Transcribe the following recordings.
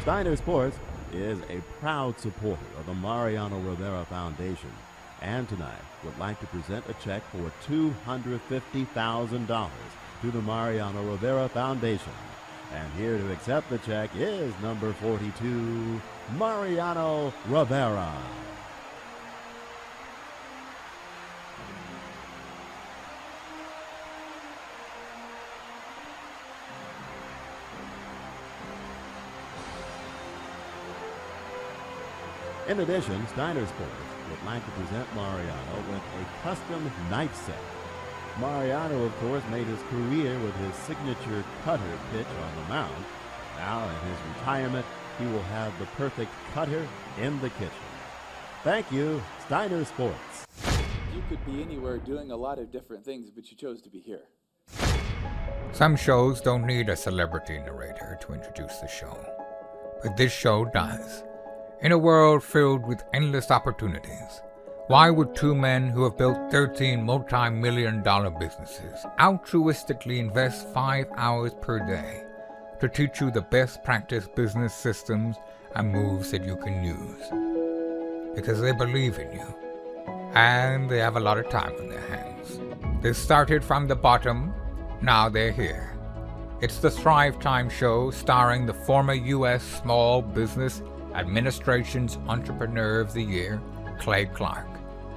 Steiner Sports is a proud supporter of the Mariano Rivera Foundation, and tonight would like to present a check for $250,000 to the Mariano Rivera Foundation. And here to accept the check is number 42, Mariano Rivera. In addition, Steiner Sports would like to present Mariano with a custom knife set. Mariano, of course, made his career with his signature cutter pitch on the mound. Now, in his retirement, he will have the perfect cutter in the kitchen. Thank you, Steiner Sports. You could be anywhere doing a lot of different things, but you chose to be here. Some shows don't need a celebrity narrator to introduce the show, but this show does. In a world filled with endless opportunities, why would two men who have built 13 multi-million-dollar businesses altruistically invest 5 hours per day to teach you the best practice business systems and moves that you can use? Because they believe in you, and they have a lot of time on their hands. They started from the bottom, now they're here. It's the Thrivetime show starring the former U.S. Small Business Administration's Entrepreneur of the Year, Clay Clark,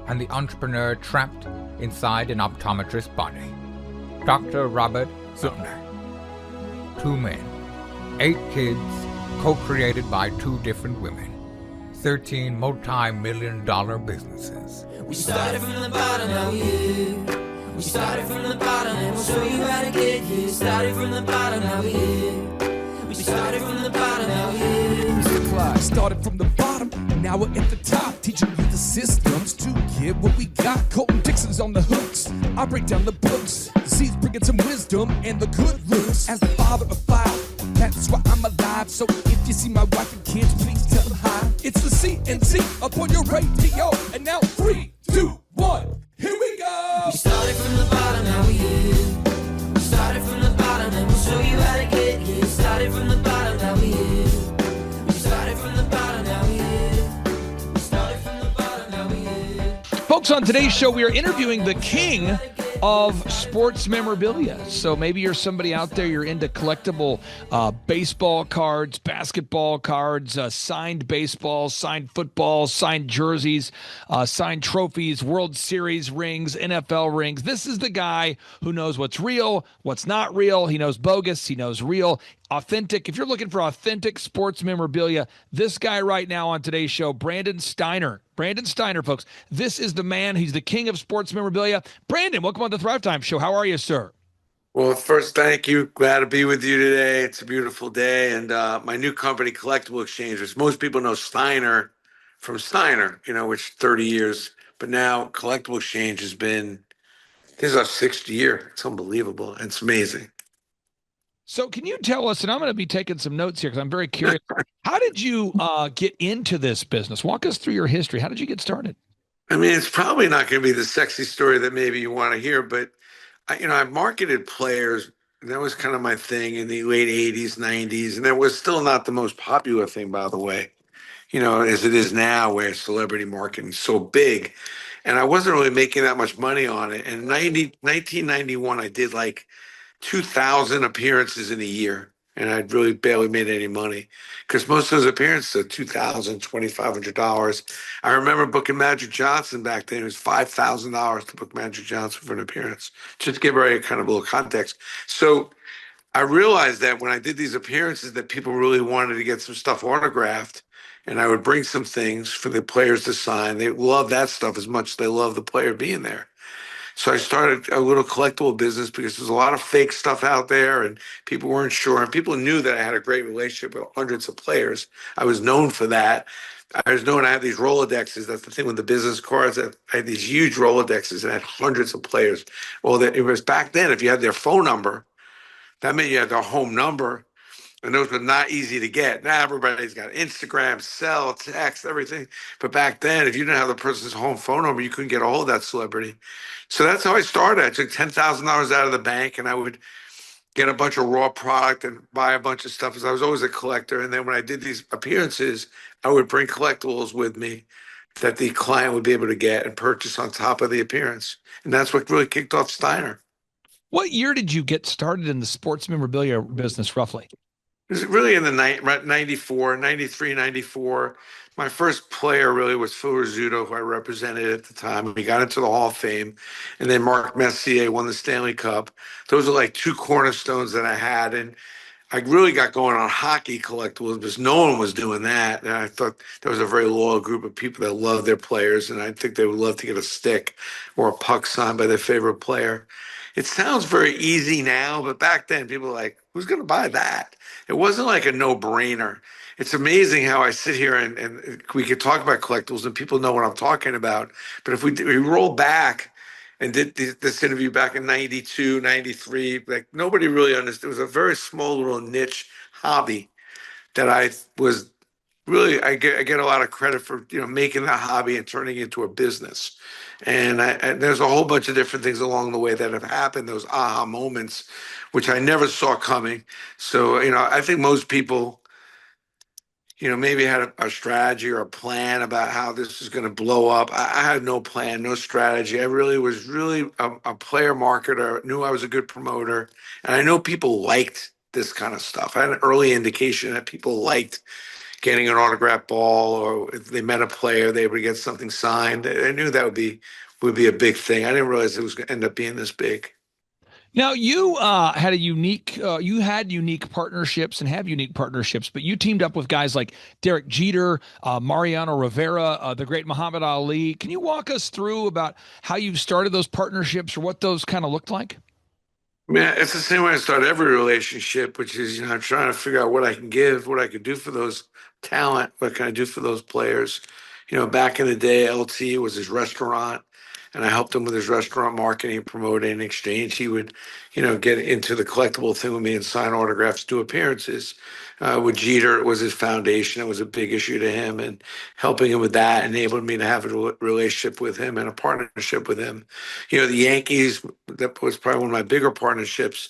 and the entrepreneur trapped inside an optometrist's body, Dr. Robert Zillner. 2 men, 8 kids, co-created by 2 different women, 13 multi-million-dollar businesses. We started from the bottom, now we're here. We started from the bottom, and we'll show you how to get here. Started from the bottom, now we're here. We started from the bottom, now we're here. Mr. Clyde started from the bottom, and now we're at the top, teaching you the systems to get what we got. Colton Dixon's on the hooks, I break down the books. Z's bringing some wisdom and the good looks. As the father of 5, that's why I'm alive. So if you see my wife and kids, please tell them hi. It's the CNC up on your radio, and now 3, 2, 1, here we go. We started from the bottom, now we're here. We started from the bottom, and we'll show you how to get here. Started from the bottom, now we're here. We started from the bottom, now we're here. We started from the bottom, now we're here. Folks, on today's show, we are interviewing the king of sports memorabilia. So maybe you're somebody out there, you're into collectible baseball cards, basketball cards, signed baseballs, signed footballs, signed jerseys, signed trophies, World Series rings, NFL rings. This is the guy who knows what's real, what's not real. He knows bogus, he knows real. Authentic. If you're looking for authentic sports memorabilia, this guy right now on today's show, Brandon Steiner. Brandon Steiner, folks. This is the man. He's the king of sports memorabilia. Brandon, welcome on the Thrivetime Show. How are you, sir? Well, first, thank you. Glad to be with you today. It's a beautiful day. And my new company, CollectibleXchange, which most people know Steiner from Steiner, which 30 years. But now CollectibleXchange has been, this is our 6th year. It's unbelievable. It's amazing. So can you tell us, and I'm going to be taking some notes here because I'm very curious, how did you get into this business? Walk us through your history. How did you get started? I mean, it's probably not going to be the sexy story that maybe you want to hear, but I marketed players. That was kind of my thing in the late 80s, 90s, and that was still not the most popular thing, by the way, as it is now where celebrity marketing is so big. And I wasn't really making that much money on it. And in 1991, I did like 2,000 appearances in a year, and I'd really barely made any money because most of those appearances are $2,000, $2,500. I remember booking Magic Johnson back then. It was $5,000 to book Magic Johnson for an appearance, just to give everybody kind of a little context. So I realized that when I did these appearances that people really wanted to get some stuff autographed, and I would bring some things for the players to sign. They love that stuff as much as they love the player being there. So I started a little collectible business because there's a lot of fake stuff out there and people weren't sure. And people knew that I had a great relationship with hundreds of players. I was known for that. I was known I had these Rolodexes. That's the thing with the business cards. I had these huge Rolodexes and I had hundreds of players. Well, it was back then, if you had their phone number, that meant you had their home number. And those were not easy to get. Now everybody's got Instagram, cell, text, everything. But back then, if you didn't have the person's home phone number, you couldn't get a hold of that celebrity. So that's how I started. I took $10,000 out of the bank, and I would get a bunch of raw product and buy a bunch of stuff. Because I was always a collector. And then when I did these appearances, I would bring collectibles with me that the client would be able to get and purchase on top of the appearance. And that's what really kicked off Steiner. What year did you get started in the sports memorabilia business, roughly? It was really in the 94, 93, 94. My first player really was Phil Rizzuto, who I represented at the time. We got into the Hall of Fame. And then Mark Messier won the Stanley Cup. Those are like two cornerstones that I had. And I really got going on hockey collectibles because no one was doing that. And I thought there was a very loyal group of people that loved their players. And I think they would love to get a stick or a puck signed by their favorite player. It sounds very easy now, but back then people were like, who's going to buy that? It wasn't like a no-brainer. It's amazing how I sit here and we could talk about collectibles and people know what I'm talking about. But if we roll back and did this interview back in 92, 93, like nobody really understood. It was a very small little niche hobby that I was really, I get a lot of credit for, making that hobby and turning it into a business. And there's a whole bunch of different things along the way that have happened, those aha moments, which I never saw coming. So, I think most people, maybe had a strategy or a plan about how this is going to blow up. I had no plan, no strategy. I really was a player marketer, knew I was a good promoter, and I know people liked this kind of stuff. I had an early indication that people liked getting an autographed ball, or if they met a player, they would get something signed. I knew that would be a big thing. I didn't realize it was going to end up being this big. Now you had unique partnerships and have unique partnerships, but you teamed up with guys like Derek Jeter, Mariano Rivera, the great Muhammad Ali. Can you walk us through about how you started those partnerships or what those kind of looked like? I mean, it's the same way I start every relationship, which is, I'm trying to figure out what I can give, what I could do for those talent, what can I do for those players. Back in the day, LT was his restaurant, and I helped him with his restaurant marketing, promoting, and exchange. He would, get into the collectible thing with me and sign autographs, do appearances. With Jeter, it was his foundation. It was a big issue to him, and helping him with that enabled me to have a relationship with him and a partnership with him. The Yankees, that was probably one of my bigger partnerships,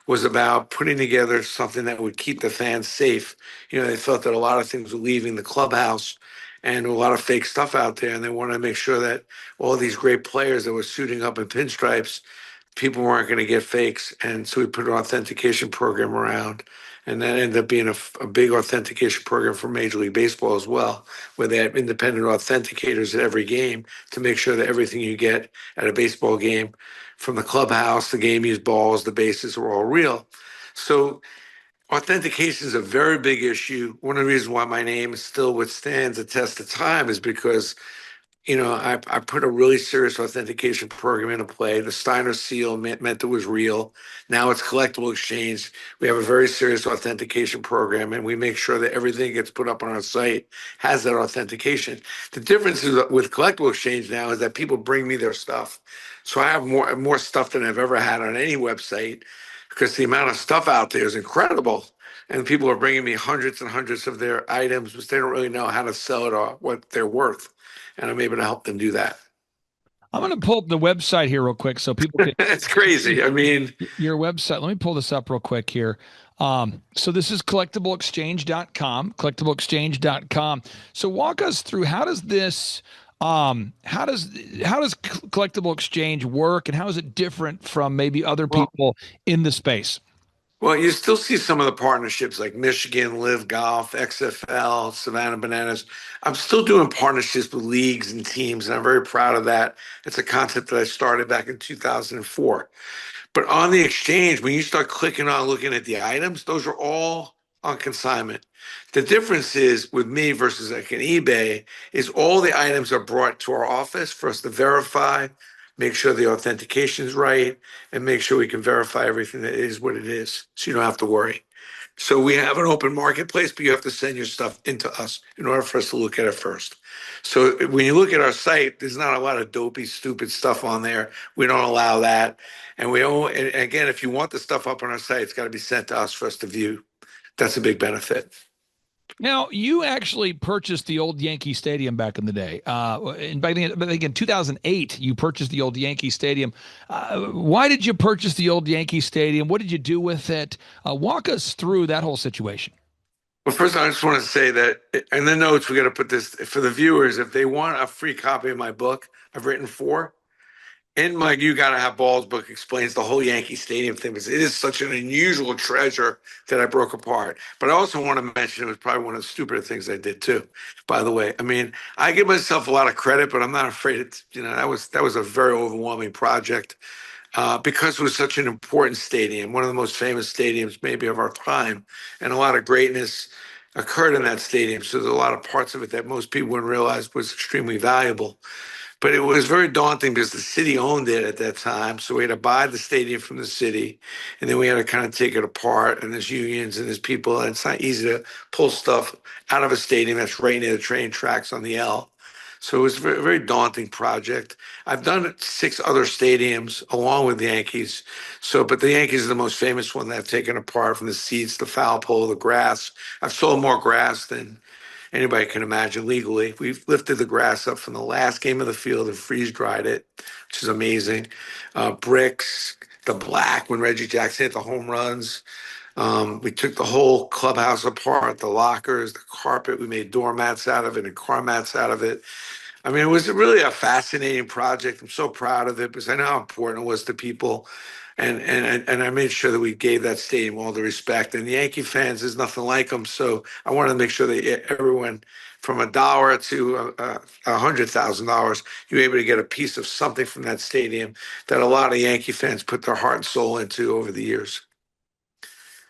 was about putting together something that would keep the fans safe. They felt that a lot of things were leaving the clubhouse and a lot of fake stuff out there, and they wanted to make sure that all these great players that were suiting up in pinstripes, people weren't going to get fakes. And so we put an authentication program around, and that ended up being a big authentication program for Major League Baseball as well, where they have independent authenticators at every game to make sure that everything you get at a baseball game, from the clubhouse, the game used balls, the bases, are all real. So authentication is a very big issue. One of the reasons why my name still withstands the test of time is because I put a really serious authentication program into play. The Steiner seal meant it was real. Now it's CollectibleXchange. We have a very serious authentication program, and we make sure that everything gets put up on our site has that authentication. The difference with CollectibleXchange now is that people bring me their stuff. So I have more stuff than I've ever had on any website, because the amount of stuff out there is incredible. And people are bringing me hundreds and hundreds of their items, but they don't really know how to sell it or what they're worth. And I'm able to help them do that. I'm going to pull up the website here real quick so people can. It's crazy. I mean, your website. Let me pull this up real quick here. So this is collectiblexchange.com. So walk us through, how does Collectible Exchange work, and how is it different from maybe other people in the space? Well, you still see some of the partnerships like Michigan, Live Golf, XFL, Savannah Bananas. I'm still doing partnerships with leagues and teams, and I'm very proud of that. It's a concept that I started back in 2004. But on the exchange, when you start clicking on looking at the items, those are all on consignment. The difference is with me versus like an eBay is all the items are brought to our office for us to verify, make sure the authentication is right, and make sure we can verify everything that is what it is, so you don't have to worry. So we have an open marketplace, but you have to send your stuff into us in order for us to look at it first. So when you look at our site, there's not a lot of dopey, stupid stuff on there. We don't allow that. And and again, if you want the stuff up on our site, it's got to be sent to us for us to view. That's a big benefit. Now, you actually purchased the old Yankee Stadium back in the day. And back then, I think in 2008, you purchased the old Yankee Stadium. Why did you purchase the old Yankee Stadium? What did you do with it? Walk us through that whole situation. Well, first, I just want to say that in the notes, we got to put this for the viewers. If they want a free copy of my book, I've written four. In my You Gotta Have Balls book explains the whole Yankee Stadium thing because it is such an unusual treasure that I broke apart. But I also want to mention it was probably one of the stupider things I did too, by the way. I mean, I give myself a lot of credit, but I'm not afraid it, that was a very overwhelming project. Because it was such an important stadium, one of the most famous stadiums maybe of our time, and a lot of greatness occurred in that stadium. So there's a lot of parts of it that most people wouldn't realize was extremely valuable. But it was very daunting because the city owned it at that time. So we had to buy the stadium from the city, and then we had to kind of take it apart. And there's unions and there's people, and it's not easy to pull stuff out of a stadium that's right near the train tracks on the L. So it was a very, very daunting project. I've done six other stadiums along with the Yankees. So, but the Yankees are the most famous one that I've taken apart from the seats, the foul pole, the grass. I've sold more grass than anybody can imagine legally. We've lifted the grass up from the last game of the field and freeze dried it, which is amazing. Bricks, the black when Reggie Jackson hit the home runs. We took the whole clubhouse apart, the lockers, the carpet. We made doormats out of it and car mats out of it. I mean, it was really a fascinating project. I'm so proud of it because I know how important it was to people. And I made sure that we gave that stadium all the respect. And the Yankee fans, there's nothing like them. So I wanted to make sure that everyone, from $1 to $100,000, you were able to get a piece of something from that stadium that a lot of Yankee fans put their heart and soul into over the years.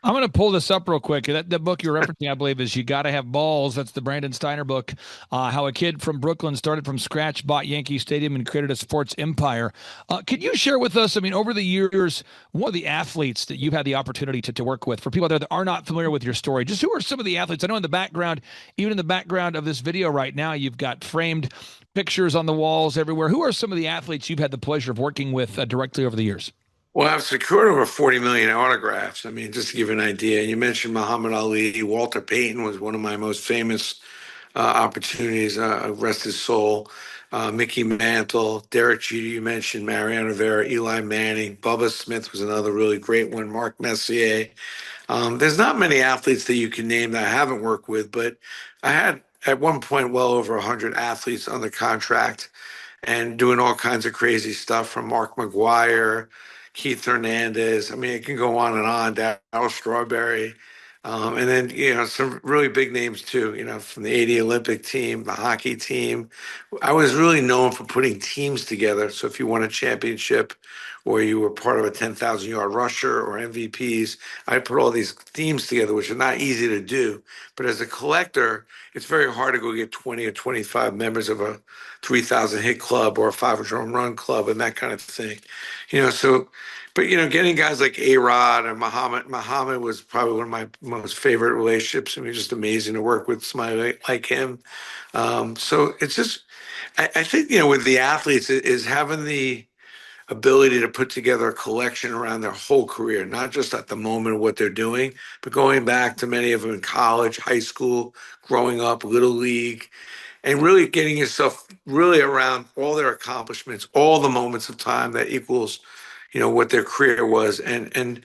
I'm going to pull this up real quick. That book you're referencing, I believe, is You Gotta Have Balls. That's the Brandon Steiner book. How a kid from Brooklyn started from scratch, bought Yankee Stadium, and created a sports empire. Could you share with us, I mean, over the years, what are the athletes that you've had the opportunity to work with? For people out there that are not familiar with your story, just who are some of the athletes? I know in the background, even in the background of this video right now, you've got framed pictures on the walls everywhere. Who are some of the athletes you've had the pleasure of working with directly over the years? Well, I've secured over 40 million autographs. I mean, just to give you an idea, you mentioned Muhammad Ali. Walter Payton was one of my most famous opportunities, rest his soul. Mickey Mantle, Derek Jeter, you mentioned Mariano Rivera, Eli Manning, Bubba Smith was another really great one, Mark Messier. There's not many athletes that you can name that I haven't worked with, but I had at one point well over 100 athletes under contract and doing all kinds of crazy stuff from Mark McGuire, Keith Hernandez. I mean, it can go on and on. Darryl Strawberry. And then, some really big names too, from the 80 Olympic team, the hockey team. I was really known for putting teams together. So if you won a championship or you were part of a 10,000-yard rusher or MVPs, I put all these teams together, which are not easy to do. But as a collector, it's very hard to go get 20 or 25 members of a 3,000 hit club or a 500 home run club and that kind of thing. But getting guys like A-Rod and Muhammad was probably one of my most favorite relationships. I mean, just amazing to work with somebody like him. So it's just, I think, with the athletes is having the ability to put together a collection around their whole career, not just at the moment of what they're doing, but going back to many of them in college, high school, growing up, little league, and really getting yourself really around all their accomplishments, all the moments of time that equals, what their career was. And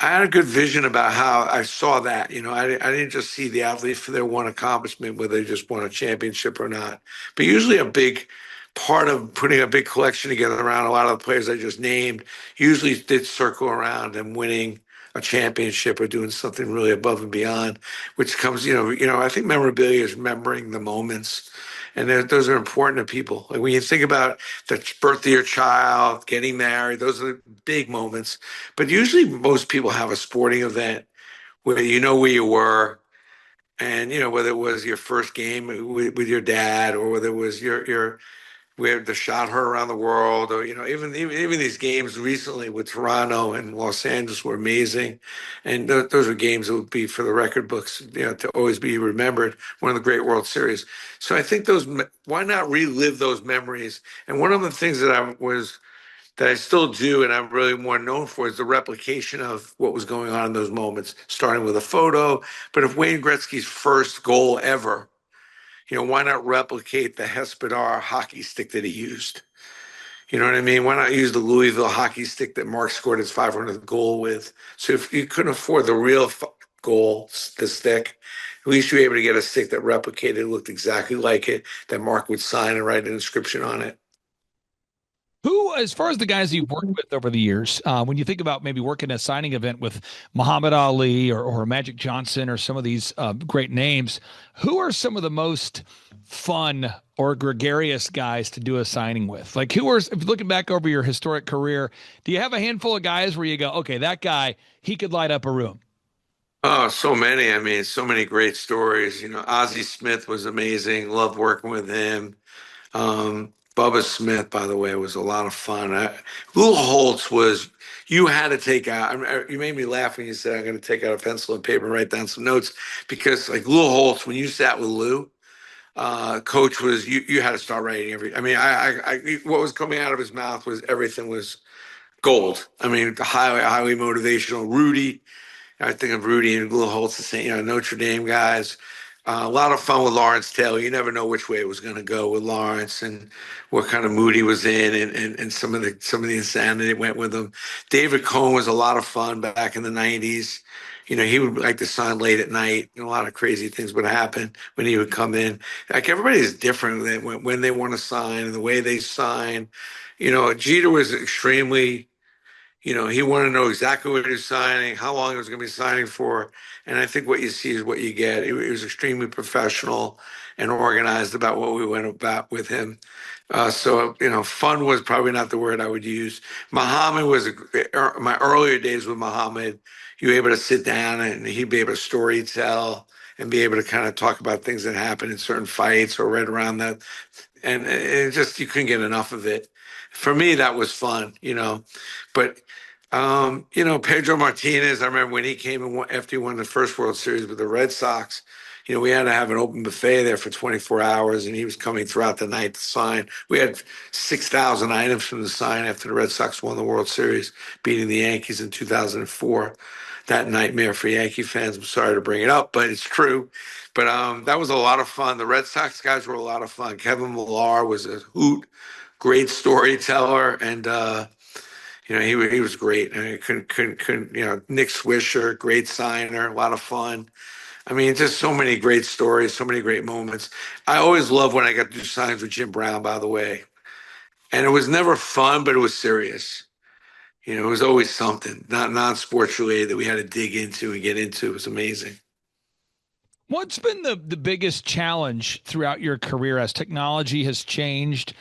I had a good vision about how I saw that. I didn't just see the athlete for their one accomplishment, whether they just won a championship or not. But usually a big part of putting a big collection together around a lot of the players I just named usually did circle around and winning a championship or doing something really above and beyond, which comes, I think memorabilia is remembering the moments. And those are important to people. Like when you think about the birth of your child, getting married, those are the big moments. But usually most people have a sporting event where you know where you were, and whether it was your first game with your dad or whether it was your where the shot heard around the world, or even these games recently with Toronto and Los Angeles were amazing, and those are games that would be for the record books, to always be remembered. One of the great World Series. So I think why not relive those memories? And one of the things that I was that I still do, and I'm really more known for, is the replication of what was going on in those moments, starting with a photo. But if Wayne Gretzky's first goal ever, why not replicate the Hespedar hockey stick that he used? You know what I mean? Why not use the Louisville hockey stick that Mark scored his 500th goal with? So if you couldn't afford the real goal, the stick, at least you were able to get a stick that replicated, looked exactly like it, that Mark would sign and write an inscription on it. Who, as far as the guys you've worked with over the years, when you think about maybe working a signing event with Muhammad Ali or Magic Johnson or some of these great names, who are some of the most fun or gregarious guys to do a signing with? Like, who are, if you're looking back over your historic career, do you have a handful of guys where you go, okay, that guy, he could light up a room? Oh, so many. I mean, so many great stories. Ozzie Smith was amazing. Loved working with him. Bubba Smith, by the way, was a lot of fun. Lou Holtz was, you had to take out, you made me laugh when you said, I'm going to take out a pencil and paper and write down some notes, because like Lou Holtz, when you sat with Lou, coach was, you had to start writing what was coming out of his mouth was, everything was gold. I mean, highly motivational. Rudy, I think of Rudy and Lou Holtz, the same, Notre Dame guys. A lot of fun with Lawrence Taylor. You never know which way it was going to go with Lawrence and what kind of mood he was in, and some of the insanity that went with him. David Cohn was a lot of fun back in the '90s. He would like to sign late at night, and a lot of crazy things would happen when he would come in. Like, everybody is different when they want to sign and the way they sign. Jeter was extremely. He wanted to know exactly what he was signing, how long he was going to be signing for. And I think what you see is what you get. He was extremely professional and organized about what we went about with him. Fun was probably not the word I would use. Muhammad was, my earlier days with Muhammad, you were able to sit down and he'd be able to story tell and be able to kind of talk about things that happened in certain fights or right around that. And it just, you couldn't get enough of it. For me, that was fun, But Pedro Martinez, I remember when he came and after he won the first World Series with the Red Sox, we had to have an open buffet there for 24 hours, and he was coming throughout the night to sign. We had 6,000 items from the sign after the Red Sox won the World Series, beating the Yankees in 2004. That nightmare for Yankee fans. I'm sorry to bring it up, but it's true. But that was a lot of fun. The Red Sox guys were a lot of fun. Kevin Millar was a hoot, great storyteller, and he was great. I mean, couldn't Nick Swisher, great signer, a lot of fun. I mean, just so many great stories, so many great moments. I always love when I got to do signs with Jim Brown, by the way. And it was never fun, but it was serious. It was always something, not non-sports related, that we had to dig into and get into. It was amazing. What's been the biggest challenge throughout your career as technology has changed?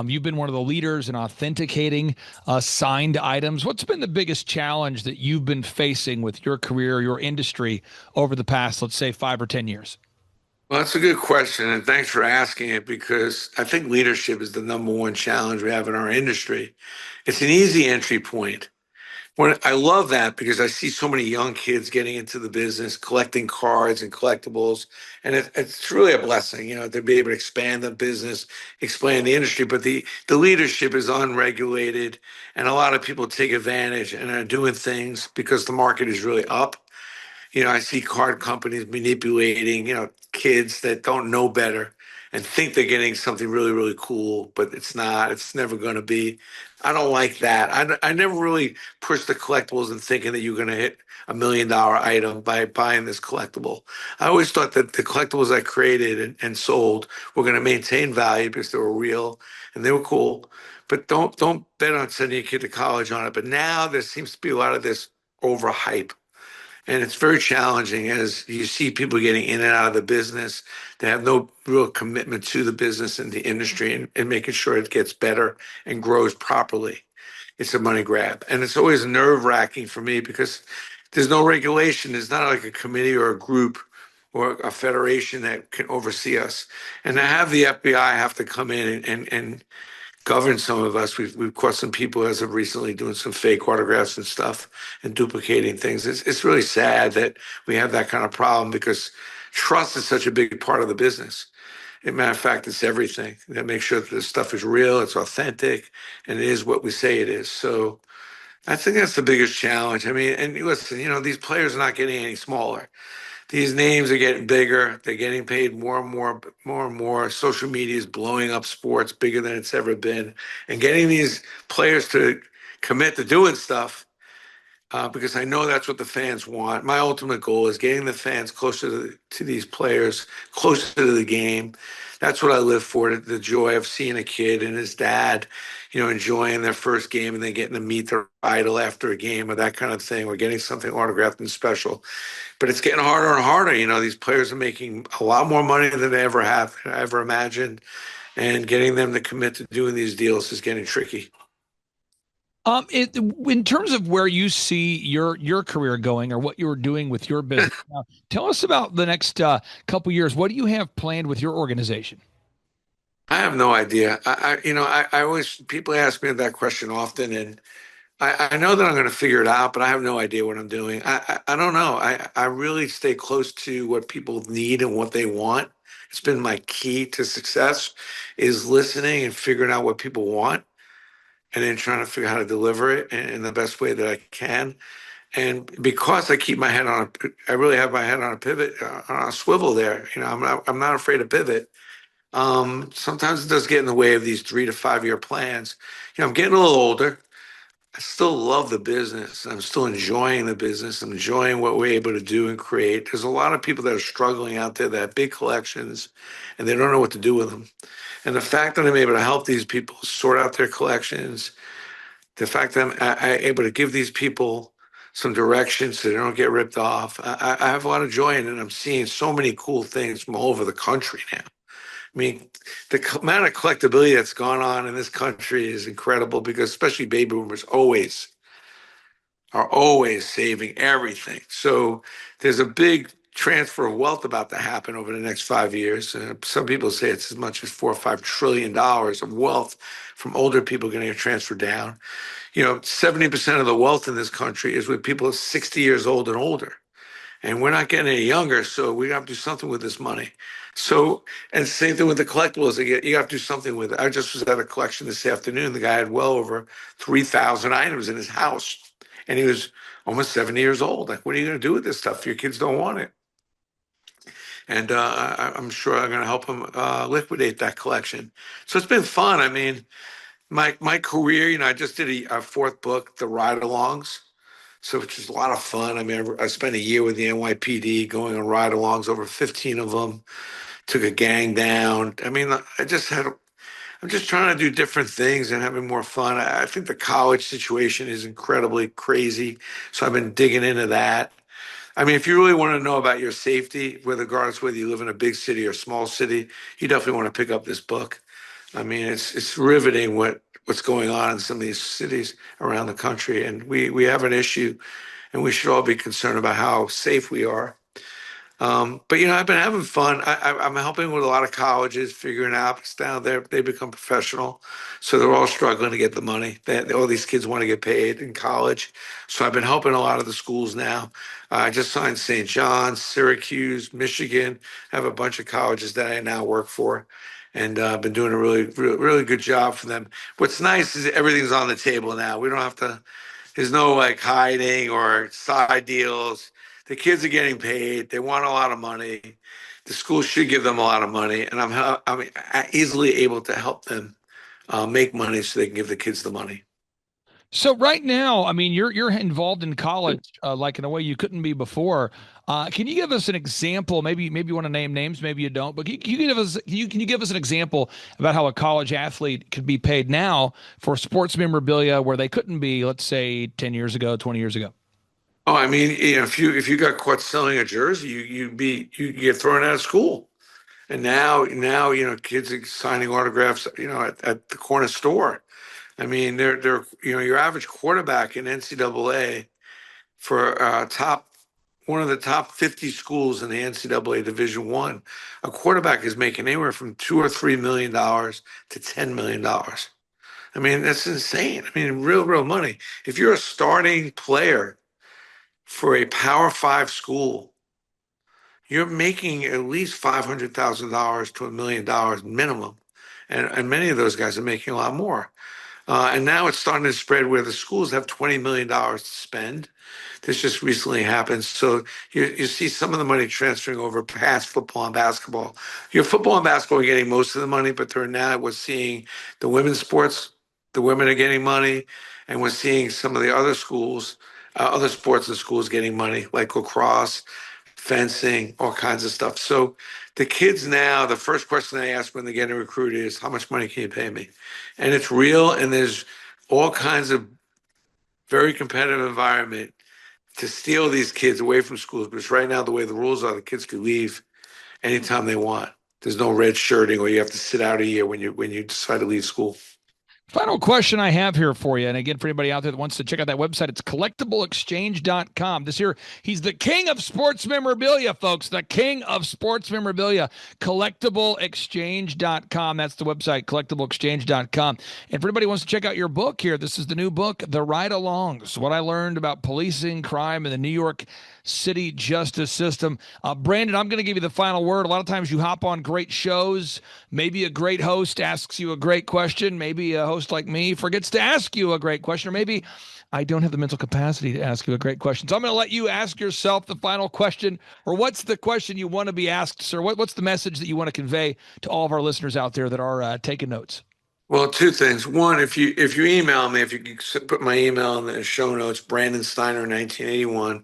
You've been one of the leaders in authenticating signed items. What's been the biggest challenge that you've been facing with your career, your industry over the past, let's say, 5 or 10 years? Well, that's a good question, and thanks for asking it, because I think leadership is the number one challenge we have in our industry. It's an easy entry point. I love that because I see so many young kids getting into the business, collecting cards and collectibles, and it's really a blessing, to be able to expand the business, expand the industry. But the leadership is unregulated, and a lot of people take advantage and are doing things because the market is really up. I see card companies manipulating, kids that don't know better and think they're getting something really, really cool, but it's not. It's never going to be. I don't like that. I never really pushed the collectibles and thinking that you're going to hit $1 million item by buying this collectible. I always thought that the collectibles I created and sold were going to maintain value because they were real and they were cool. But don't bet on sending a kid to college on it. But now there seems to be a lot of this overhype. And it's very challenging as you see people getting in and out of the business. They have no real commitment to the business and the industry and making sure it gets better and grows properly. It's a money grab. And it's always nerve-wracking for me because there's no regulation. There's not like a committee or a group or a federation that can oversee us. And to have the FBI have to come in and govern some of us. We've caught some people as of recently doing some fake autographs and stuff and duplicating things. It's really sad that we have that kind of problem because trust is such a big part of the business. As a matter of fact, it's everything. That makes sure that this stuff is real, it's authentic, and it is what we say it is. So I think that's the biggest challenge. I mean, and listen, these players are not getting any smaller. These names are getting bigger. They're getting paid more and more, more and more. Social media is blowing up sports bigger than it's ever been. And getting these players to commit to doing stuff, because I know that's what the fans want. My ultimate goal is getting the fans closer to these players, closer to the game. That's what I live for, the joy of seeing a kid and his dad, enjoying their first game and then getting to meet their idol after a game or that kind of thing, or getting something autographed and special. But it's getting harder and harder. These players are making a lot more money than they ever imagined. And getting them to commit to doing these deals is getting tricky. In terms of where you see your career going or what you're doing with your business, now, tell us about the next couple years. What do you have planned with your organization? I have no idea. I always, people ask me that question often, and I know that I'm going to figure it out, but I have no idea what I'm doing. I don't know. I really stay close to what people need and what they want. It's been my key to success, is listening and figuring out what people want, and then trying to figure out how to deliver it in the best way that I can. And because I keep my head I really have my head on a pivot, on a swivel there. I'm not afraid to pivot. Sometimes it does get in the way of these 3 to 5 year plans. I'm getting a little older. I still love the business. I'm still enjoying the business. I'm enjoying what we're able to do and create. There's a lot of people that are struggling out there that have big collections and they don't know what to do with them. And the fact that I'm able to help these people sort out their collections, the fact that I'm able to give these people some direction so they don't get ripped off, I have a lot of joy in it. And I'm seeing so many cool things from all over the country now. I mean, the amount of collectability that's gone on in this country is incredible, because especially baby boomers are always saving everything. So there's a big transfer of wealth about to happen over the next 5 years. Some people say it's as much as $4 or $5 trillion of wealth from older people going to get transferred down. 70% of the wealth in this country is with people 60 years old and older. And we're not getting any younger, so we have to do something with this money. So, and same thing with the collectibles. You have to do something with it. I just was at a collection this afternoon. The guy had well over 3,000 items in his house, and he was almost 70 years old. Like, what are you going to do with this stuff? Your kids don't want it. And I'm sure I'm going to help him liquidate that collection. So it's been fun. I mean, my career, I just did a fourth book, The Ride-Alongs. So which is a lot of fun. I mean, I spent a year with the NYPD going on ride-alongs, over 15 of them, took a gang down. I mean, I'm just trying to do different things and having more fun. I think the college situation is incredibly crazy. So I've been digging into that. I mean, if you really want to know about your safety, regardless whether you live in a big city or small city, you definitely want to pick up this book. I mean, it's riveting what's going on in some of these cities around the country, and we have an issue, and we should all be concerned about how safe we are. But I've been having fun. I'm helping with a lot of colleges, figuring out, because now they become professional, so they're all struggling to get the money. All these kids want to get paid in college, so I've been helping a lot of the schools now. I just signed St. John's, Syracuse, Michigan. I have a bunch of colleges that I now work for, and I've been doing a really, really, really good job for them. What's nice is everything's on the table now. We don't have to. There's no like hiding or side deals. The kids are getting paid. They want a lot of money. The school should give them a lot of money, and I'm easily able to help them make money so they can give the kids the money. So right now, I mean, you're involved in college like in a way you couldn't be before. Can you give us an example? Maybe you want to name names, maybe you don't. But can you give us an example about how a college athlete could be paid now for sports memorabilia where they couldn't be, let's say, 10 years ago, 20 years ago? Oh, I mean, if you got caught selling a jersey, you get thrown out of school. And now kids are signing autographs, at the corner store. I mean, they're your average quarterback in NCAA for one of the top 50 schools in the NCAA Division One, a quarterback is making anywhere from $2 or $3 million to $10 million. I mean, that's insane. I mean, real money. If you're a starting player for a Power 5 school, you're making at least $500,000 to $1 million minimum. And many of those guys are making a lot more. And now it's starting to spread where the schools have $20 million to spend. This just recently happened. So you see some of the money transferring over past football and basketball. Your football and basketball are getting most of the money, but now we're seeing the women's sports, the women are getting money, and we're seeing some of the other schools, other sports and schools getting money, like lacrosse, fencing, all kinds of stuff. So the kids now, the first question they ask when they get a recruit is, how much money can you pay me? And it's real, and there's all kinds of very competitive environment to steal these kids away from schools. Because right now, the way the rules are, the kids can leave anytime they want. There's no red shirting, or you have to sit out a year when you decide to leave school. Final question I have here for you, and again, for anybody out there that wants to check out that website, it's CollectibleXchange.com. This year, he's the king of sports memorabilia, folks, the king of sports memorabilia, CollectibleXchange.com. That's the website, CollectibleXchange.com. And for anybody who wants to check out your book here, this is the new book, The Ride-Alongs, What I Learned About Policing, Crime, and the New York City Justice System. Brandon, I'm going to give you the final word. A lot of times you hop on great shows. Maybe a great host asks you a great question. Maybe a host like me forgets to ask you a great question, or maybe I don't have the mental capacity to ask you a great question. So I'm going to let you ask yourself the final question, or what's the question you want to be asked, sir? What's the message that you want to convey to all of our listeners out there that are taking notes? Well, two things. One, if you email me, if you could put my email in the show notes, Brandon Steiner, 1981,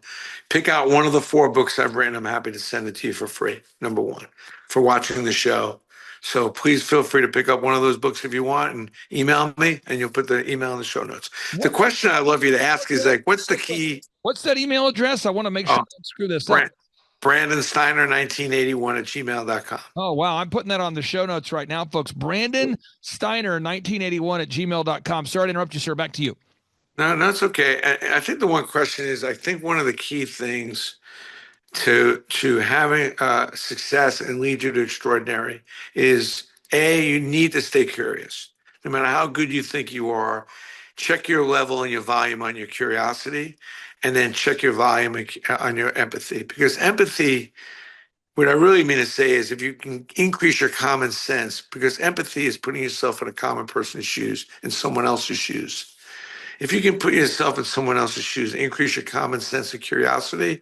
pick out one of the 4 books I've written. I'm happy to send it to you for free, number one, for watching the show. So please feel free to pick up one of those books if you want and email me, and you'll put the email in the show notes. The question I'd love you to ask is, like, what's the key? What's that email address? I want to make sure I don't screw this up. Brandon Steiner, 1981 at gmail.com. Oh, wow. I'm putting that on the show notes right now, folks. Brandon Steiner, 1981 at gmail.com. Sorry to interrupt you, sir. Back to you. No, that's okay. I think the one question is, I think one of the key things to having success and lead you to extraordinary is, you need to stay curious. No matter how good you think you are, check your level and your volume on your curiosity, and then check your volume on your empathy. Because empathy, what I really mean to say is, if you can increase your common sense, because empathy is putting yourself in a common person's shoes, in someone else's shoes. If you can put yourself in someone else's shoes, increase your common sense and curiosity,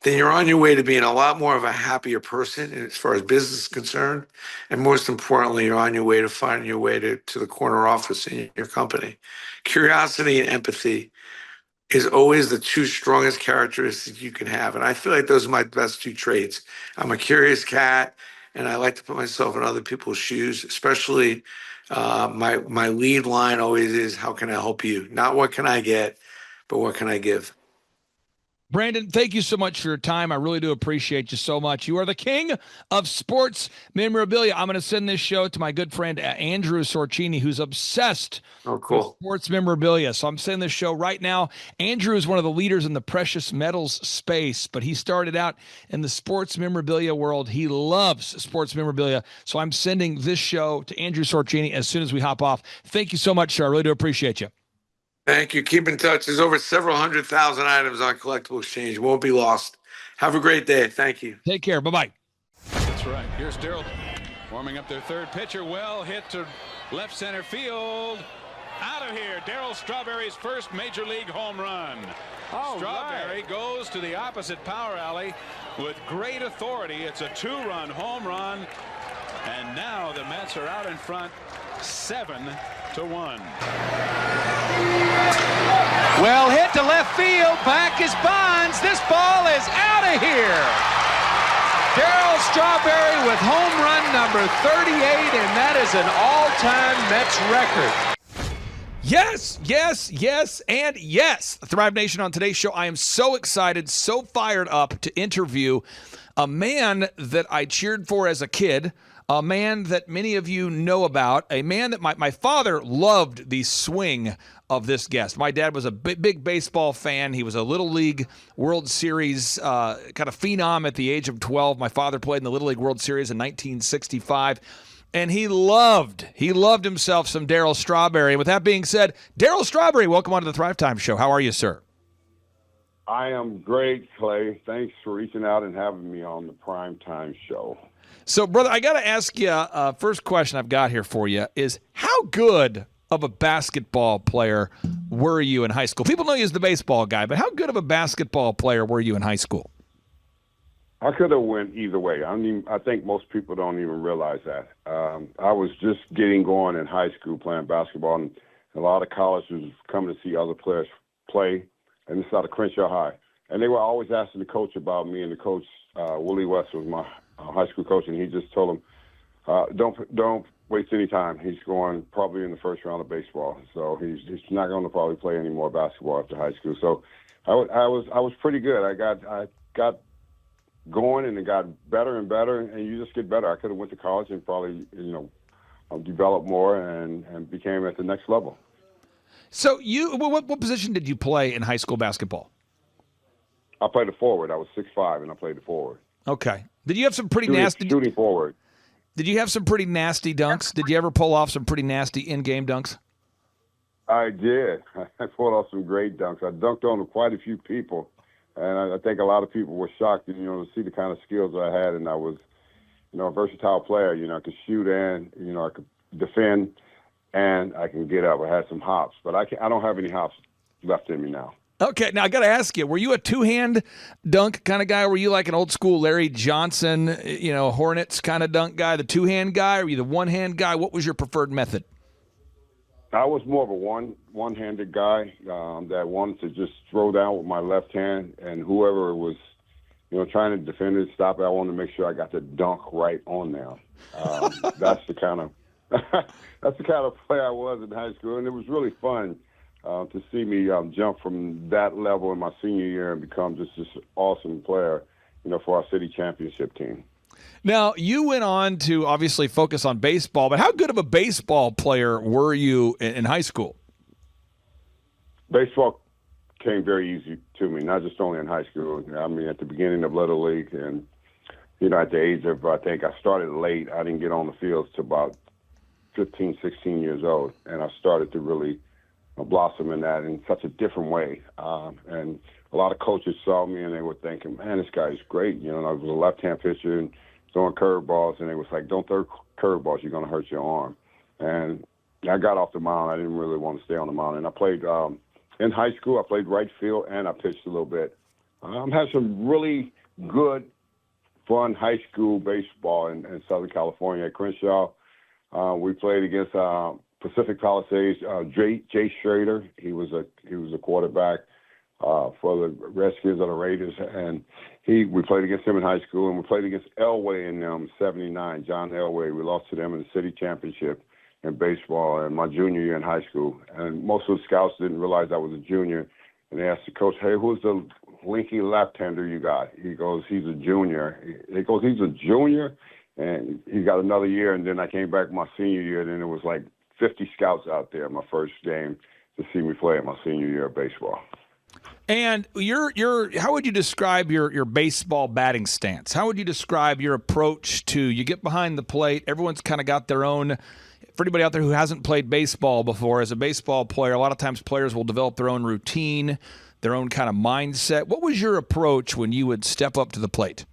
then you're on your way to being a lot more of a happier person as far as business is concerned. And most importantly, you're on your way to finding your way to the corner office in your company. Curiosity and empathy is always the 2 strongest characteristics you can have. And I feel like those are my best 2 traits. I'm a curious cat, and I like to put myself in other people's shoes, especially my lead line always is, how can I help you? Not what can I get, but what can I give? Brandon, thank you so much for your time. I really do appreciate you so much. You are the king of sports memorabilia. I'm going to send this show to my good friend Andrew Sorcini, who's obsessed with sports memorabilia. So I'm sending this show right now. Andrew is one of the leaders in the precious metals space, but he started out in the sports memorabilia world. He loves sports memorabilia. So I'm sending this show to Andrew Sorcini as soon as we hop off. Thank you so much, sir. I really do appreciate you. Thank you. Keep in touch. There's over several 100,000 items on Collectible Exchange. It won't be lost. Have a great day. Thank you. Take care. Bye-bye. That's right. Here's Darryl warming up their third pitcher. Well hit to left center field. Out of here. Darryl Strawberry's first major league home run. Strawberry goes to the opposite power alley with great authority. It's a 2-run home run. And now the Mets are out in front 7-1. Well hit to left field. Back is Bonds. This ball is out of here. Darryl Strawberry with home run number 38, and that is an all-time Mets record. Yes, yes, yes, and yes. Thrive Nation, on today's show, I am so excited, so fired up to interview a man that I cheered for as a kid, a man that many of you know about, a man that my father loved the swing of this guest. My dad was a big baseball fan. He was a Little League World Series kind of phenom at the age of 12. My father played in the Little League World Series in 1965. And he loved himself some Darryl Strawberry. And with that being said, Darryl Strawberry, welcome onto the Thrivetime Show. How are you, sir? I am great, Clay. Thanks for reaching out and having me on the Primetime Show. So, brother, I got to ask you, first question I've got here for you is how good of a basketball player were you in high school? People know you as the baseball guy, but how good of a basketball player were you in high school? I could have went either way. I think most people don't even realize that. I was just getting going in high school playing basketball, and a lot of colleges was coming to see other players play, and this is out of Crenshaw High. And they were always asking the coach about me, and the coach, Willie West, was my high school coach, and he just told them, don't waste any time. He's going probably in the first round of baseball, so he's not going to probably play any more basketball after high school. So I was pretty good. I got going, and it got better and better, and you just get better. I could have went to college and probably developed more and became at the next level. So what position did you play in high school basketball? I played the forward. I was 6'5", and I played the forward. Okay. Did you have some pretty nasty shooting forward? Did you have some pretty nasty dunks? Did you ever pull off some pretty nasty in-game dunks? I did. I pulled off some great dunks. I dunked on quite a few people, and I think a lot of people were shocked, to see the kind of skills that I had. And I was, a versatile player. I could shoot and, I could defend, and I can get up. I had some hops, but I don't have any hops left in me now. Okay, now I got to ask you, were you a two-hand dunk kind of guy? Or were you like an old-school Larry Johnson, Hornets kind of dunk guy, the two-hand guy? Or were you the one-hand guy? What was your preferred method? I was more of a one-handed guy that wanted to just throw down with my left hand, and whoever was, trying to defend it, stop it, I wanted to make sure I got the dunk right on them. That's the kind of player I was in high school, and it was really fun. To see me jump from that level in my senior year and become just this awesome player, for our city championship team. Now, you went on to obviously focus on baseball, but how good of a baseball player were you in high school? Baseball came very easy to me, not just only in high school. At the beginning of Little League and, at the age of, I think I started late. I didn't get on the fields till about 15, 16 years old, and I started to really blossom in that in such a different way. And a lot of coaches saw me and they were thinking, man, this guy's great. I was a left-hand pitcher and throwing curveballs, and they was like, don't throw curveballs, you're going to hurt your arm. And I got off the mound. I didn't really want to stay on the mound. And I played in high school, I played right field and I pitched a little bit. I had some really good, fun high school baseball in Southern California at Crenshaw. We played against Pacific Palisades, Jay Schrader. He was a quarterback for the Redskins or the Raiders, and we played against him in high school, and we played against Elway in '79. John Elway. We lost to them in the city championship in baseball in my junior year in high school. And most of the scouts didn't realize I was a junior, and they asked the coach, "Hey, who's the linky left-hander you got?" He goes, "He's a junior." He goes, "He's a junior," and he got another year. And then I came back my senior year, and then it was like 50 scouts out there my first game to see me play in my senior year of baseball. And how would you describe your baseball batting stance? How would you describe your approach to, you get behind the plate, everyone's kind of got their own, for anybody out there who hasn't played baseball before, as a baseball player, a lot of times players will develop their own routine, their own kind of mindset. What was your approach when you would step up to the plate?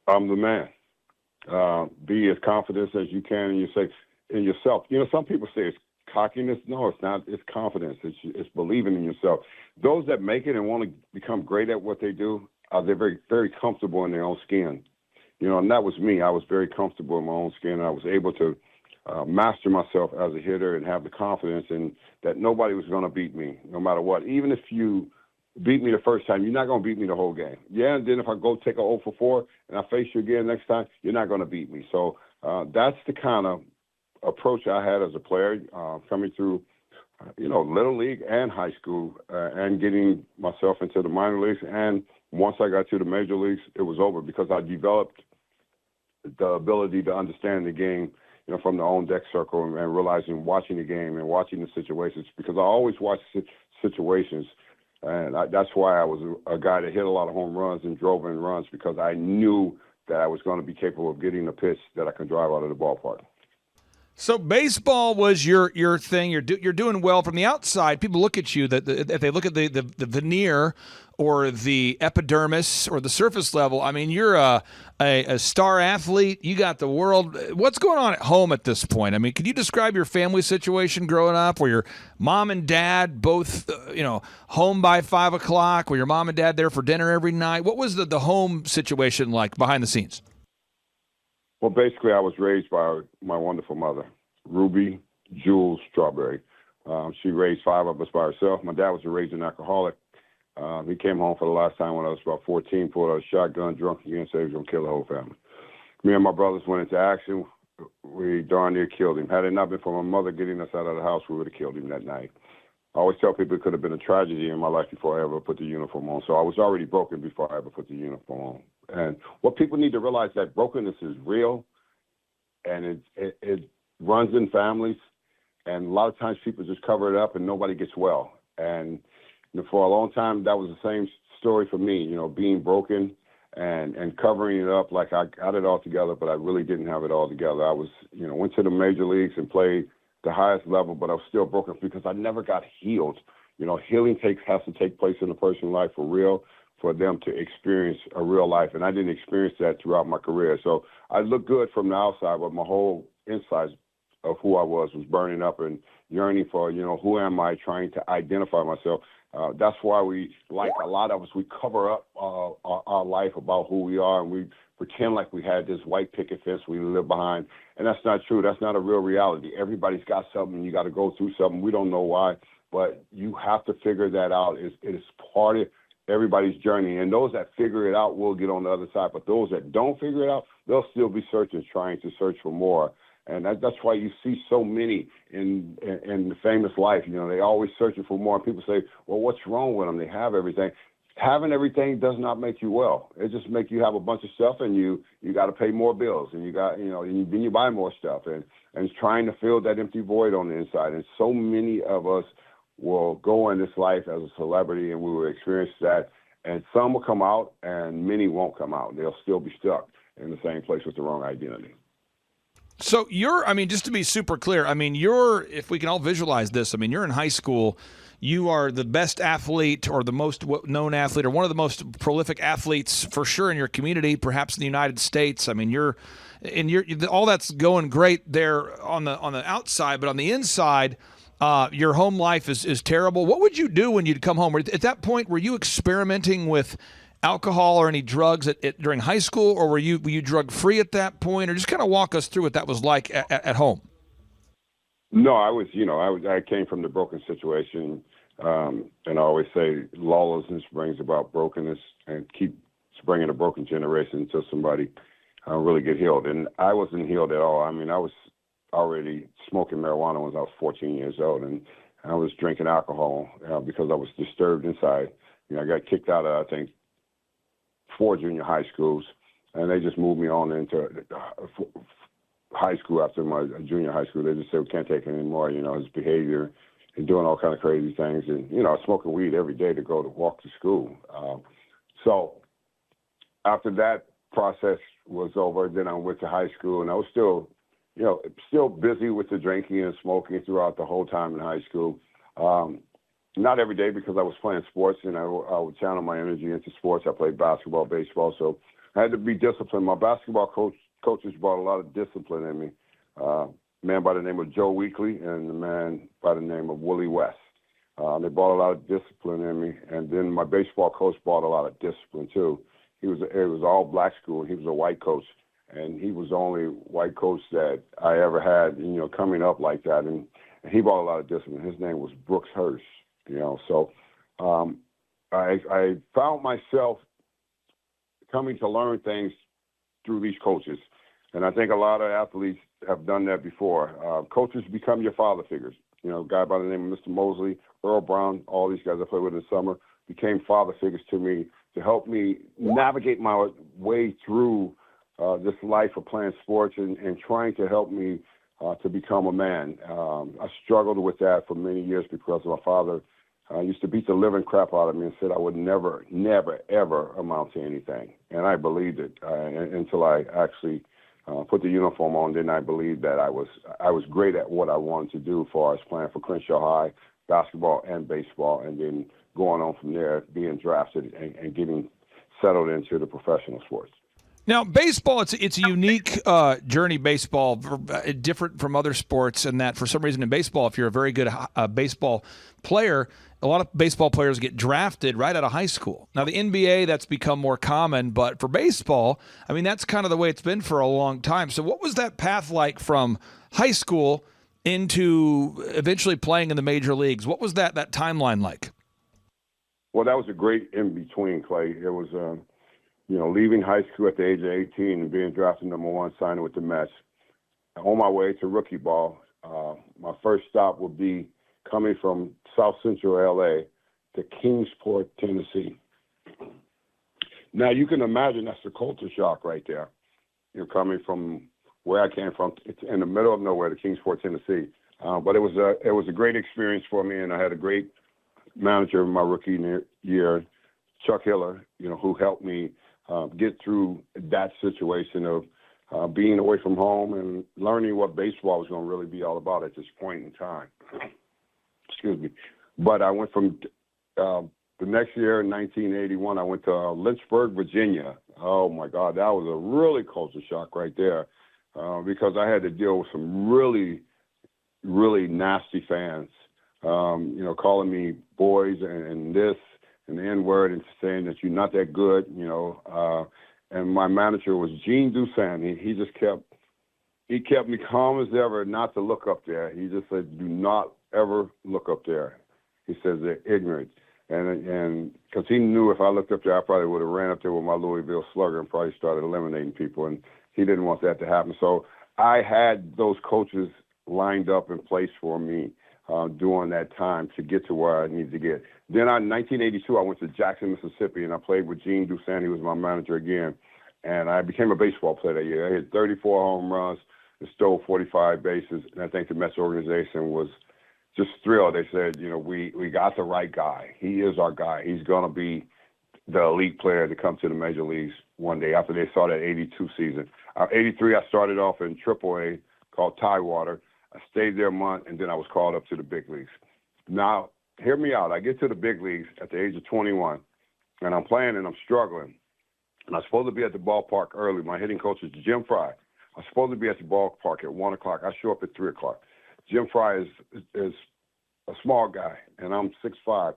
I'm the man. Be as confident as you can in yourself. Some people say it's cockiness. No, it's not. It's confidence. It's believing in yourself. Those that make it and want to become great at what they do, they're very, very comfortable in their own skin. And that was me. I was very comfortable in my own skin. And I was able to master myself as a hitter and have the confidence in that nobody was going to beat me, no matter what. Even if you beat me the first time, you're not going to beat me the whole game. Yeah, and then if I go take a 0 for 4 and I face you again next time, you're not going to beat me. So that's the kind of approach I had as a player coming through, Little League and high school and getting myself into the minor leagues. And once I got to the major leagues, it was over because I developed the ability to understand the game, from the on deck circle and realizing, watching the game and watching the situations, because I always watch situations. And that's why I was a guy that hit a lot of home runs and drove in runs, because I knew that I was going to be capable of getting a pitch that I can drive out of the ballpark. So baseball was your thing. You're doing well from the outside. People look at you that if they look at the veneer or the epidermis or the surface level. I mean, you're a star athlete. You got the world. What's going on at home at this point? I mean, could you describe your family situation growing up? Were your mom and dad both home by 5 o'clock? Were your mom and dad there for dinner every night? What was the home situation like behind the scenes? Well, basically, I was raised by my wonderful mother, Ruby Jules Strawberry. She raised 5 of us by herself. My dad was a raging alcoholic. He came home for the last time when I was about 14, pulled out a shotgun, drunk again, said he was going to kill the whole family. Me and my brothers went into action. We darn near killed him. Had it not been for my mother getting us out of the house, we would have killed him that night. I always tell people it could have been a tragedy in my life before I ever put the uniform on. So I was already broken before I ever put the uniform on. And what people need to realize that brokenness is real, and it runs in families. And a lot of times people just cover it up and nobody gets well. And for a long time, that was the same story for me, being broken and covering it up like I got it all together, but I really didn't have it all together. I was, went to the major leagues and played the highest level, but I was still broken because I never got healed. Healing has to take place in a person's life for real, for them to experience a real life. And I didn't experience that throughout my career. So I looked good from the outside, but my whole inside of who I was burning up and yearning for, who am I, trying to identify myself. That's why a lot of us, we cover up our life about who we are, and we pretend like we had this white picket fence we live behind. And that's not true. That's not a real reality. Everybody's got something. You got to go through something. We don't know why, but you have to figure that out. It is part of everybody's journey. And those that figure it out will get on the other side. But those that don't figure it out, they'll still be searching, trying to search for more. And that's why you see so many in the famous life. They always searching for more. And people say, well, what's wrong with them? They have everything. Having everything does not make you well. It just makes you have a bunch of stuff, and you got to pay more bills, and then you buy more stuff, and it's trying to fill that empty void on the inside. And so many of us will go in this life as a celebrity, and we will experience that. And some will come out, and many won't come out. They'll still be stuck in the same place with the wrong identity. So just to be super clear, if we can all visualize this, you're in high school, you are the best athlete or the most known athlete or one of the most prolific athletes for sure in your community, perhaps in the United States. You're all that's going great there on the outside, but on the inside, your home life is terrible. What would you do when you'd come home? At that point, were you experimenting with alcohol or any drugs during high school, or were you drug free at that point? Or just kind of walk us through what that was like at home. No, I came from the broken situation, and I always say lawlessness brings about brokenness, and keeps bringing a broken generation until somebody really get healed. And I wasn't healed at all. I was already smoking marijuana when I was 14 years old, and I was drinking alcohol because I was disturbed inside. I got kicked out of, I think, 4 junior high schools, and they just moved me on into high school after my junior high school. They just said, we can't take it anymore, his behavior and doing all kind of crazy things. And, smoking weed every day to walk to school. So after that process was over, then I went to high school, and I was still busy with the drinking and smoking throughout the whole time in high school. Not every day, because I was playing sports, and I would channel my energy into sports. I played basketball, baseball, so I had to be disciplined. My basketball coaches brought a lot of discipline in me. A man by the name of Joe Weekly and a man by the name of Willie West. They brought a lot of discipline in me, and then my baseball coach brought a lot of discipline too. It was all black school, and he was a white coach, and he was the only white coach that I ever had, coming up like that, and he brought a lot of discipline. His name was Brooks Hurst. So I found myself coming to learn things through these coaches. And I think a lot of athletes have done that before. Coaches become your father figures. A guy by the name of Mr. Mosley, Earl Brown, all these guys I played with in the summer became father figures to me to help me navigate my way through this life of playing sports and trying to help me to become a man. I struggled with that for many years because my father used to beat the living crap out of me and said I would never, ever amount to anything. And I believed it until I actually put the uniform on, then I believed that I was great at what I wanted to do as far as playing for Crenshaw High, basketball and baseball, and then going on from there, being drafted and getting settled into the professional sports. Now, baseball, it's a unique journey, baseball, different from other sports in that for some reason in baseball, if you're a very good baseball player, a lot of baseball players get drafted right out of high school. Now, the NBA, that's become more common, but for baseball, I mean, that's kind of the way it's been for a long time. So what was that path like from high school into eventually playing in the major leagues? What was that timeline like? Well, that was a great in-between, Clay. It was leaving high school at the age of 18 and being drafted number 1, signing with the Mets. On my way to rookie ball, my first stop would be coming from South Central L.A. to Kingsport, Tennessee. Now, you can imagine that's a culture shock right there. You're coming from where I came from. It's in the middle of nowhere to Kingsport, Tennessee. But it was a great experience for me, and I had a great manager in my rookie year, Chuck Hiller, who helped me get through that situation of being away from home and learning what baseball was going to really be all about at this point in time. Excuse me. But I went from the next year, in 1981, I went to Lynchburg, Virginia. Oh, my God, that was a really culture shock right there because I had to deal with some really, really nasty fans, calling me boys and this and the N-word and saying that you're not that good, and my manager was Gene Dusan. He just kept me calm as ever not to look up there. He just said, do not ever look up there. He says they're ignorant. And because he knew if I looked up there, I probably would have ran up there with my Louisville slugger and probably started eliminating people, and he didn't want that to happen. So I had those coaches lined up in place for me during that time to get to where I needed to get. Then in 1982, I went to Jackson, Mississippi, and I played with Gene Dusan. He was my manager again. And I became a baseball player that year. I hit 34 home runs and stole 45 bases. And I think the Mets organization was just thrilled. They said, we got the right guy. He is our guy. He's going to be the elite player to come to the major leagues one day after they saw that 82 season. 83, I started off in AAA called Tidewater. I stayed there a month, and then I was called up to the big leagues. Now, hear me out. I get to the big leagues at the age of 21, and I'm playing and I'm struggling. And I'm supposed to be at the ballpark early. My hitting coach is Jim Fry. I'm supposed to be at the ballpark at 1 o'clock. I show up at 3 o'clock. Jim Fry is a small guy, and I'm 6'5".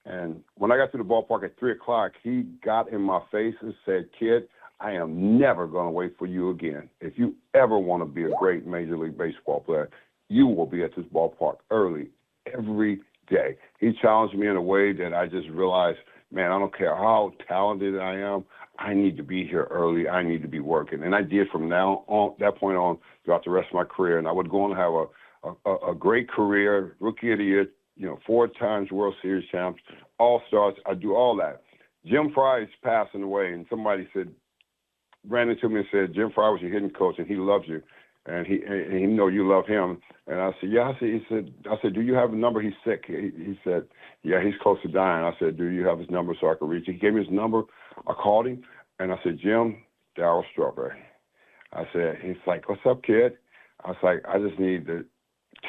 And when I got to the ballpark at 3 o'clock, he got in my face and said, kid, I am never going to wait for you again. If you ever want to be a great Major League Baseball player, you will be at this ballpark early every day. He challenged me in a way that I just realized, man, I don't care how talented I am. I need to be here early. I need to be working. And I did from that point on throughout the rest of my career. And I would go on and have a great career, rookie of the year, 4 times World Series champs, all-stars. I do all that. Jim Fry is passing away, and somebody ran into me and said, Jim Fry was your hitting coach, and he loves you. And he know you love him. And I said, yeah. I said, do you have a number? He's sick. He said, yeah, he's close to dying. I said, do you have his number so I can reach him? He gave me his number. I called him, and I said, Jim, Darryl Strawberry. I said, he's like, what's up, kid? I was like, I just need to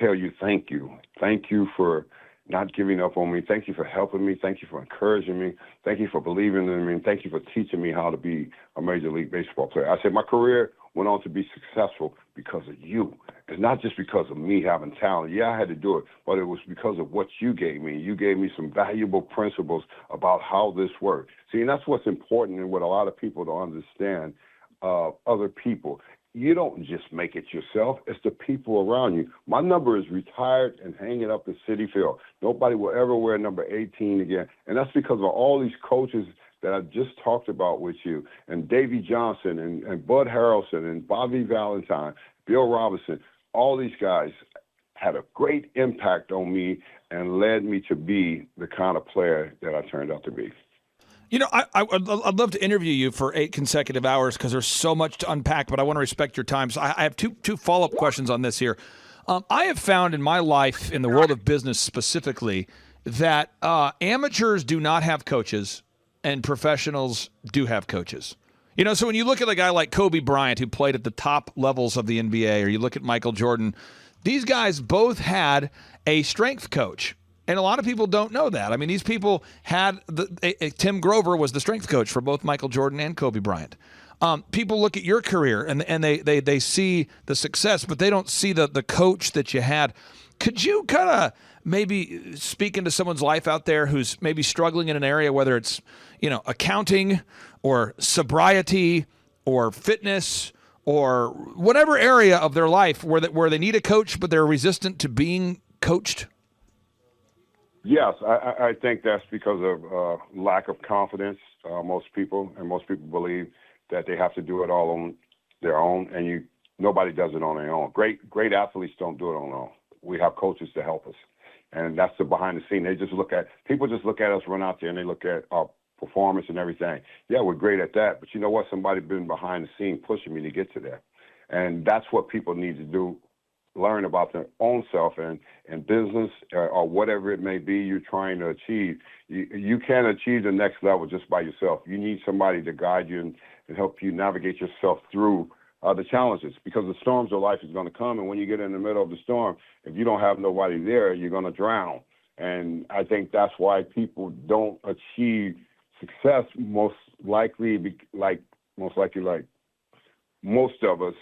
tell you thank you. Thank you for not giving up on me. Thank you for helping me. Thank you for encouraging me. Thank you for believing in me. And thank you for teaching me how to be a Major League Baseball player. I said, my career went on to be successful because of you. It's not just because of me having talent. Yeah, I had to do it, but it was because of what you gave me. You gave me some valuable principles about how this works. See, and that's what's important and what a lot of people don't understand other people. You don't just make it yourself. It's the people around you. My number is retired and hanging up in Citi Field. Nobody will ever wear number 18 again. And that's because of all these coaches that I just talked about with you, and Davey Johnson and Bud Harrelson and Bobby Valentine, Bill Robinson. All these guys had a great impact on me and led me to be the kind of player that I turned out to be. I'd love to interview you for 8 consecutive hours because there's so much to unpack, but I want to respect your time. So I have two follow-up questions on this here. I have found in my life, in the world of business specifically, that amateurs do not have coaches and professionals do have coaches. You know, so when you look at a guy like Kobe Bryant, who played at the top levels of the NBA, or you look at Michael Jordan, these guys both had a strength coach. And a lot of people don't know that. I mean, these people had Tim Grover was the strength coach for both Michael Jordan and Kobe Bryant. People look at your career and they see the success, but they don't see the coach that you had. Could you kind of maybe speak into someone's life out there who's maybe struggling in an area, whether it's, you know, accounting or sobriety or fitness or whatever area of their life where they need a coach, but they're resistant to being coached? Yes, I think that's because of lack of confidence. Most people believe that they have to do it all on their own, and nobody does it on their own. Great athletes don't do it on their own. We have coaches to help us, and that's the behind the scene. People just look at us run out there, and they look at our performance and everything. Yeah, we're great at that, but you know what? Somebody's been behind the scene pushing me to get to that, and that's what people need to do. Learn about their own self and business or whatever it may be you're trying to achieve. You can't achieve the next level just by yourself. You need somebody to guide you and help you navigate yourself through the challenges, because the storms of life is going to come. And when you get in the middle of the storm, if you don't have nobody there, you're going to drown. And I think that's why people don't achieve success most of us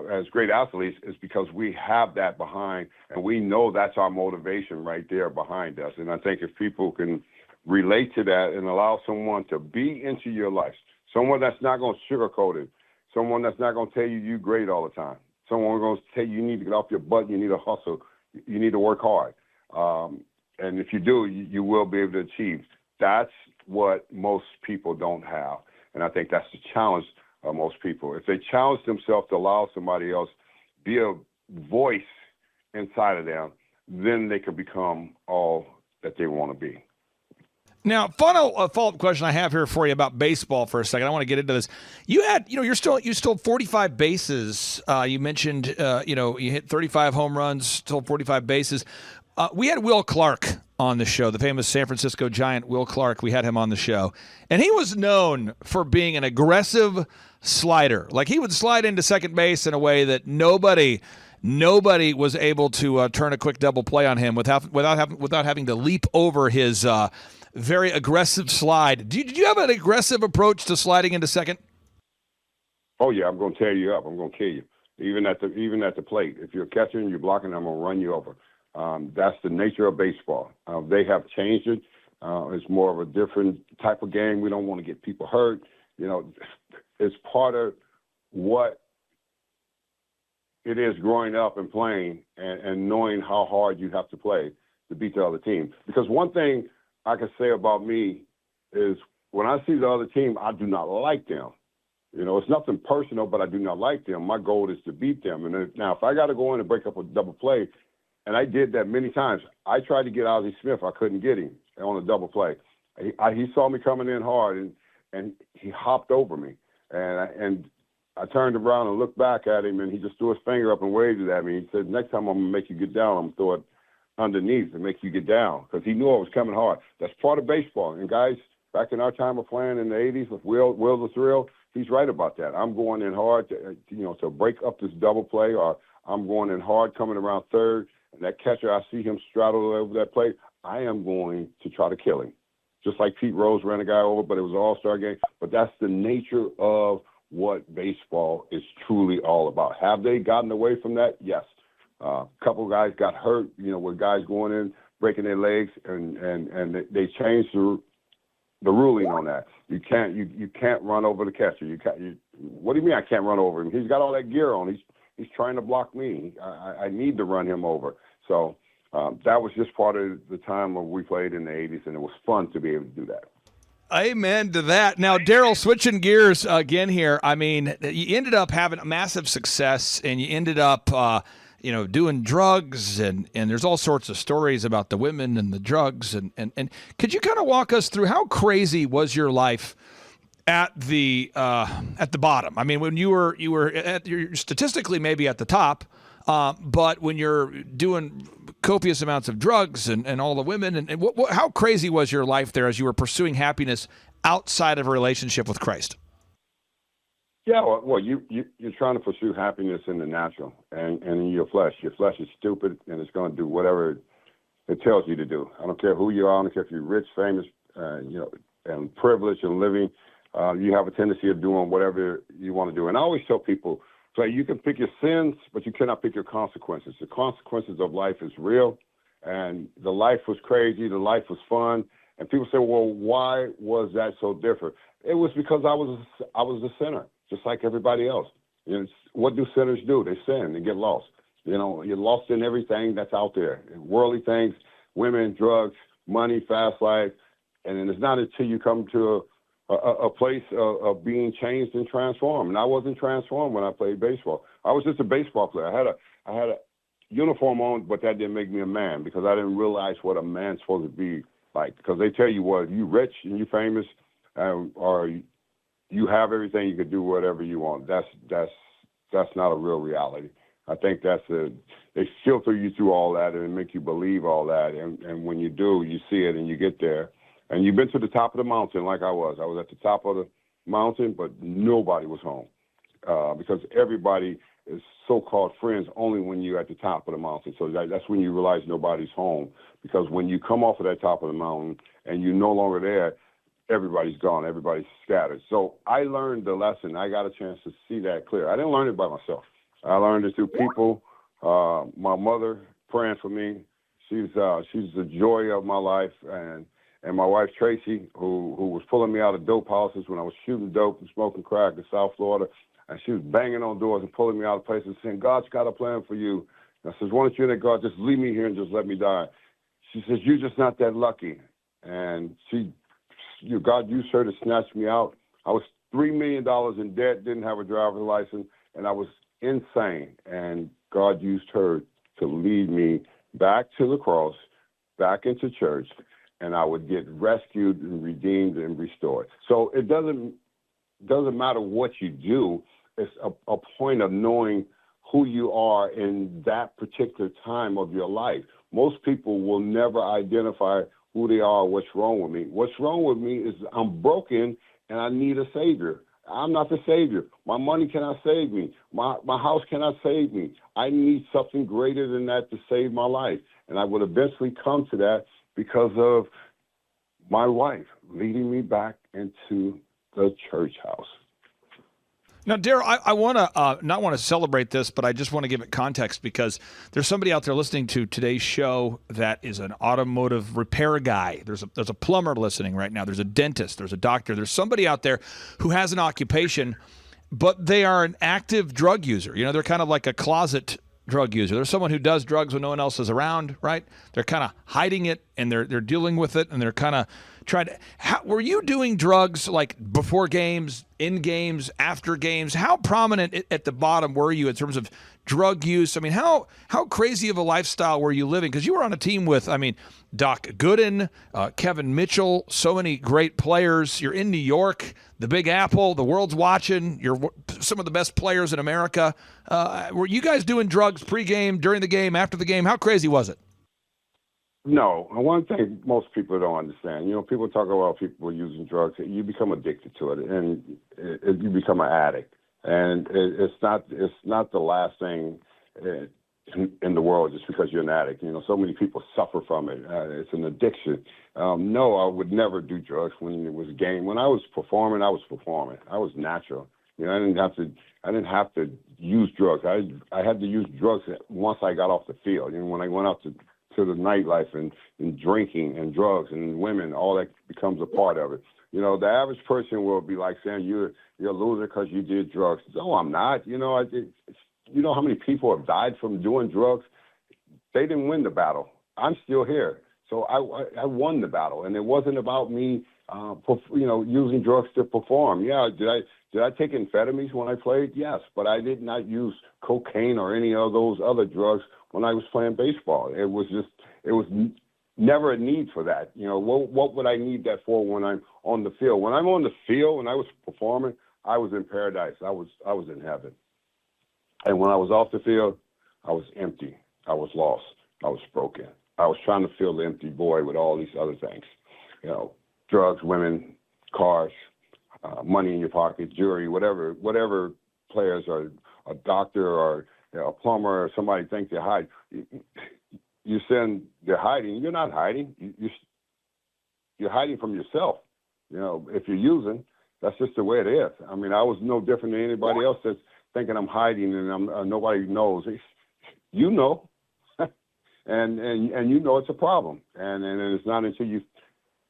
as great athletes, is because we have that behind, and we know that's our motivation right there behind us. And I think if people can relate to that and allow someone to be into your life, someone that's not going to sugarcoat it, someone that's not going to tell you you're great all the time, someone going to tell you need to get off your butt, you need to hustle, you need to work hard. And if you do, you will be able to achieve. That's what most people don't have. And I think that's the challenge of most people. If they challenge themselves to allow somebody else be a voice inside of them, then they can become all that they want to be. Now, follow-up question I have here for you about baseball for a second. I want to get into this. You stole 45 bases. You mentioned, you hit 35 home runs, stole 45 bases. We had Will Clark on the show, the famous San Francisco Giant Will Clark. We had him on the show, and he was known for being an aggressive slider. Like, he would slide into second base in a way that nobody was able to turn a quick double play on him without having to leap over his very aggressive slide. Did you have an aggressive approach to sliding into second? Oh yeah, I'm going to tear you up. I'm going to kill you, even at the plate. If you're a catcher and you're blocking, I'm going to run you over. That's the nature of baseball. They have changed it. It's more of a different type of game. We don't want to get people hurt. It's part of what it is growing up and playing and knowing how hard you have to play to beat the other team. Because one thing I can say about me is when I see the other team, I do not like them. It's nothing personal, but I do not like them. My goal is to beat them. And now if I got to go in and break up a double play, and I did that many times. I tried to get Ozzie Smith. I couldn't get him on a double play. He saw me coming in hard, and he hopped over me. And I turned around and looked back at him, and he just threw his finger up and waved it at me. He said, next time I'm going to make you get down, I'm going to throw it underneath and make you get down, because he knew I was coming hard. That's part of baseball. And guys, back in our time of playing in the 80s with Will the Thrill, he's right about that. I'm going in hard to break up this double play, or I'm going in hard coming around third. And that catcher, I see him straddle over that plate, I am going to try to kill him. Just like Pete Rose ran a guy over, but it was an all-star game. But that's the nature of what baseball is truly all about. Have they gotten away from that? Yes. A couple of guys got hurt, with guys going in, breaking their legs, and they changed the ruling on that. You can't run over the catcher. What do you mean I can't run over him? He's got all that gear on. He's trying to block me. I need to run him over. So that was just part of the time when we played in the 80s, and it was fun to be able to do that. Amen to that. Now, Daryl, switching gears again here. I mean, you ended up having a massive success, and you ended up, doing drugs, and there's all sorts of stories about the women and the drugs. And could you kind of walk us through how crazy was your life at the bottom? I mean, when you're statistically maybe at the top, but when you're doing copious amounts of drugs and all the women, and how crazy was your life there as you were pursuing happiness outside of a relationship with Christ? Yeah, well, you're trying to pursue happiness in the natural and in your flesh. Your flesh is stupid, and it's going to do whatever it tells you to do. I don't care who you are. I don't care if you're rich, famous, and privileged and living. You have a tendency of doing whatever you want to do. And I always tell people, so you can pick your sins, but you cannot pick your consequences. The consequences of life is real, and the life was crazy. The life was fun. And people say, well, why was that so different? It was because I was a sinner, just like everybody else. What do sinners do? They sin and get lost. You're lost in everything that's out there, worldly things, women, drugs, money, fast life. And then it's not until you come to a place of being changed and transformed. And I wasn't transformed when I played baseball. I was just a baseball player. I had a uniform on, but that didn't make me a man because I didn't realize what a man's supposed to be like. Because they tell you, well, you rich and you famous, or you have everything, you can do whatever you want. That's not a real reality. I think they filter you through all that and make you believe all that. And when you do, you see it and you get there. And you've been to the top of the mountain like I was. I was at the top of the mountain, but nobody was home because everybody is so-called friends only when you're at the top of the mountain. So that's when you realize nobody's home, because when you come off of that top of the mountain and you're no longer there, everybody's gone, everybody's scattered. So I learned the lesson. I got a chance to see that clear. I didn't learn it by myself. I learned it through people, my mother praying for me. She's the joy of my life, and my wife Tracy, who was pulling me out of dope houses when I was shooting dope and smoking crack in South Florida. And she was banging on doors and pulling me out of places saying, God's got a plan for you. And I says, why don't you let God just leave me here and just let me die? She says, you're just not that lucky. And God used her to snatch me out. I was $3 million in debt, didn't have a driver's license, and I was insane. And God used her to lead me back to the cross, back into church, and I would get rescued and redeemed and restored. So it doesn't matter what you do. It's a point of knowing who you are in that particular time of your life. Most people will never identify who they are, what's wrong with me. What's wrong with me is I'm broken and I need a savior. I'm not the savior. My money cannot save me. My house cannot save me. I need something greater than that to save my life. And I would eventually come to that because of my wife leading me back into the church house. Now, Daryl, I want to not want to celebrate this, but I just want to give it context because there's somebody out there listening to today's show that is an automotive repair guy. There's a plumber listening right now. There's a dentist. There's a doctor. There's somebody out there who has an occupation, but they are an active drug user. They're kind of like a closet drug user. There's someone who does drugs when no one else is around, right? They're kind of hiding it and they're dealing with it and they're kind of trying to. Were you doing drugs like before games, in games, after games? How prominent at the bottom were you in terms of drug use? I mean, how crazy of a lifestyle were you living? Because you were on a team with, Doc Gooden, Kevin Mitchell, so many great players. You're in New York, the Big Apple, the world's watching. You're some of the best players in America. Were you guys doing drugs pregame, during the game, after the game? How crazy was it? No. One thing most people don't understand, people talk about people using drugs. You become addicted to it, and you become an addict. And it's not the last thing in the world just because you're an addict. So many people suffer from it. It's an addiction. No, I would never do drugs when it was a game. When I was performing, I was performing. I was natural. I didn't have to use drugs. I had to use drugs once I got off the field. When I went out to the nightlife and drinking and drugs and women, all that becomes a part of it. The average person will be like saying you're a loser because you did drugs. No, I'm not. How many people have died from doing drugs? They didn't win the battle. I'm still here. So I won the battle, and it wasn't about me, using drugs to perform. Yeah, did I take amphetamines when I played? Yes, but I did not use cocaine or any of those other drugs when I was playing baseball. It was never a need for that. What would I need that for when I'm on the field? When I'm on the field, when I was performing, I was in paradise. I was in heaven. And when I was off the field, I was empty. I was lost. I was broken. I was trying to fill the empty void with all these other things, drugs, women, cars, money in your pocket, jewelry, whatever players are, a doctor or a plumber or somebody thinks they're hiding. You send they're hiding. You're not hiding. You're hiding from yourself. If you're using, that's just the way it is. I mean, I was no different than anybody else that's thinking I'm hiding and nobody knows. You know, and you know it's a problem. And it's not until you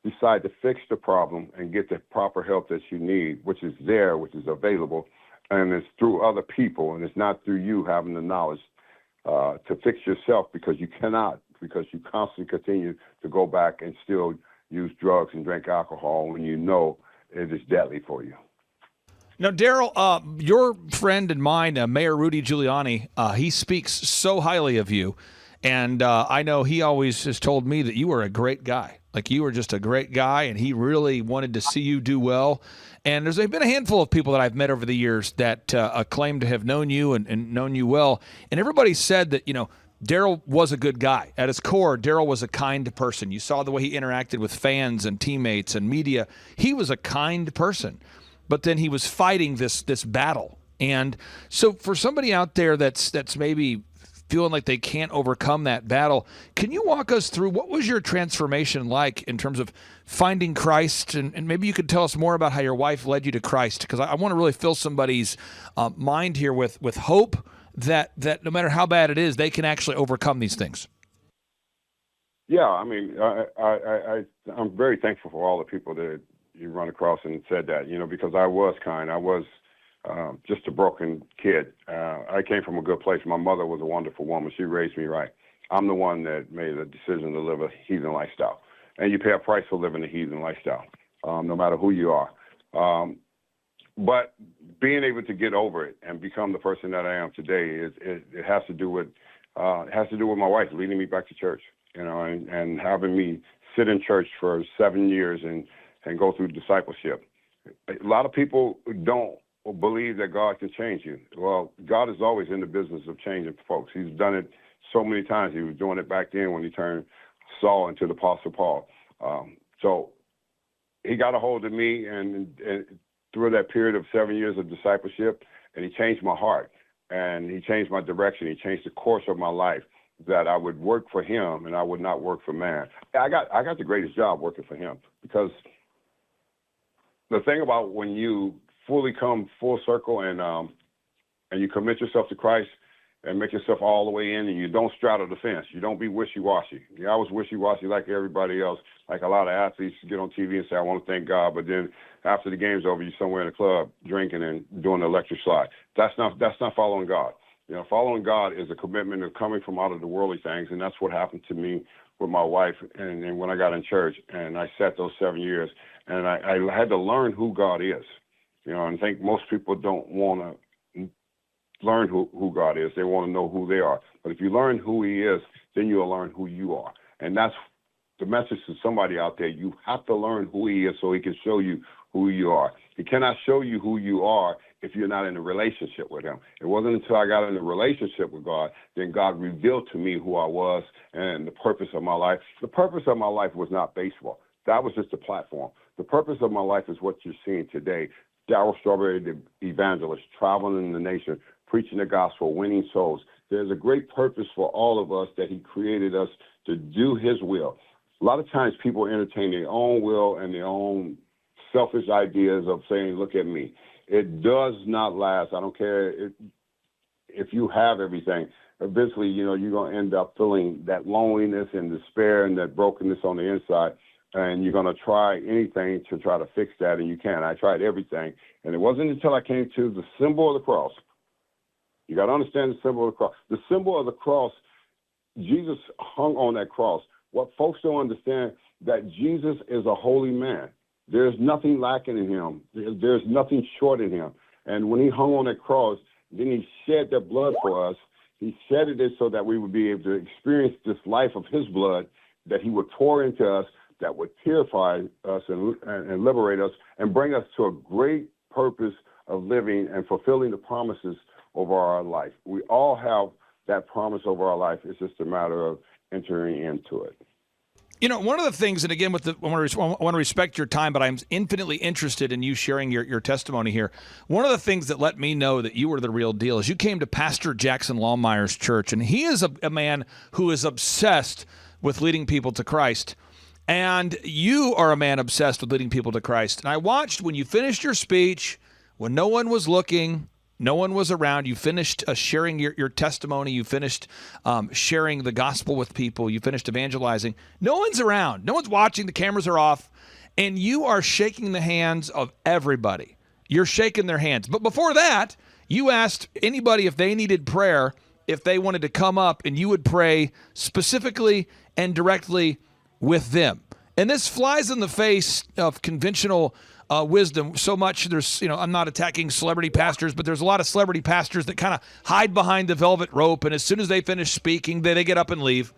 decide to fix the problem and get the proper help that you need, which is there, which is available, and it's through other people, and it's not through you having the knowledge to fix yourself, because you cannot, because you constantly continue to go back and still use drugs and drink alcohol when you know it is deadly for you. Now, Daryl, your friend and mine, Mayor Rudy Giuliani, he speaks so highly of you. And I know he always has told me that you were a great guy. Like, you were just a great guy, and he really wanted to see you do well. And there's been a handful of people that I've met over the years that claim to have known you and known you well. And everybody said that, Daryl was a good guy. At his core, Daryl was a kind person. You saw the way he interacted with fans and teammates and media. He was a kind person. But then he was fighting this battle. And so for somebody out there that's maybe feeling like they can't overcome that battle, can you walk us through what was your transformation like in terms of finding Christ? And maybe you could tell us more about how your wife led you to Christ, because I want to really fill somebody's mind here with hope that no matter how bad it is, they can actually overcome these things. Yeah, I mean, I'm very thankful for all the people that you run across and said that, because I was kind. I was just a broken kid. I came from a good place. My mother was a wonderful woman. She raised me right. I'm the one that made a decision to live a heathen lifestyle. And you pay a price for living a heathen lifestyle, no matter who you are. But being able to get over it and become the person that I am today it has to do with my wife leading me back to church, and having me sit in church for 7 years and go through discipleship. A lot of people don't believe that God can change you. Well, God is always in the business of changing folks. He's done it so many times. He was doing it back then when he turned Saul into the Apostle Paul. So he got a hold of me and through that period of 7 years of discipleship, and he changed my heart, and he changed my direction. He changed the course of my life, that I would work for him and I would not work for man. I got the greatest job working for him, because the thing about when you fully come full circle and you commit yourself to Christ and make yourself all the way in, and you don't straddle the fence. You don't be wishy-washy. I was wishy-washy like everybody else, like a lot of athletes get on TV and say, I want to thank God, but then after the game's over, you're somewhere in a club drinking and doing the electric slide. That's not following God. Following God is a commitment of coming from out of the worldly things, and that's what happened to me with my wife and when I got in church, and I sat those 7 years, and I had to learn who God is. And I think most people don't want to learn who God is. They want to know who they are. But if you learn who he is, then you'll learn who you are. And that's the message to somebody out there. You have to learn who he is so he can show you who you are. He cannot show you who you are if you're not in a relationship with him. It wasn't until I got in a relationship with God, then God revealed to me who I was and the purpose of my life. The purpose of my life was not baseball. That was just a platform. The purpose of my life is what you're seeing today. Darryl Strawberry, the evangelist, traveling in the nation, preaching the gospel, winning souls. There's a great purpose for all of us that he created us to do his will. A lot of times people entertain their own will and their own selfish ideas of saying, look at me. It does not last. I don't care if you have everything. Eventually, you're going to end up feeling that loneliness and despair and that brokenness on the inside. And you're going to try anything to try to fix that, and you can't. I tried everything. And it wasn't until I came to the symbol of the cross. You got to understand the symbol of the cross. The symbol of the cross, Jesus hung on that cross. What folks don't understand, that Jesus is a holy man. There's nothing lacking in him. There's nothing short in him. And when he hung on that cross, then he shed that blood for us. He shedded it so that we would be able to experience this life of his blood that he would pour into us, that would purify us and liberate us and bring us to a great purpose of living and fulfilling the promises over our life. We all have that promise over our life. It's just a matter of entering into it. You know, one of the things, and again, I want to respect your time, but I'm infinitely interested in you sharing your testimony here. One of the things that let me know that you were the real deal is you came to Pastor Jackson Lawmire's church, and he is a man who is obsessed with leading people to Christ. And you are a man obsessed with leading people to Christ. And I watched when you finished your speech, when no one was looking, no one was around. You finished sharing your testimony. You finished sharing the gospel with people. You finished evangelizing. No one's around. No one's watching. The cameras are off. And you are shaking the hands of everybody. You're shaking their hands. But before that, you asked anybody if they needed prayer, if they wanted to come up, and you would pray specifically and directly with them. And this flies in the face of conventional wisdom so much. There's, I'm not attacking celebrity pastors, but there's a lot of celebrity pastors that kind of hide behind the velvet rope, and as soon as they finish speaking, they get up and leave.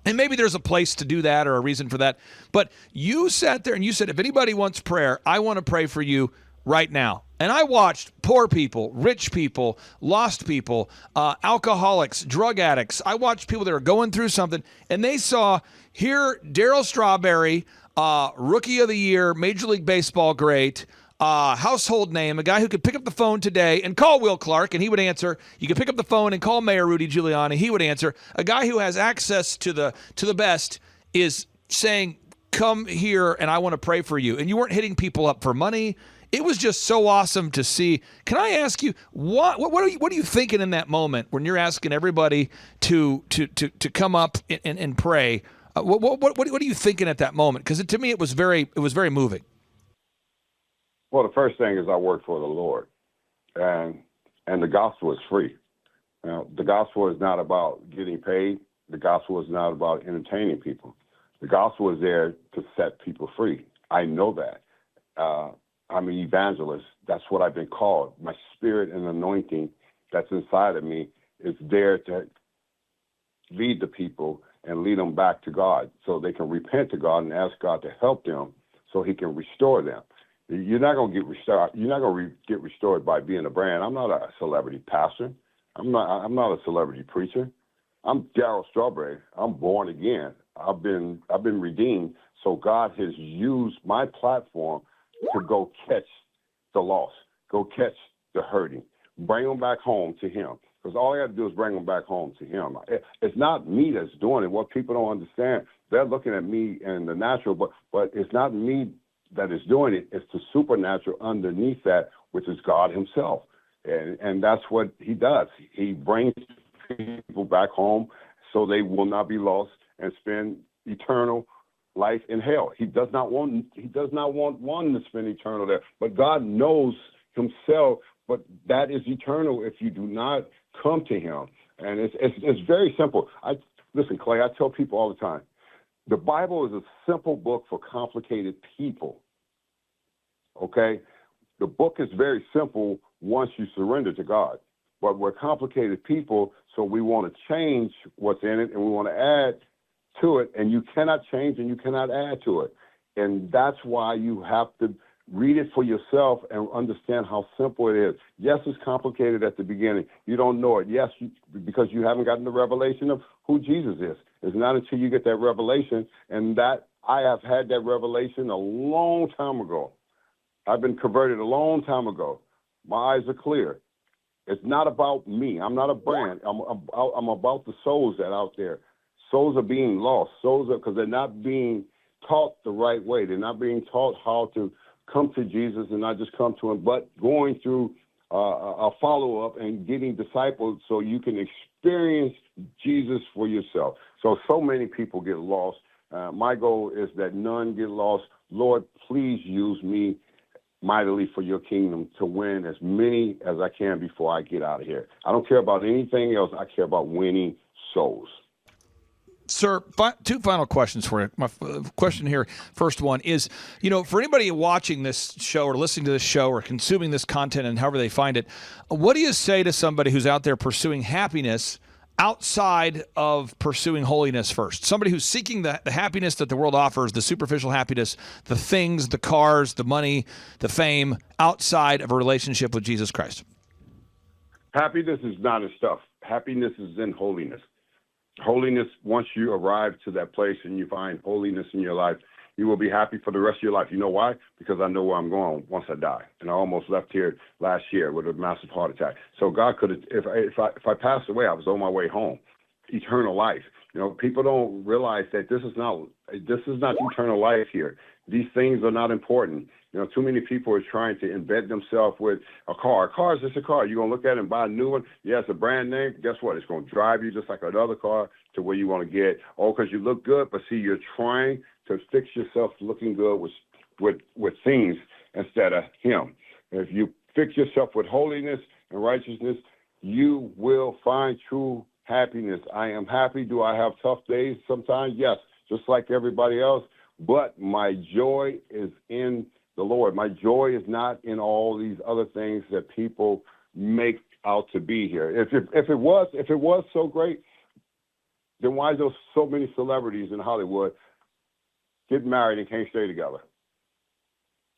And maybe there's a place to do that or a reason for that. But you sat there and you said, if anybody wants prayer, I want to pray for you right now. And I watched poor people, rich people, lost people, alcoholics, drug addicts. I watched people that are going through something, and they saw here Darryl Strawberry, Rookie of the Year, Major League Baseball great, household name, a guy who could pick up the phone today and call Will Clark, and he would answer. You could pick up the phone and call Mayor Rudy Giuliani, he would answer. A guy who has access to the best is saying, come here, and I want to pray for you. And you weren't hitting people up for money. It was just so awesome to see. Can I ask you, what are you thinking in that moment when you're asking everybody to come up and pray? What are you thinking at that moment? Because to me, it was very moving. Well, the first thing is I work for the Lord, and the gospel is free. Now, the gospel is not about getting paid. The gospel is not about entertaining people. The gospel is there to set people free. I know that. I'm an evangelist. That's what I've been called. My spirit and anointing that's inside of me is there to lead the people and lead them back to God so they can repent to God and ask God to help them so he can restore them. You're not going to get restored. You're not going to get restored by being a brand. I'm not a celebrity pastor. I'm not a celebrity preacher. I'm Darryl Strawberry. I'm born again. I've been redeemed. So God has used my platform to go catch the lost, go catch the hurting, bring them back home to him. Because all I got to do is bring them back home to him. It's not me that's doing it. What people don't understand, they're looking at me in the natural, but it's not me that is doing it. It's the supernatural underneath that, which is God himself. And that's what he does. He brings people back home so they will not be lost and spend eternal life in hell. He does not want one to spend eternal there. But God knows himself, but that is eternal if you do not come to him. And it's very simple. Listen, Clay, I tell people all the time, the Bible is a simple book for complicated people. Okay? The book is very simple once you surrender to God. But we're complicated people, so we want to change what's in it, and we want to add to it, and you cannot change and you cannot add to it. And that's why you have to read it for yourself and understand how simple it is. Yes, it's complicated at the beginning. You don't know it. Yes, because you haven't gotten the revelation of who Jesus is. It's not until you get that revelation, and that I have had that revelation a long time ago. I've been converted a long time ago. My eyes are clear. It's not about me. I'm not a brand. I'm about the souls that are out there. Souls are being lost. Souls are, because they're not being taught the right way. They're not being taught how to come to Jesus and not just come to him, but going through a follow-up and getting disciples so you can experience Jesus for yourself. So many people get lost. My goal is that none get lost. Lord, please use me mightily for your kingdom to win as many as I can before I get out of here. I don't care about anything else. I care about winning souls. Sir, two final questions for you. My question here, first one is, for anybody watching this show or listening to this show or consuming this content and however they find it, what do you say to somebody who's out there pursuing happiness outside of pursuing holiness first? Somebody who's seeking the happiness that the world offers, the superficial happiness, the things, the cars, the money, the fame, outside of a relationship with Jesus Christ. Happiness is not in stuff. Happiness is in holiness. Holiness, once you arrive to that place and you find holiness in your life, you will be happy for the rest of your life. You know why? Because I know where I'm going once I die. And I almost left here last year with a massive heart attack. So God could have, if I passed away, I was on my way home. Eternal life. You know, people don't realize that this is not eternal life here. These things are not important. You know, too many people are trying to embed themselves with a car. A car is just a car. You're going to look at it and buy a new one. Yeah, it's a brand name. Guess what? It's going to drive you just like another car to where you want to get. Oh, because you look good. But see, you're trying to fix yourself looking good with things instead of him. If you fix yourself with holiness and righteousness, you will find true happiness. I am happy. Do I have tough days sometimes? Yes, just like everybody else. But my joy is in the Lord. My joy is not in all these other things that people make out to be here. If it was so great, then why are there so many celebrities in Hollywood get married and can't stay together?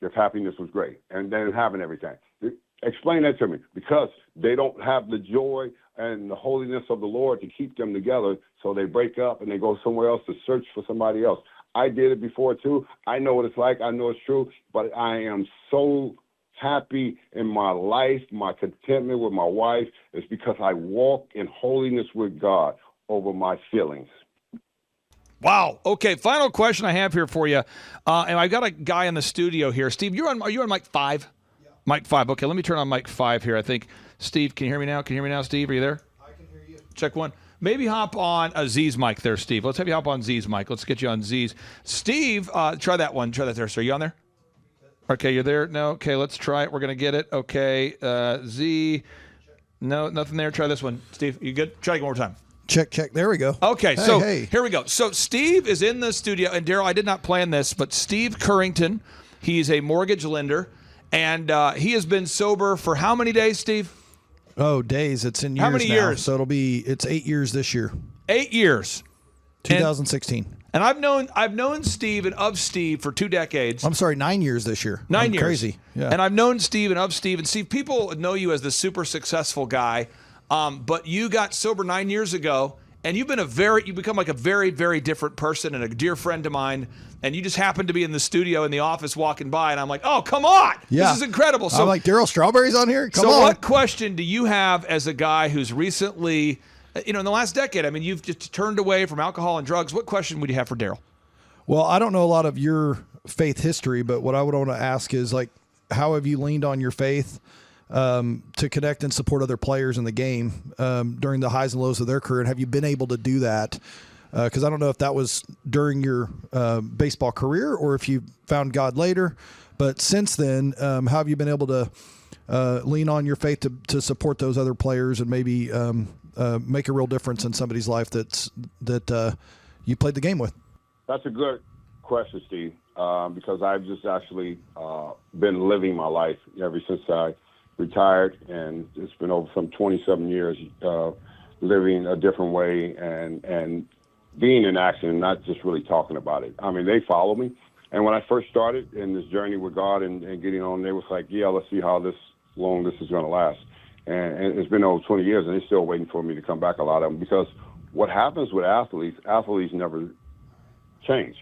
If happiness was great and then having everything. Explain that to me. Because they don't have the joy and the holiness of the Lord to keep them together, so they break up and they go somewhere else to search for somebody else. I did it before too. I know what it's like. I know it's true. But I am so happy in my life, my contentment with my wife is because I walk in holiness with God over my feelings. Wow. Okay, final question I have here for you. And I've got a guy in the studio here. Steve, are you on mic 5? Yeah. Mic 5. Okay, let me turn on mic 5 here. I think, Steve, can you hear me now? Can you hear me now, Steve? Are you there? I can hear you. Check 1. Maybe hop on Z's mic there, Steve. Let's have you hop on Z's mic. Let's get you on Z's. Steve, try that one. Try that there, sir. Are you on there? Okay, you're there? No? Okay, let's try it. We're going to get it. Okay, Z. No, nothing there. Try this one. Steve, you good? Try it one more time. Check. There we go. Okay, Here we go. So Steve is in the studio, and Daryl, I did not plan this, but Steve Currington, he's a mortgage lender, and he has been sober for how many days, Steve? Oh, days. It's in years How many now. years? So it's 8 years this year. 8 years. 2016. And I've known Steve and of Steve for 2 decades. I'm sorry, 9 years this year. 9 years. Crazy. Yeah. And I've known Steve and of Steve. And Steve, people know you as the super successful guy. But you got sober 9 years ago, and you've become like a very, very different person and a dear friend of mine. And you just happened to be in the studio in the office walking by, and I'm like, oh, come on. Yeah. This is incredible. So I'm like, Daryl Strawberry's on here? Come on. So what question do you have as a guy who's recently, in the last decade, I mean, you've just turned away from alcohol and drugs. What question would you have for Daryl? Well, I don't know a lot of your faith history, but what I would want to ask is, like, how have you leaned on your faith to connect and support other players in the game during the highs and lows of their career? And have you been able to do that? Because I don't know if that was during your baseball career or if you found God later. But since then, how have you been able to lean on your faith to support those other players and maybe make a real difference in somebody's life that you played the game with? That's a good question, Steve, because I've just actually been living my life ever since I retired, and it's been over some 27 years living a different way and being in action and not just really talking about it. I mean, they follow me. And when I first started in this journey with God and getting on, they was like, yeah, let's see how long this is going to last. And it's been over 20 years, and they're still waiting for me to come back, a lot of them, because what happens with athletes never change.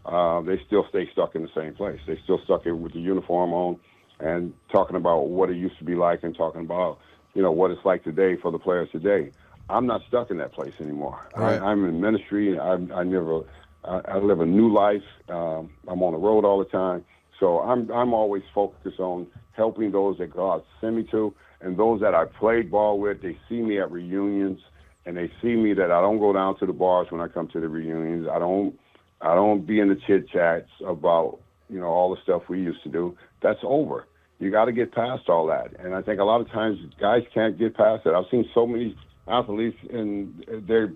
They still stay stuck in the same place. They still stuck in with the uniform on and talking about what it used to be like and talking about, what it's like today for the players today. I'm not stuck in that place anymore. Right. I'm in ministry. I live a new life. I'm on the road all the time. So I'm always focused on helping those that God sent me to, and those that I played ball with. They see me at reunions, and they see me that I don't go down to the bars when I come to the reunions. I don't be in the chit chats about all the stuff we used to do. That's over. You got to get past all that, and I think a lot of times guys can't get past it. I've seen so many athletes in their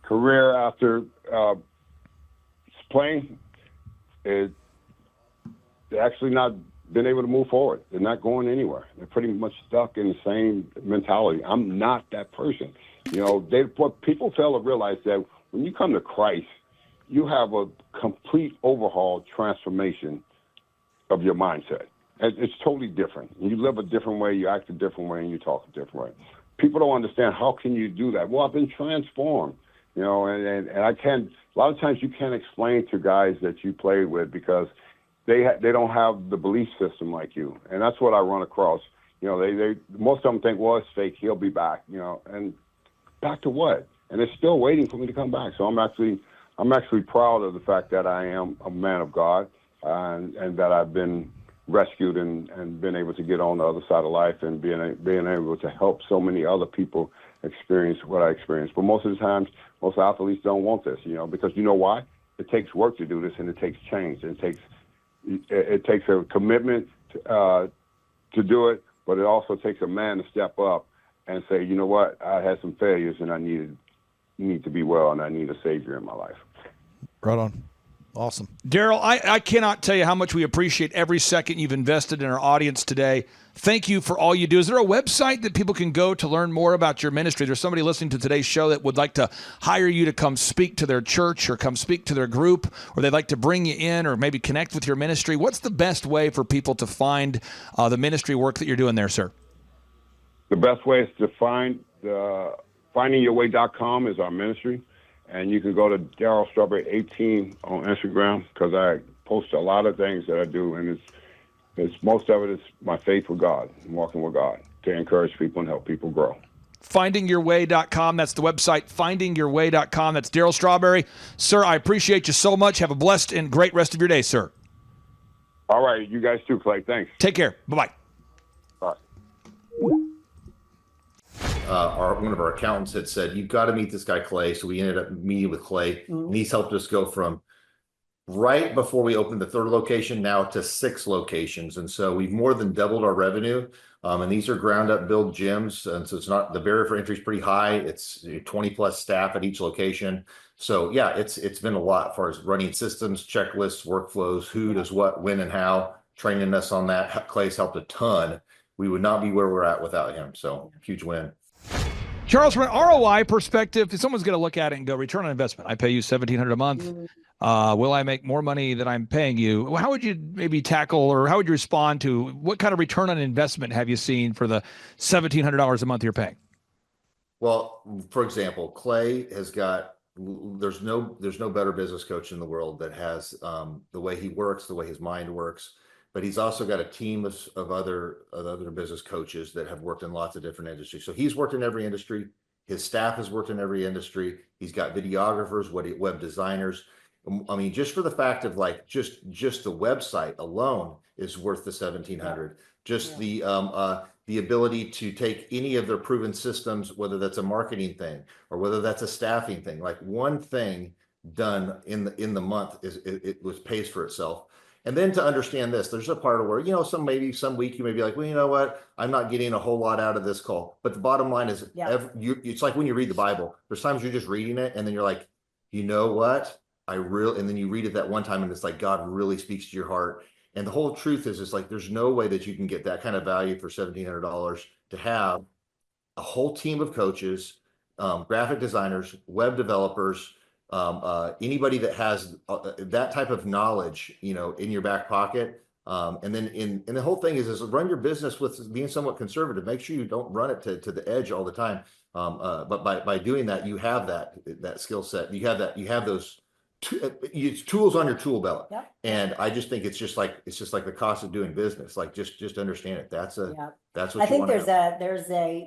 career after playing, they're actually not been able to move forward. They're not going anywhere. They're pretty much stuck in the same mentality. I'm not that person. What people fail to realize that when you come to Christ, you have a complete overhaul transformation of your mindset. It's totally different. You live a different way, you act a different way, and you talk a different way. People don't understand, how can you do that? Well, I've been transformed. you know, and I can't, a lot of times you can't explain to guys that you played with because they don't have the belief system like you. And that's what I run across. You know, they most of them think, well, it's fake, he'll be back, you know, and back to what? And they're still waiting for me to come back. So I'm actually proud of the fact that I am a man of God, and that I've been rescued and been able to get on the other side of life and being able to help so many other people experience what I experienced. But most of the times, most athletes don't want this, you know, because you know why? It takes work to do this, and it takes change. It takes a commitment to do it, but it also takes a man to step up and say, you know what, I had some failures and I need to be well, and I need a savior in my life. Right on. Awesome. Daryl, I cannot tell you how much we appreciate every second you've invested in our audience today. Thank you for all you do. Is there a website that people can go to learn more about your ministry? There's somebody listening to today's show that would like to hire you to come speak to their church or come speak to their group, or they'd like to bring you in or maybe connect with your ministry. What's the best way for people to find the ministry work that you're doing there, sir? The best way is to find findingyourway.com is our ministry. And you can go to Daryl Strawberry 18 on Instagram, because I post a lot of things that I do, and it's most of it is my faith with God and walking with God to encourage people and help people grow. Findingyourway.com. That's the website, findingyourway.com. That's Daryl Strawberry. Sir, I appreciate you so much. Have a blessed and great rest of your day, sir. All right. You guys too, Clay. Thanks. Take care. Bye-bye. Bye. One of our accountants had said, you've got to meet this guy, Clay. So we ended up meeting with Clay, and he's helped us go from right before we opened the third location now to 6 locations. And so we've more than doubled our revenue. And these are ground up build gyms. And so it's not, the barrier for entry is pretty high. It's 20 plus staff at each location. So yeah, it's been a lot as far as running systems, checklists, workflows, who does what, when and how, training us on that. Clay's helped a ton. We would not be where we're at without him. So huge win. Charles, from an ROI perspective, if someone's going to look at it and go, return on investment, I pay you $1,700 a month. Will I make more money than I'm paying you? How would you maybe tackle, or how would you respond to, what kind of return on investment have you seen for the $1,700 a month you're paying? Well, for example, Clay has got, there's no better business coach in the world that has the way he works, the way his mind works. But he's also got a team of other business coaches that have worked in lots of different industries. So he's worked in every industry. His staff has worked in every industry. He's got videographers, web designers. I mean, just for the fact of like just the website alone is worth the $1,700. Just the ability to take any of their proven systems, whether that's a marketing thing or whether that's a staffing thing, like one thing done in the month pays for itself. And then to understand this, there's a part of where, you know, some week you may be like, well, you know what, I'm not getting a whole lot out of this call. But the bottom line is, it's like when you read the Bible, there's times you're just reading it and then you're like, you know what, and then you read it that one time and it's like God really speaks to your heart. And the whole truth is, it's like, there's no way that you can get that kind of value for $1,700 to have a whole team of coaches, graphic designers, web developers, anybody that has that type of knowledge, you know, in your back pocket. And then the whole thing is run your business with being somewhat conservative. Make sure you don't run it to the edge all the time. But by doing that, you have that skill set. You have those tools on your tool belt. Yep. And I just think it's just like the cost of doing business. Like just understand it. That's what I think.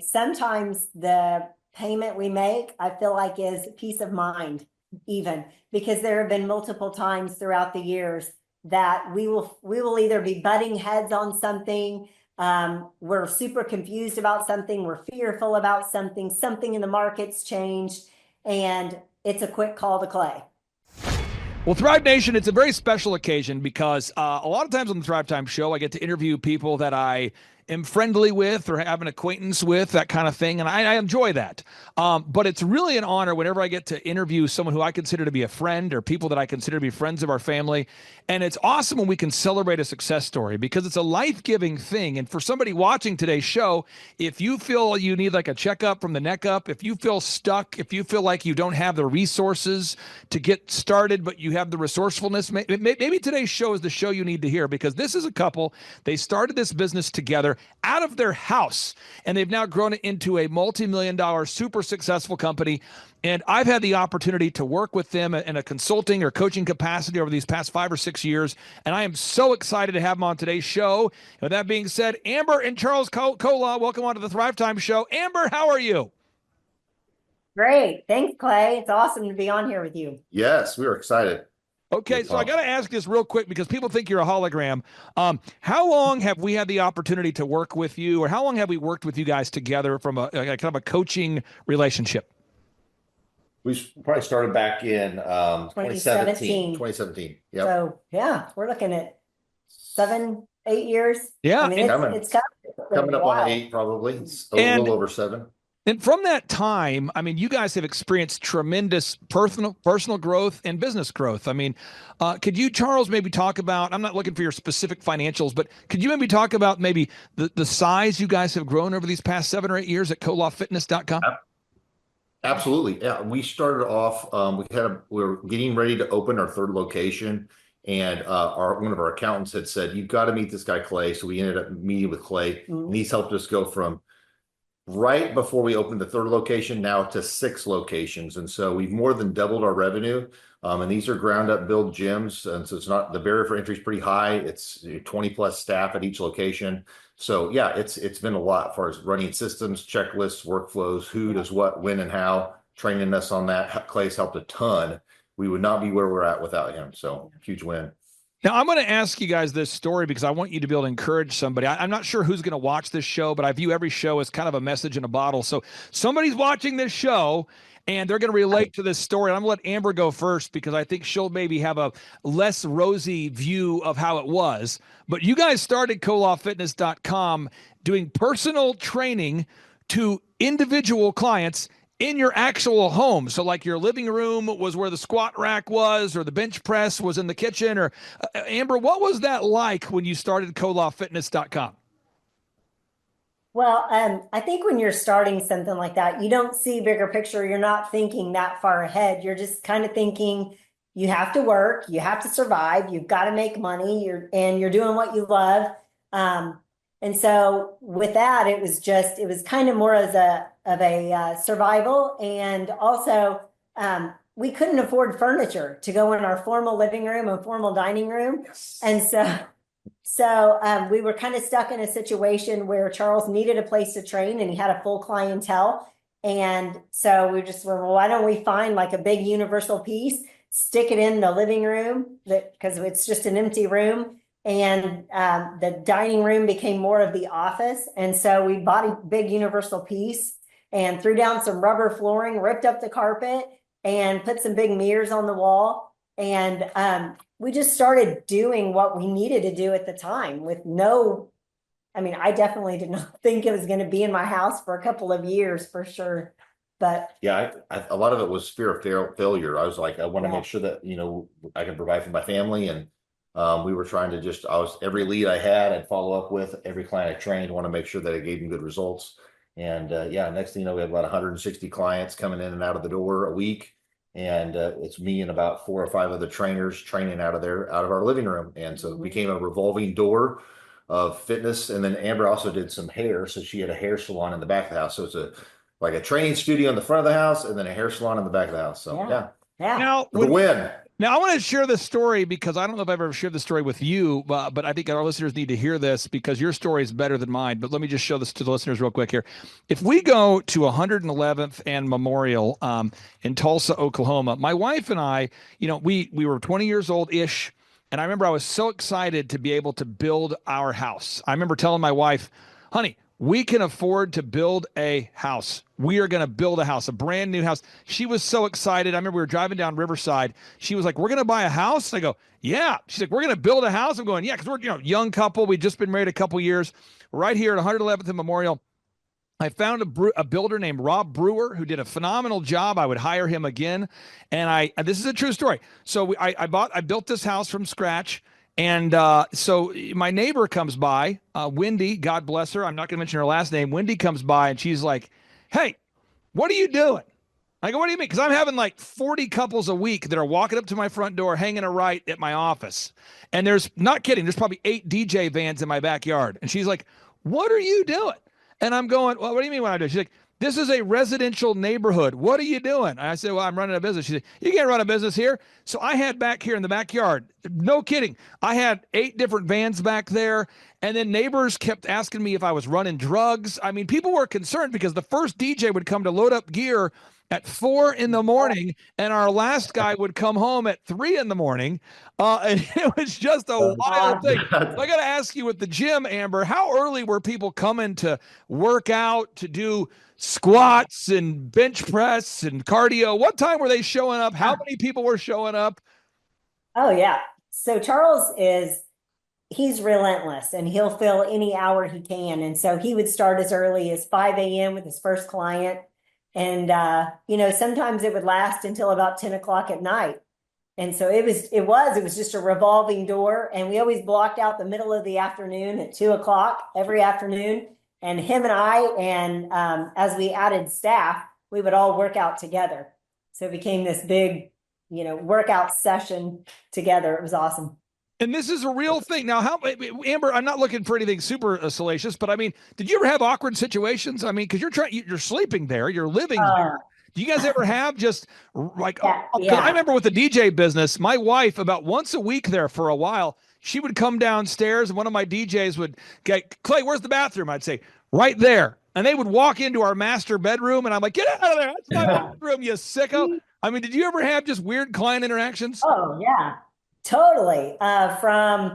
Sometimes the payment we make, I feel like, is peace of mind. Even because there have been multiple times throughout the years that we will either be butting heads on something, we're super confused about something, we're fearful about something in the market's changed, and it's a quick call to Clay. Well, Thrive Nation, it's a very special occasion because a lot of times on the Thrivetime show, I get to interview people that I am friendly with or have an acquaintance with, that kind of thing. And I enjoy that. But it's really an honor whenever I get to interview someone who I consider to be a friend or people that I consider to be friends of our family. And it's awesome when we can celebrate a success story because it's a life-giving thing. And for somebody watching today's show, if you feel you need like a checkup from the neck up, if you feel stuck, if you feel like you don't have the resources to get started, but you have the resourcefulness, maybe today's show is the show you need to hear, because this is a couple. They started this business together. out of their house, and they've now grown it into a multi-million-dollar, super successful company. And I've had the opportunity to work with them in a consulting or coaching capacity over these past 5 or 6 years, and I am so excited to have them on today's show. And with that being said, Amber and Charles Cola, welcome on to the Thrivetime Show. Amber, how are you? Great. Thanks, Clay. It's awesome to be on here with you. Yes, we were excited. Okay, so I got to ask this real quick because people think you're a hologram. How long have we had the opportunity to work with you, or how long have we worked with you guys together from a kind of a coaching relationship? We probably started back in 2017. 2017. Yep. So yeah, we're looking at 7, 8 years. Yeah, I mean, it's coming up on 8, probably. It's a little over 7. And from that time, I mean, you guys have experienced tremendous personal growth and business growth. I mean, could you, Charles, maybe talk about, I'm not looking for your specific financials, but could you maybe talk about maybe the size you guys have grown over these past 7 or 8 years at colofitness.com? Absolutely. Yeah. We started off, we were getting ready to open our 3rd location, and one of our accountants had said, you've got to meet this guy, Clay. So we ended up meeting with Clay, and he's helped us go from right before we opened the 3rd location now to 6 locations. And so we've more than doubled our revenue. And these are ground up build gyms. And so it's not, the barrier for entry is pretty high. It's 20 plus staff at each location. So yeah, it's been a lot as far as running systems, checklists, workflows, who does what, when, and how, training us on that. Clay's helped a ton. We would not be where we're at without him. So huge win. Now, I'm going to ask you guys this story because I want you to be able to encourage somebody. I'm not sure who's going to watch this show, but I view every show as kind of a message in a bottle. So somebody's watching this show and they're going to relate to this story. And I'm going to let Amber go first because I think she'll maybe have a less rosy view of how it was. But you guys started colofitness.com doing personal training to individual clients in your actual home. So like your living room was where the squat rack was, or the bench press was in the kitchen, or Amber, what was that like when you started colofitness.com? Well, I think when you're starting something like that, you don't see bigger picture. You're not thinking that far ahead. You're just kind of thinking you have to work, you have to survive, you've got to make money, you're doing what you love. And so with that, it was kind of more as a survival. And also, we couldn't afford furniture to go in our formal living room and formal dining room. And so we were kind of stuck in a situation where Charles needed a place to train and he had a full clientele. And so we just were, well, why don't we find like a big universal piece, stick it in the living room because it's just an empty room. And the dining room became more of the office. And so we bought a big universal piece and threw down some rubber flooring, ripped up the carpet, and put some big mirrors on the wall. And we just started doing what we needed to do at the time with I definitely did not think it was going to be in my house for a couple of years for sure. But yeah, a lot of it was fear of failure. I was like, I want to make sure that, I can provide for my family. And we were trying to every lead I had, I'd follow up with every client I trained, want to make sure that I gave them good results. And next thing you know, we have about 160 clients coming in and out of the door a week. And it's me and about 4 or 5 other trainers training out of our living room. And so it became a revolving door of fitness. And then Amber also did some hair. So she had a hair salon in the back of the house. So it's like a training studio in the front of the house and then a hair salon in the back of the house. So yeah. Now, the win. Now, I want to share this story because I don't know if I've ever shared this story with you, but I think our listeners need to hear this because your story is better than mine. But let me just show this to the listeners real quick here. If we go to 111th and Memorial in Tulsa, Oklahoma, my wife and I, we were 20 years old-ish, and I remember I was so excited to be able to build our house. I remember telling my wife, honey, we can afford to build a house. We are going to build a house, a brand new house. She was so excited. I remember we were driving down Riverside. She was like, we're going to buy a house? And I go, yeah. She's like, we're going to build a house? I'm going, yeah, because we're young couple. We'd just been married a couple years. Right here at 111th and Memorial, I found a builder named Rob Brewer who did a phenomenal job. I would hire him again. And this is a true story. So I built this house from scratch. And so my neighbor comes by, Wendy, God bless her. I'm not going to mention her last name. Wendy comes by and she's like, hey, what are you doing? I go, what do you mean? Because I'm having like 40 couples a week that are walking up to my front door, hanging a right at my office. And there's, not kidding, there's probably 8 DJ vans in my backyard. And she's like, what are you doing? And I'm going, well, what do you mean what I do? She's like, this is a residential neighborhood. What are you doing? And I said, well, I'm running a business. She said, you can't run a business here. So I had back here in the backyard, no kidding, I had 8 different vans back there. And then neighbors kept asking me if I was running drugs. I mean, people were concerned because the first DJ would come to load up gear at 4 in the morning, and our last guy would come home at 3 in the morning. And it was just a wild thing. So I got to ask you with the gym, Amber, how early were people coming to work out, to do squats and bench press and cardio? What time were they showing up? How many people were showing up? Oh, yeah. So Charles he's relentless, and he'll fill any hour he can. And so he would start as early as 5 a.m. with his first client. And, sometimes it would last until about 10 o'clock at night. And so it was just a revolving door. And we always blocked out the middle of the afternoon at 2 o'clock every afternoon. And him and I, and as we added staff, we would all work out together. So it became this big, workout session together. It was awesome. And this is a real thing. Now, Amber, I'm not looking for anything super salacious, but I mean, did you ever have awkward situations? I mean, because you're sleeping there, you're living there. Do you guys ever have just like, I remember with the DJ business, my wife about once a week there for a while, she would come downstairs and one of my DJs would get, Clay, where's the bathroom? I'd say, right there. And they would walk into our master bedroom and I'm like, get out of there. That's my bedroom, you sicko. I mean, did you ever have just weird client interactions? Oh, yeah. Totally. Our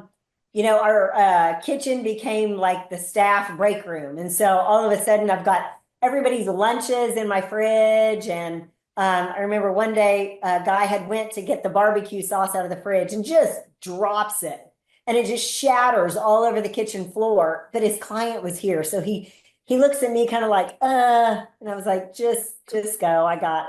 kitchen became like the staff break room. And so all of a sudden I've got everybody's lunches in my fridge. And I remember one day a guy had went to get the barbecue sauce out of the fridge and just drops it. And it just shatters all over the kitchen floor, but his client was here. So he looks at me kind of like, and I was like, just go. I got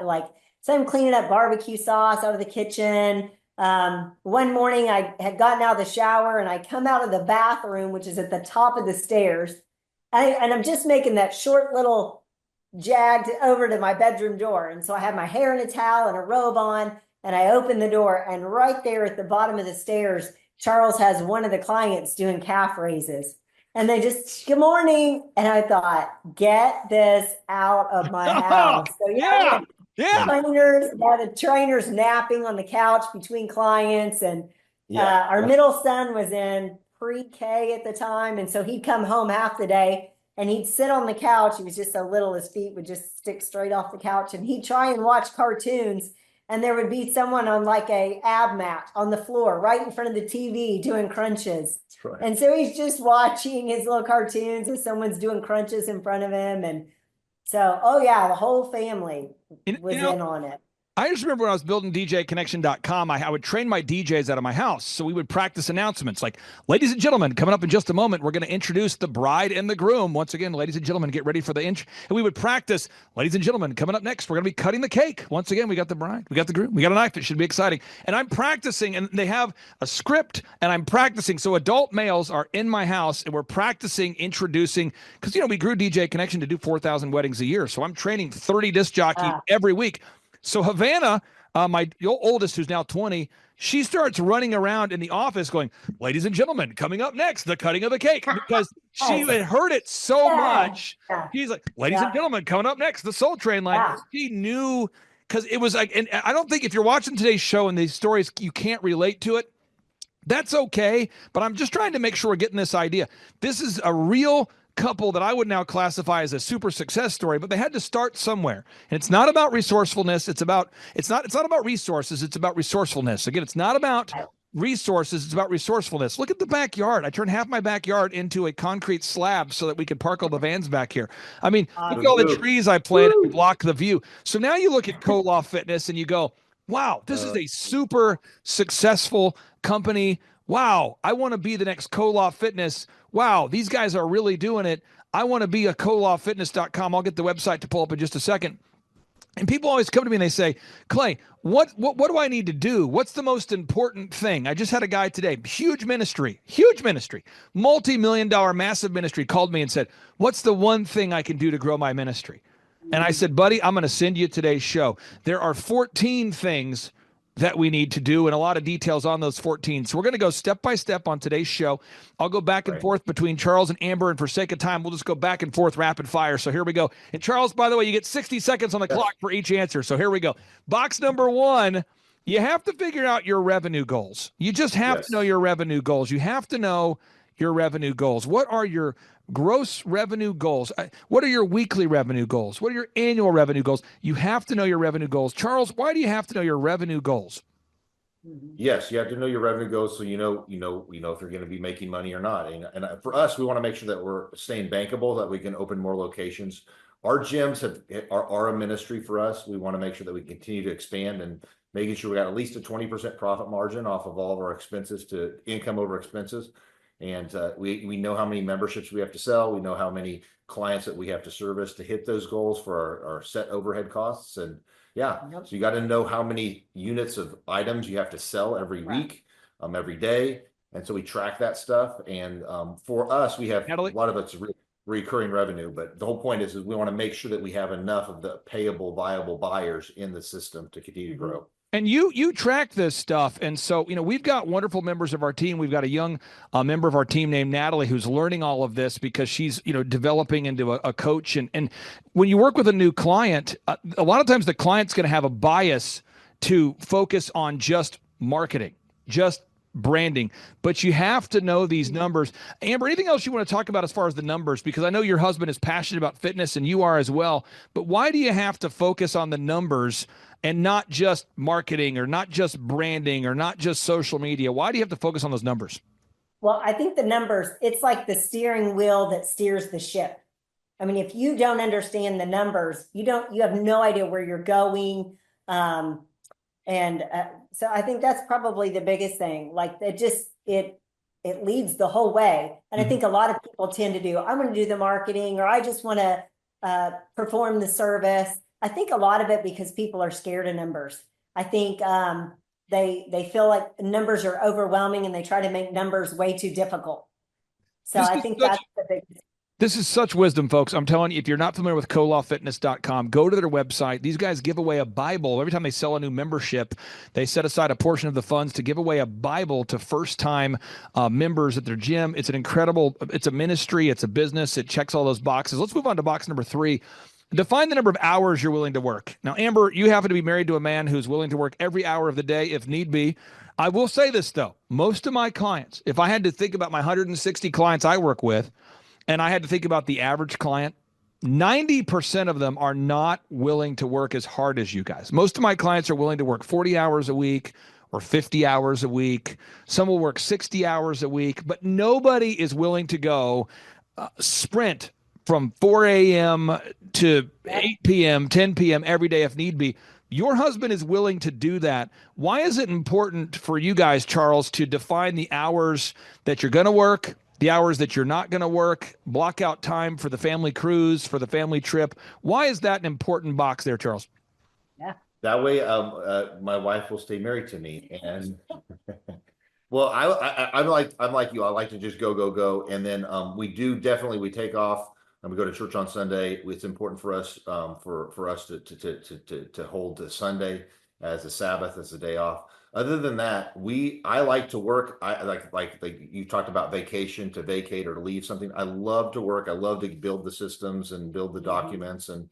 so I'm cleaning up barbecue sauce out of the kitchen. One morning I had gotten out of the shower and I come out of the bathroom, which is at the top of the stairs. And I'm just making that short little jag over to my bedroom door. And so I have my hair in a towel and a robe on, and I open the door, and right there at the bottom of the stairs, Charles has one of the clients doing calf raises. And they just, good morning. And I thought, get this out of my house. So Yeah. The trainers napping on the couch between clients. And our middle son was in pre-K at the time. And so he'd come home half the day and he'd sit on the couch. He was just so little, his feet would just stick straight off the couch. And he'd try and watch cartoons. And there would be someone on like a ab mat on the floor right in front of the TV doing crunches. That's right. And so he's just watching his little cartoons as someone's doing crunches in front of him. And so, the whole family was in on it. I just remember when I was building DJConnection.com, I would train my DJs out of my house. So we would practice announcements like, ladies and gentlemen, coming up in just a moment, we're going to introduce the bride and the groom. Once again, ladies and gentlemen, get ready for the intro. And we would practice, ladies and gentlemen, coming up next, we're going to be cutting the cake. Once again, we got the bride, we got the groom, we got a knife. It should be exciting. And I'm practicing, and they have a script, and I'm practicing. So adult males are in my house, and we're practicing introducing, because, we grew DJ Connection to do 4,000 weddings a year. So I'm training 30 disc jockeys every week. So Havana, my oldest, who's now 20, she starts running around in the office going, ladies and gentlemen, coming up next, the cutting of the cake, because she had heard it so much. She's like, ladies and gentlemen, coming up next, the Soul Train line. She knew, because it was like, and I don't think if you're watching today's show and these stories, you can't relate to it. That's okay. But I'm just trying to make sure we're getting this idea. This is a real couple that I would now classify as a super success story, but they had to start somewhere. And it's not about resourcefulness. It's not about resources. It's about resourcefulness. Again, it's not about resources. It's about resourcefulness. Look at the backyard. I turned half my backyard into a concrete slab so that we could park all the vans back here. I mean, look at all the trees I planted to block the view. So now you look at Koloff Fitness and you go, wow, this is a super successful company. Wow, I want to be the next Koloff Fitness. Wow, these guys are really doing it. I want to be a CollectibleXchange.com. I'll get the website to pull up in just a second. And people always come to me and they say, Clay, what do I need to do? What's the most important thing? I just had a guy today, huge ministry, multi-million-dollar, massive ministry, called me and said, what's the one thing I can do to grow my ministry? And I said, buddy, I'm going to send you today's show. There are 14 things that we need to do and a lot of details on those 14. So we're going to go step by step on today's show. I'll go back and forth between Charles and Amber, and for sake of time, we'll just go back and forth rapid fire. So here we go. And Charles, by the way, you get 60 seconds on the clock for each answer. So here we go. Box number 1, you have to figure out your revenue goals. You just have to know your revenue goals. You have to know your revenue goals. What are your gross revenue goals? What are your weekly revenue goals? What are your annual revenue goals? You have to know your revenue goals. Charles, why do you have to know your revenue goals? Yes, you have to know your revenue goals so you know if you're going to be making money or not. And for us, we want to make sure that we're staying bankable, that we can open more locations. Our gyms are a ministry for us. We want to make sure that we continue to expand and making sure we got at least a 20% profit margin off of all of our expenses to income over expenses. And we know how many memberships we have to sell. We know how many clients that we have to service to hit those goals for our set overhead costs. And so you got to know how many units of items you have to sell every week, every day. And so we track that stuff. And for us, we have a lot of it's recurring revenue. But the whole point is we want to make sure that we have enough of the payable, viable buyers in the system to continue to grow. And you track this stuff. And so, we've got wonderful members of our team. We've got a young member of our team named Natalie who's learning all of this because she's, developing into a coach. And when you work with a new client, a lot of times the client's going to have a bias to focus on just marketing, just branding, but you have to know these numbers. Amber, anything else you want to talk about as far as the numbers? Because I know your husband is passionate about fitness and you are as well, but why do you have to focus on the numbers and not just marketing or not just branding or not just social media? Why do you have to focus on those numbers? Well, I think the numbers, it's like the steering wheel that steers the ship. I mean, if you don't understand the numbers, you have no idea where you're going. So I think that's probably the biggest thing. Like it leads the whole way. And I think a lot of people tend to do, I want to do the marketing, or I just want to perform the service. I think a lot of it because people are scared of numbers. I think they feel like numbers are overwhelming and they try to make numbers way too difficult. So I think that's the biggest. This is such wisdom, folks. I'm telling you, if you're not familiar with colawfitness.com, go to their website. These guys give away a Bible. Every time they sell a new membership, they set aside a portion of the funds to give away a Bible to first-time members at their gym. It's it's a ministry, it's a business. It checks all those boxes. Let's move on to box number 3. Define the number of hours you're willing to work. Now, Amber, you happen to be married to a man who's willing to work every hour of the day if need be. I will say this, though. Most of my clients, if I had to think about my 160 clients I work with, and I had to think about the average client, 90% of them are not willing to work as hard as you guys. Most of my clients are willing to work 40 hours a week or 50 hours a week. Some will work 60 hours a week, but nobody is willing to go sprint from 4 a.m. to 8 p.m., 10 p.m. every day if need be. Your husband is willing to do that. Why is it important for you guys, Charles, to define the hours that you're going to work, the hours that you're not going to work, block out time for the family cruise, for the family trip? Why is that an important box there, Charles? Yeah. That way, my wife will stay married to me. And well, I'm like you. I like to just go. And then we take off and we go to church on Sunday. It's important for us for us to hold the Sunday as a Sabbath, as a day off. Other than that, I like to work. I like you talked about vacation, to vacate or to leave something. I love to work. I love to build the systems and build the documents and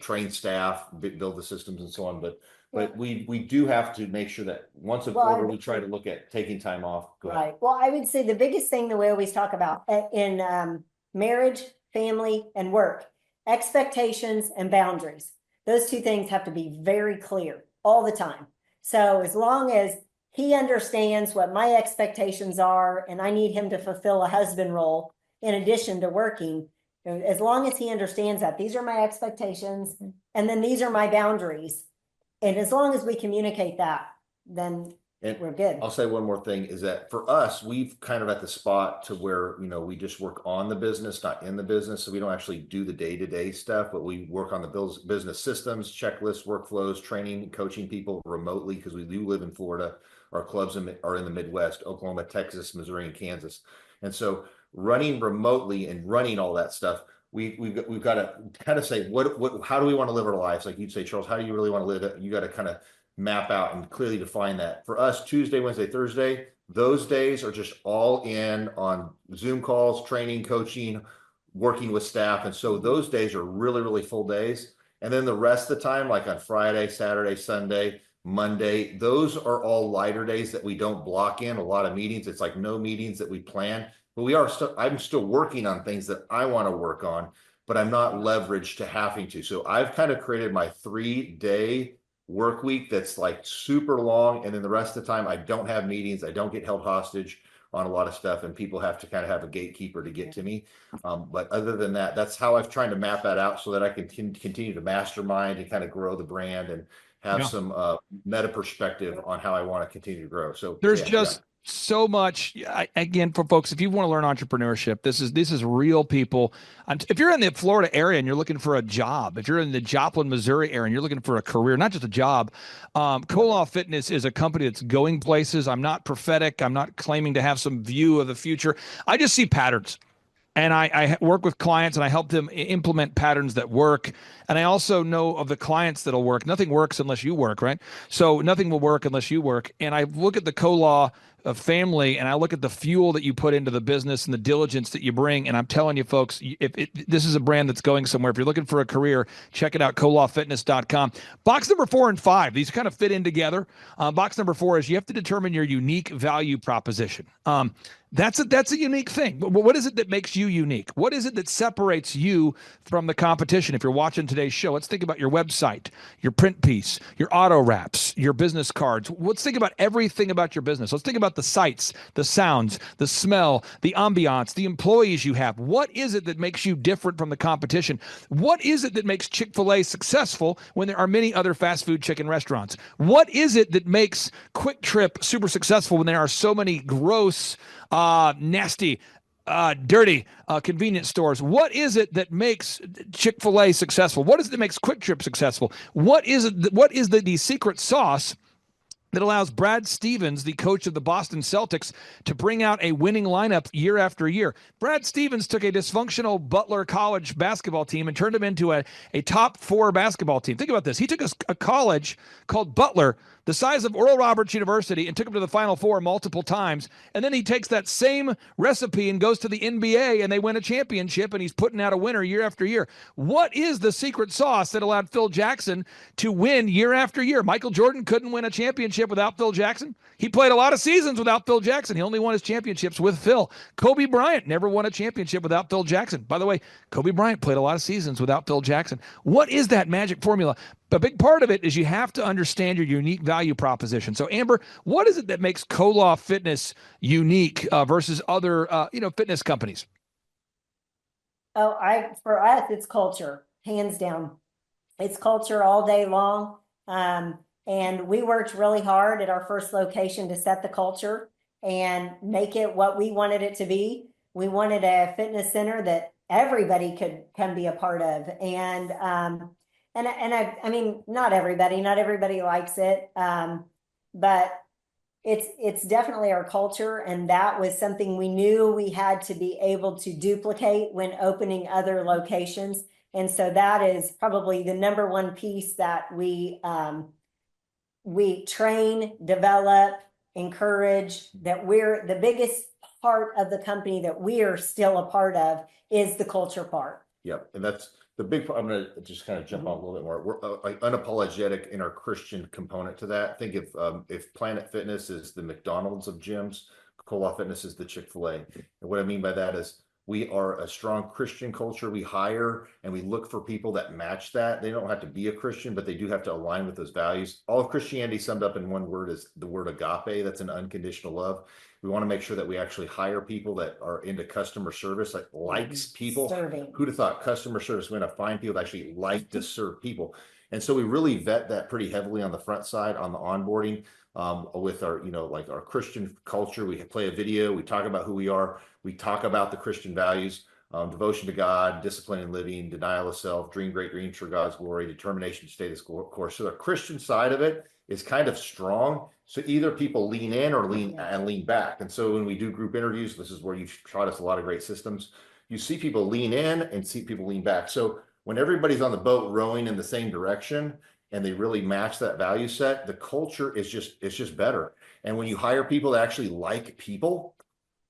train staff, build the systems and so on. But we do have to make sure that once a quarter we try to look at taking time off. Right. Well, I would say the biggest thing that we always talk about in marriage, family, and work, expectations and boundaries. Those two things have to be very clear all the time. So as long as he understands what my expectations are and I need him to fulfill a husband role in addition to working, as long as he understands that these are my expectations and then these are my boundaries. And as long as we communicate that, then we're good. I'll say one more thing is that for us, we've kind of at the spot to where, we just work on the business, not in the business. So we don't actually do the day-to-day stuff, but we work on the business systems, checklists, workflows, training, coaching people remotely because we do live in Florida. Our clubs are in the Midwest, Oklahoma, Texas, Missouri, and Kansas. And so running remotely and running all that stuff, we've got to kind of say, how do we want to live our lives? Like you'd say, Charles, how do you really want to live it? You got to kind of map out and clearly define that. For us, Tuesday, Wednesday, Thursday, those days are just all in on Zoom calls, training, coaching, working with staff. And so those days are really, really full days. And then the rest of the time, like on Friday, Saturday, Sunday, Monday, those are all lighter days that we don't block in a lot of meetings. It's like no meetings that we plan, but I'm still working on things that I want to work on, but I'm not leveraged to having to. So I've kind of created my 3-day work week that's like super long. And then the rest of the time I don't have meetings. I don't get held hostage on a lot of stuff, and people have to kind of have a gatekeeper to get to me. But other than that, that's how I've tried to map that out so that I can continue to mastermind and kind of grow the brand and have some meta perspective on how I want to continue to grow. So there's so much. Again, for folks, if you want to learn entrepreneurship, this is real people. If you're in the Florida area and you're looking for a job, if you're in the Joplin, Missouri area and you're looking for a career, not just a job, Koloff Fitness is a company that's going places. I'm not prophetic. I'm not claiming to have some view of the future. I just see patterns. And I work with clients and I help them implement patterns that work. And I also know of the clients that'll work. Nothing works unless you work, right? So nothing will work unless you work. And I look at the Koloff family and I look at the fuel that you put into the business and the diligence that you bring. And I'm telling you, folks, this is a brand that's going somewhere. If you're looking for a career, check it out, kolofffitness.com. Box number 4 and 5, these kind of fit in together. Box number 4 is you have to determine your unique value proposition. That's a unique thing. What is it that makes you unique? What is it that separates you from the competition? If you're watching today's show, let's think about your website, your print piece, your auto wraps, your business cards. Let's think about everything about your business. Let's think about the sights, the sounds, the smell, the ambiance, the employees you have. What is it that makes you different from the competition? What is it that makes Chick-fil-A successful when there are many other fast food chicken restaurants? What is it that makes Quick Trip super successful when there are so many gross, nasty, dirty convenience stores? What is it that makes Chick-fil-A successful? What is it that makes Quick Trip successful? What is it? What is the secret sauce that allows Brad Stevens, the coach of the Boston Celtics, to bring out a winning lineup year after year? Brad Stevens took a dysfunctional Butler College basketball team and turned them into a top 4 basketball team. Think about this. He took a college called Butler, the size of Oral Roberts University, and took them to the Final Four multiple times. And then he takes that same recipe and goes to the NBA, and they win a championship, and he's putting out a winner year after year. What is the secret sauce that allowed Phil Jackson to win year after year? Michael Jordan couldn't win a championship without Phil Jackson. He played a lot of seasons without Phil Jackson. He only won his championships with Phil. Kobe Bryant never won a championship without Phil Jackson. By the way, Kobe Bryant played a lot of seasons without Phil Jackson. What is that magic formula? A big part of it is you have to understand your unique value proposition. So, Amber, what is it that makes Koloff Fitness unique versus other, fitness companies? For us, it's culture, hands down. It's culture all day long. And we worked really hard at our first location to set the culture and make it what we wanted it to be. We wanted a fitness center that everybody can be a part of. And I mean, not everybody likes it. But it's definitely our culture. And that was something we knew we had to be able to duplicate when opening other locations. And so that is probably the number one piece that we train, develop, encourage, that we're the biggest part of the company that we are still a part of is the culture part. Yep. And that's the big part. I'm going to just kind of jump off a little bit more. We're unapologetic in our Christian component to that. Think if Planet Fitness is the McDonald's of gyms, Koloff Fitness is the Chick-fil-A. And what I mean by that is we are a strong Christian culture. We hire and we look for people that match that. They don't have to be a Christian, but they do have to align with those values. All of Christianity summed up in one word is the word agape. That's an unconditional love. We want to make sure that we actually hire people that are into customer service, likes people. Serving. Who'd have thought customer service? We're going to find people that actually like to serve people. And so we really vet that pretty heavily on the front side, on the onboarding, with our, our Christian culture. We play a video. We talk about who we are. We talk about the Christian values, devotion to God, discipline in living, denial of self, dream great dreams for God's glory, determination to stay this course. So the Christian side of it is kind of strong. So either people lean in or lean back. And so when we do group interviews, this is where you've taught us a lot of great systems. You see people lean in and see people lean back. So when everybody's on the boat rowing in the same direction and they really match that value set, the culture is just better. And when you hire people that actually like people,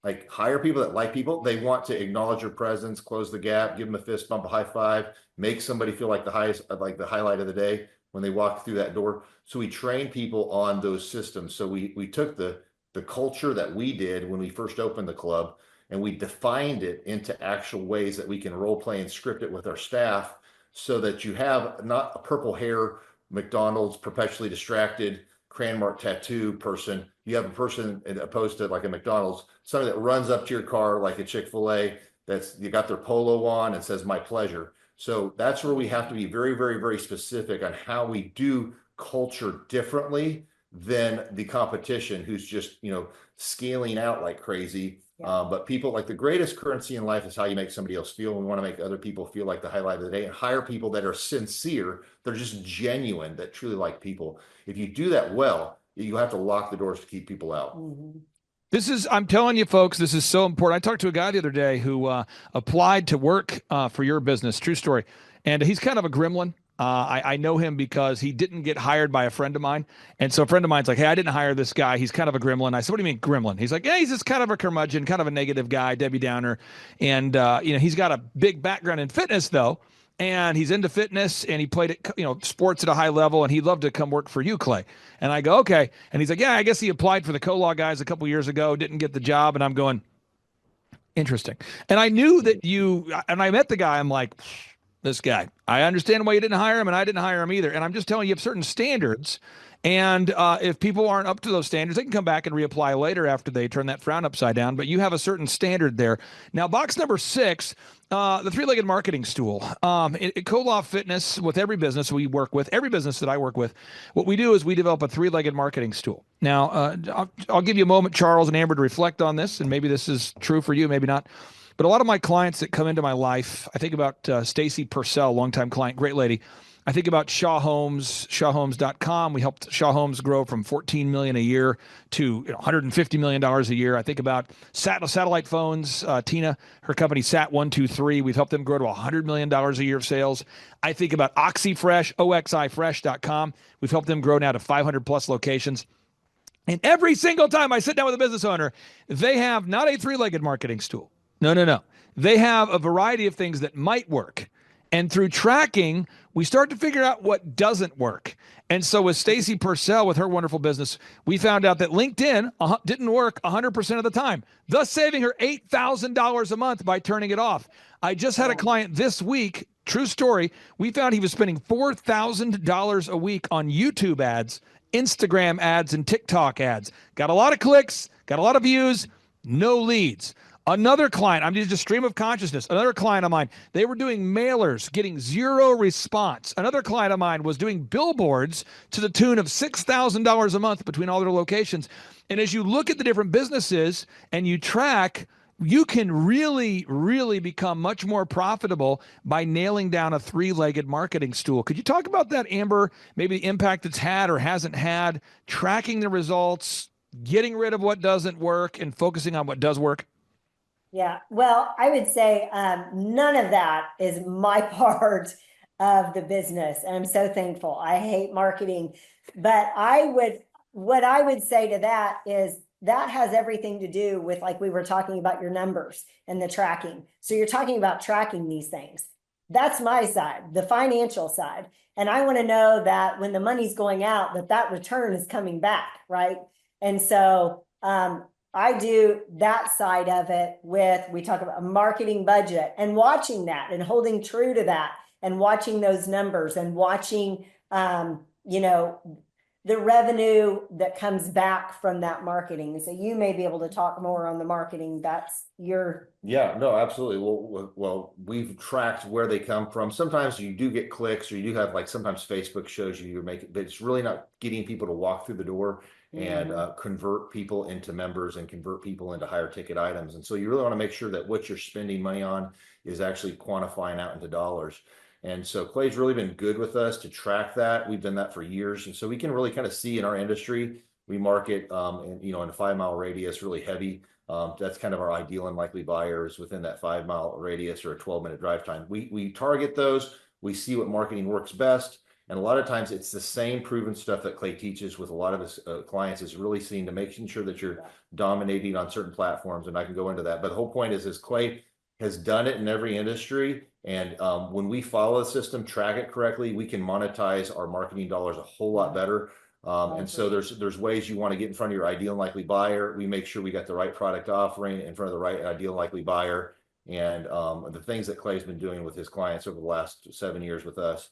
like hire people that like people, they want to acknowledge your presence, close the gap, give them a fist bump, a high five, make somebody feel like the highlight of the day when they walk through that door. So we train people on those systems. So we took the culture that we did when we first opened the club, and we defined it into actual ways that we can role play and script it with our staff, so that you have not a purple hair, McDonald's, perpetually distracted, crayon mark tattoo person. You have a person opposed to like a McDonald's, somebody that runs up to your car like a Chick-fil-A, that's you got their polo on and says, "My pleasure." So that's where we have to be very, very, very specific on how we do culture differently than the competition, who's just, scaling out like crazy. But people, like, the greatest currency in life is how you make somebody else feel. We want to make other people feel like the highlight of the day, and hire people that are sincere. They're just genuine, that truly like people. If you do that well, you have to lock the doors to keep people out. I'm telling you, folks, this is so important. I talked to a guy the other day who applied to work for your business, true story. And he's kind of a gremlin. I know him because he didn't get hired by a friend of mine. And so a friend of mine's like, "Hey, I didn't hire this guy. He's kind of a gremlin." I said, "What do you mean gremlin?" He's like, "Yeah, he's just kind of a curmudgeon, kind of a negative guy, Debbie Downer." And, he's got a big background in fitness, though. And he's into fitness, and he played sports at a high level, and he'd love to come work for you, Clay. And I go, "Okay." And he's like, "Yeah, I guess he applied for the Co-Law guys a couple years ago, didn't get the job." And I'm going, interesting. And I knew that and I met the guy. I'm like, this guy, I understand why you didn't hire him, and I didn't hire him either. And I'm just telling you, you have certain standards. And if people aren't up to those standards, they can come back and reapply later after they turn that frown upside down. But you have a certain standard there. Now, box number 6, the three-legged marketing stool. At Co-Law Fitness, with every business we work with, every business that I work with, what we do is we develop a three-legged marketing stool. Now, I'll give you a moment, Charles and Amber, to reflect on this, and maybe this is true for you, maybe not. But a lot of my clients that come into my life, I think about Stacy Purcell, longtime client, great lady. I think about Shaw Homes, shawhomes.com. We helped Shaw Homes grow from $14 million a year to $150 million a year. I think about satellite phones. Tina, her company Sat123. We've helped them grow to $100 million a year of sales. I think about OxyFresh, oxifresh.com. We've helped them grow now to 500 plus locations. And every single time I sit down with a business owner, they have not a three-legged marketing stool. No. They have a variety of things that might work. And through tracking, we start to figure out what doesn't work. And so with Stacy Purcell, with her wonderful business, we found out that LinkedIn didn't work 100% of the time, thus saving her $8,000 a month by turning it off. I just had a client this week, true story. We found he was spending $4,000 a week on YouTube ads, Instagram ads, and TikTok ads. Got a lot of clicks, got a lot of views, no leads. Another client, I'm just a stream of consciousness. Another client of mine, they were doing mailers, getting zero response. Another client of mine was doing billboards to the tune of $6,000 a month between all their locations. And as you look at the different businesses and you track, you can really, really become much more profitable by nailing down a three-legged marketing stool. Could you talk about that, Amber? Maybe the impact it's had or hasn't had, tracking the results, getting rid of what doesn't work and focusing on what does work? Yeah, well, I would say none of that is my part of the business. And I'm so thankful. I hate marketing, but what I would say to that is that has everything to do with, like we were talking about, your numbers and the tracking. So you're talking about tracking these things. That's my side, the financial side. And I want to know that when the money's going out, that return is coming back, right? And so, I do that side of it we talk about a marketing budget and watching that and holding true to that and watching those numbers and watching, the revenue that comes back from that marketing. So you may be able to talk more on the marketing. That's your. Yeah, no, absolutely. Well, we've tracked where they come from. Sometimes you do get clicks, or you do have, like, sometimes Facebook shows you're making, but it's really not getting people to walk through the door and convert people into members and convert people into higher ticket items. And so you really want to make sure that what you're spending money on is actually quantifying out into dollars. And so Clay's really been good with us to track that. We've done that for years. And so we can really kind of see in our industry, we market, in a 5-mile radius, really heavy. That's kind of our ideal and likely buyers within that 5-mile radius or a 12-minute drive time. We target those. We see what marketing works best. And a lot of times it's the same proven stuff that Clay teaches with a lot of his clients, is really seen to making sure that you're dominating on certain platforms. And I can go into that. But the whole point is Clay has done it in every industry. And when we follow the system, track it correctly, we can monetize our marketing dollars a whole lot better. And so there's ways you want to get in front of your ideal and likely buyer. We make sure we got the right product offering in front of the right ideal and likely buyer. And the things that Clay's been doing with his clients over the last 7 years with us,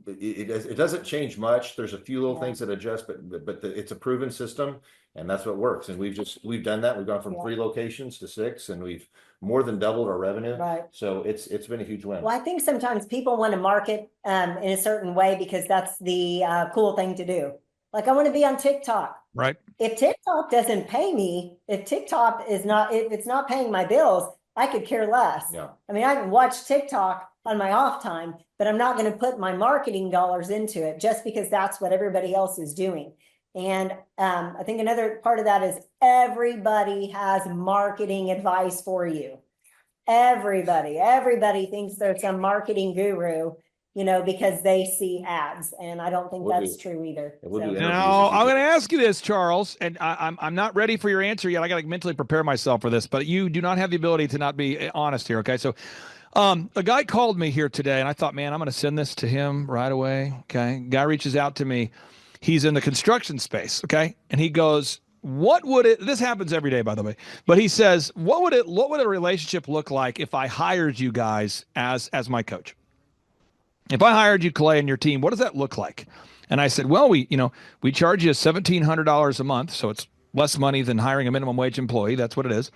it doesn't change much. There's a few little things that adjust, but it's a proven system, and that's what works. And we've done that. We've gone from 3 locations to 6, and we've more than doubled our revenue. Right. So it's been a huge win. Well, I think sometimes people want to market in a certain way because that's the cool thing to do. Like, I want to be on TikTok. Right. If TikTok doesn't pay me, if TikTok is not, if it's not paying my bills, I could care less. Yeah. I mean, I can watch TikTok on my off time, but I'm not going to put my marketing dollars into it just because that's what everybody else is doing. And I think another part of that is everybody has marketing advice for you. Everybody thinks they're some marketing guru, you know, because they see ads, and I don't think that's true either. Now, I'm going to ask you this, Charles, and I'm not ready for your answer yet. I got to mentally prepare myself for this, but you do not have the ability to not be honest here. Okay, so a guy called me here today, and I thought, man, I'm going to send this to him right away. Okay, guy reaches out to me. He's in the construction space. Okay, and he goes, "What would it?" This happens every day, by the way. But he says, "What would a relationship look like if I hired you guys as my coach? If I hired you, Clay, and your team, what does that look like?" And I said, "Well, we charge you $1,700 a month, so it's less money than hiring a minimum wage employee. That's what it is.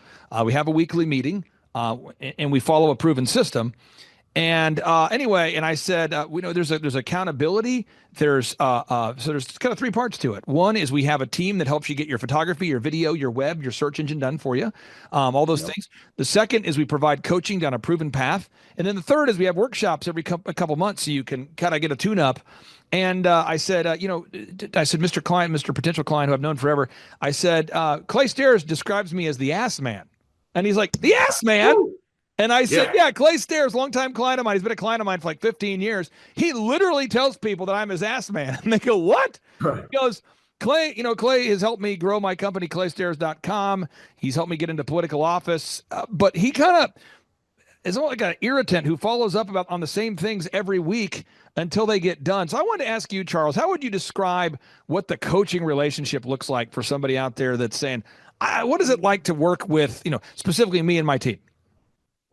We have a weekly meeting, and we follow a proven system." And anyway, and I said, there's accountability. There's so there's kind of 3 parts to it. One is we have a team that helps you get your photography, your video, your web, your search engine done for you, all those things. The second is we provide coaching down a proven path. And then the third is we have workshops every couple months so you can kind of get a tune-up. And I said, Mr. Client, Mr. Potential Client, who I've known forever, I said, Clay Stairs describes me as the ass man. And he's like, the ass man? Ooh. And I said, yeah, Clay Stairs, longtime client of mine. He's been a client of mine for like 15 years. He literally tells people that I'm his ass man. And they go, what? Right. He goes, Clay has helped me grow my company, claystairs.com. He's helped me get into political office. But he kind of is like an irritant who follows up on the same things every week until they get done. So I wanted to ask you, Charles, how would you describe what the coaching relationship looks like for somebody out there that's saying, what is it like to work with, specifically me and my team?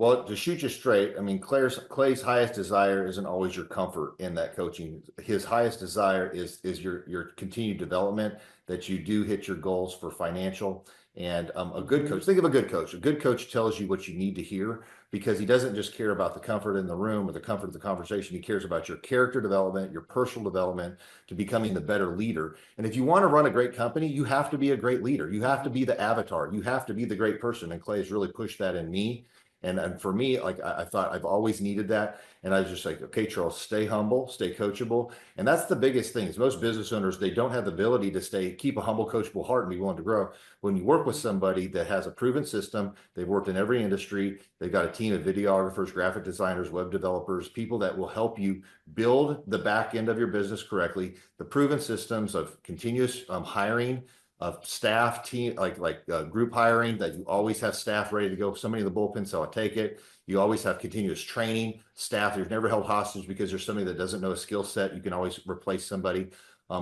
Well, to shoot you straight, I mean, Clay's highest desire isn't always your comfort in that coaching. His highest desire is your continued development, that you do hit your goals for financial. And a good coach, think of a good coach. A good coach tells you what you need to hear, because he doesn't just care about the comfort in the room or the comfort of the conversation. He cares about your character development, your personal development, to becoming the better leader. And if you want to run a great company, you have to be a great leader. You have to be the avatar. You have to be the great person. And Clay has really pushed that in me. And for me, like I thought I've always needed that. And I was just like, okay, Charles, stay humble, stay coachable. And that's the biggest thing is most business owners, they don't have the ability to keep a humble, coachable heart and be willing to grow. When you work with somebody that has a proven system, they've worked in every industry, they've got a team of videographers, graphic designers, web developers, people that will help you build the back end of your business correctly, the proven systems of continuous hiring, of staff team, like group hiring, that you always have staff ready to go. If somebody in the bullpen, so I'll take it. You always have continuous training staff. You're never held hostage because there's somebody that doesn't know a skill set. You can always replace somebody.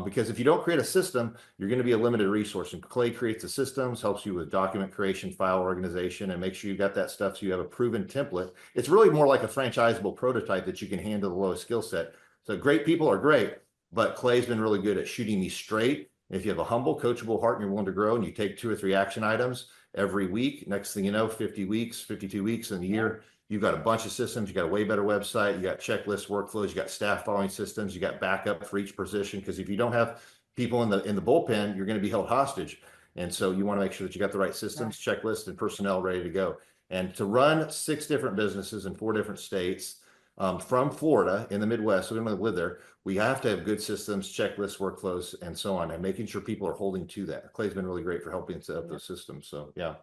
Because if you don't create a system, you're going to be a limited resource. And Clay creates the systems, helps you with document creation, file organization, and make sure you got that stuff so you have a proven template. It's really more like a franchisable prototype that you can handle the lowest skill set. So great people are great, but Clay's been really good at shooting me straight. If you have a humble, coachable heart and you're willing to grow, and you take 2 or 3 action items every week, next thing you know, 50 weeks, 52 weeks in a year, you've got a bunch of systems. You got a way better website. You got checklists, workflows. You got staff following systems. You got backup for each position. Because if you don't have people in the bullpen, you're going to be held hostage. And so you want to make sure that you got the right systems, checklists, and personnel ready to go. And to run 6 different businesses in 4 different states, from Florida in the Midwest, so we don't live there, we have to have good systems, checklists, workflows, and so on, and making sure people are holding to that. Clay's been really great for helping set up those systems. So yeah,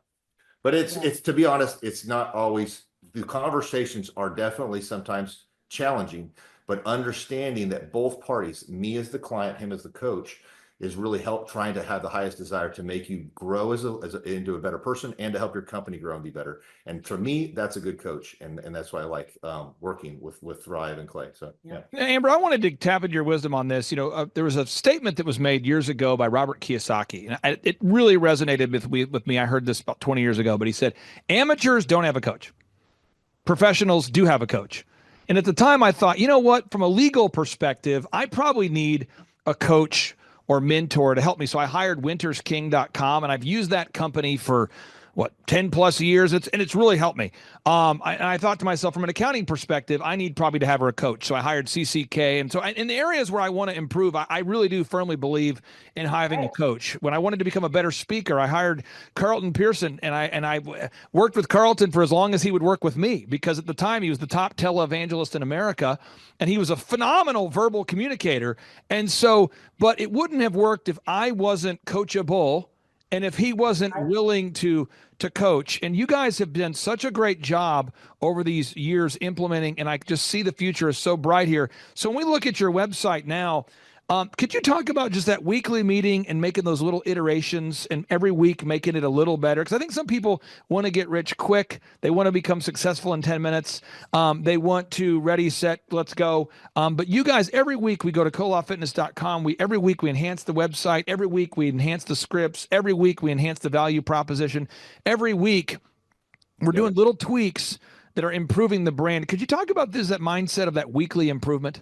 but it's to be honest, it's not always, the conversations are definitely sometimes challenging, but understanding that both parties, me as the client, him as the coach, is really trying to have the highest desire to make you grow into a better person and to help your company grow and be better. And for me, that's a good coach. And that's why I like working with Thrive and Clay. So, yeah. Amber, I wanted to tap into your wisdom on this. There was a statement that was made years ago by Robert Kiyosaki, and it really resonated with me. I heard this about 20 years ago, but he said, amateurs don't have a coach. Professionals do have a coach. And at the time I thought, you know what, from a legal perspective, I probably need a coach or mentor to help me. So I hired wintersking.com, and I've used that company for 10 plus years. It's really helped me. I thought to myself, from an accounting perspective, I need probably to have a coach. So I hired CCK. And so in the areas where I want to improve, I really do firmly believe in having a coach. When I wanted to become a better speaker, I hired Carlton Pearson, and I worked with Carlton for as long as he would work with me, because at the time he was the top televangelist in America, and he was a phenomenal verbal communicator. And so, but it wouldn't have worked if I wasn't coachable, and if he wasn't willing to coach. And you guys have done such a great job over these years implementing, and I just see the future is so bright here. So when we look at your website now, could you talk about just that weekly meeting and making those little iterations, and every week making it a little better? Because I think some people want to get rich quick. They want to become successful in 10 minutes. They want to ready, set, let's go. But you guys, every week we go to colafitness.com. Every week we enhance the website. Every week we enhance the scripts. Every week we enhance the value proposition. Every week we're doing little tweaks that are improving the brand. Could you talk about that mindset of that weekly improvement?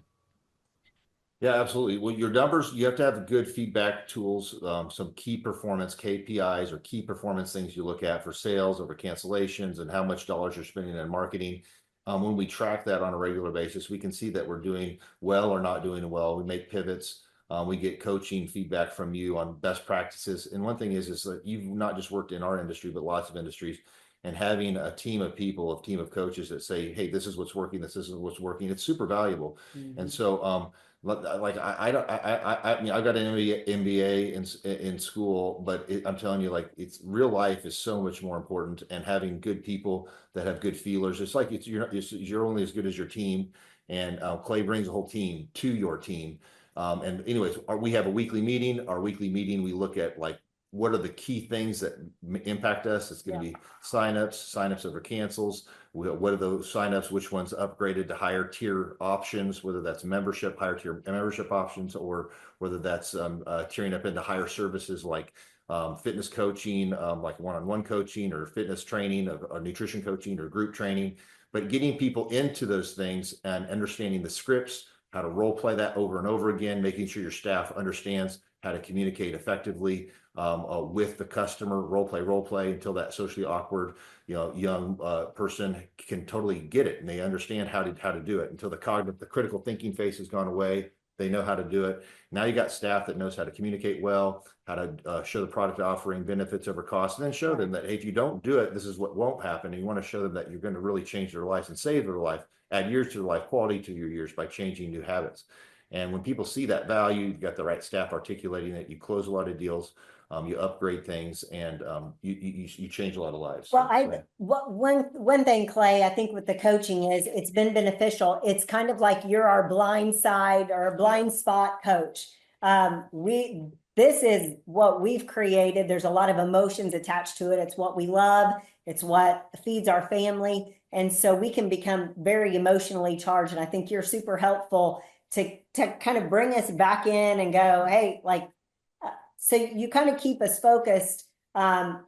Yeah, absolutely. Well, your numbers, you have to have good feedback tools, some key performance KPIs or key performance things you look at for sales over cancellations and how much dollars you're spending on marketing. When we track that on a regular basis, we can see that we're doing well or not doing well. We make pivots. We get coaching feedback from you on best practices. And one thing is that you've not just worked in our industry, but lots of industries. And having a team of people, a team of coaches that say, hey, this is what's working, this isn't what's working, it's super valuable. Mm-hmm. And so, like I mean, I got an MBA in school, but I'm telling you, like, it's real life is so much more important, and having good people that have good feelers. It's like you're only as good as your team, and Clay brings a whole team to your team. And anyways, we have a weekly meeting. Our weekly meeting, we look at like, what are the key things that impact us? It's going to be signups over cancels. What are those signups? Which ones upgraded to higher tier options, whether that's higher tier membership options, or whether that's tiering up into higher services like fitness coaching, like one-on-one coaching, or fitness training, or nutrition coaching, or group training. But getting people into those things and understanding the scripts, how to role play that over and over again, making sure your staff understands how to communicate effectively with the customer, role play until that socially awkward, young person can totally get it, and they understand how to do it, until the critical thinking phase has gone away. They know how to do it. Now you got staff that knows how to communicate well, how to show the product offering, benefits over cost, and then show them that, hey, if you don't do it, this is what won't happen. And you want to show them that you're going to really change their lives and save their life, add years to their life, quality to your years by changing new habits. And when people see that value, you've got the right staff articulating it, you close a lot of deals, you upgrade things, and you change a lot of lives. Well, one thing, Clay, I think with the coaching is it's been beneficial. It's kind of like you're our blind side or a blind spot coach. This is what we've created. There's a lot of emotions attached to it. It's what we love. It's what feeds our family. And so we can become very emotionally charged. And I think you're super helpful to kind of bring us back in and go, hey, like, so you kind of keep us focused,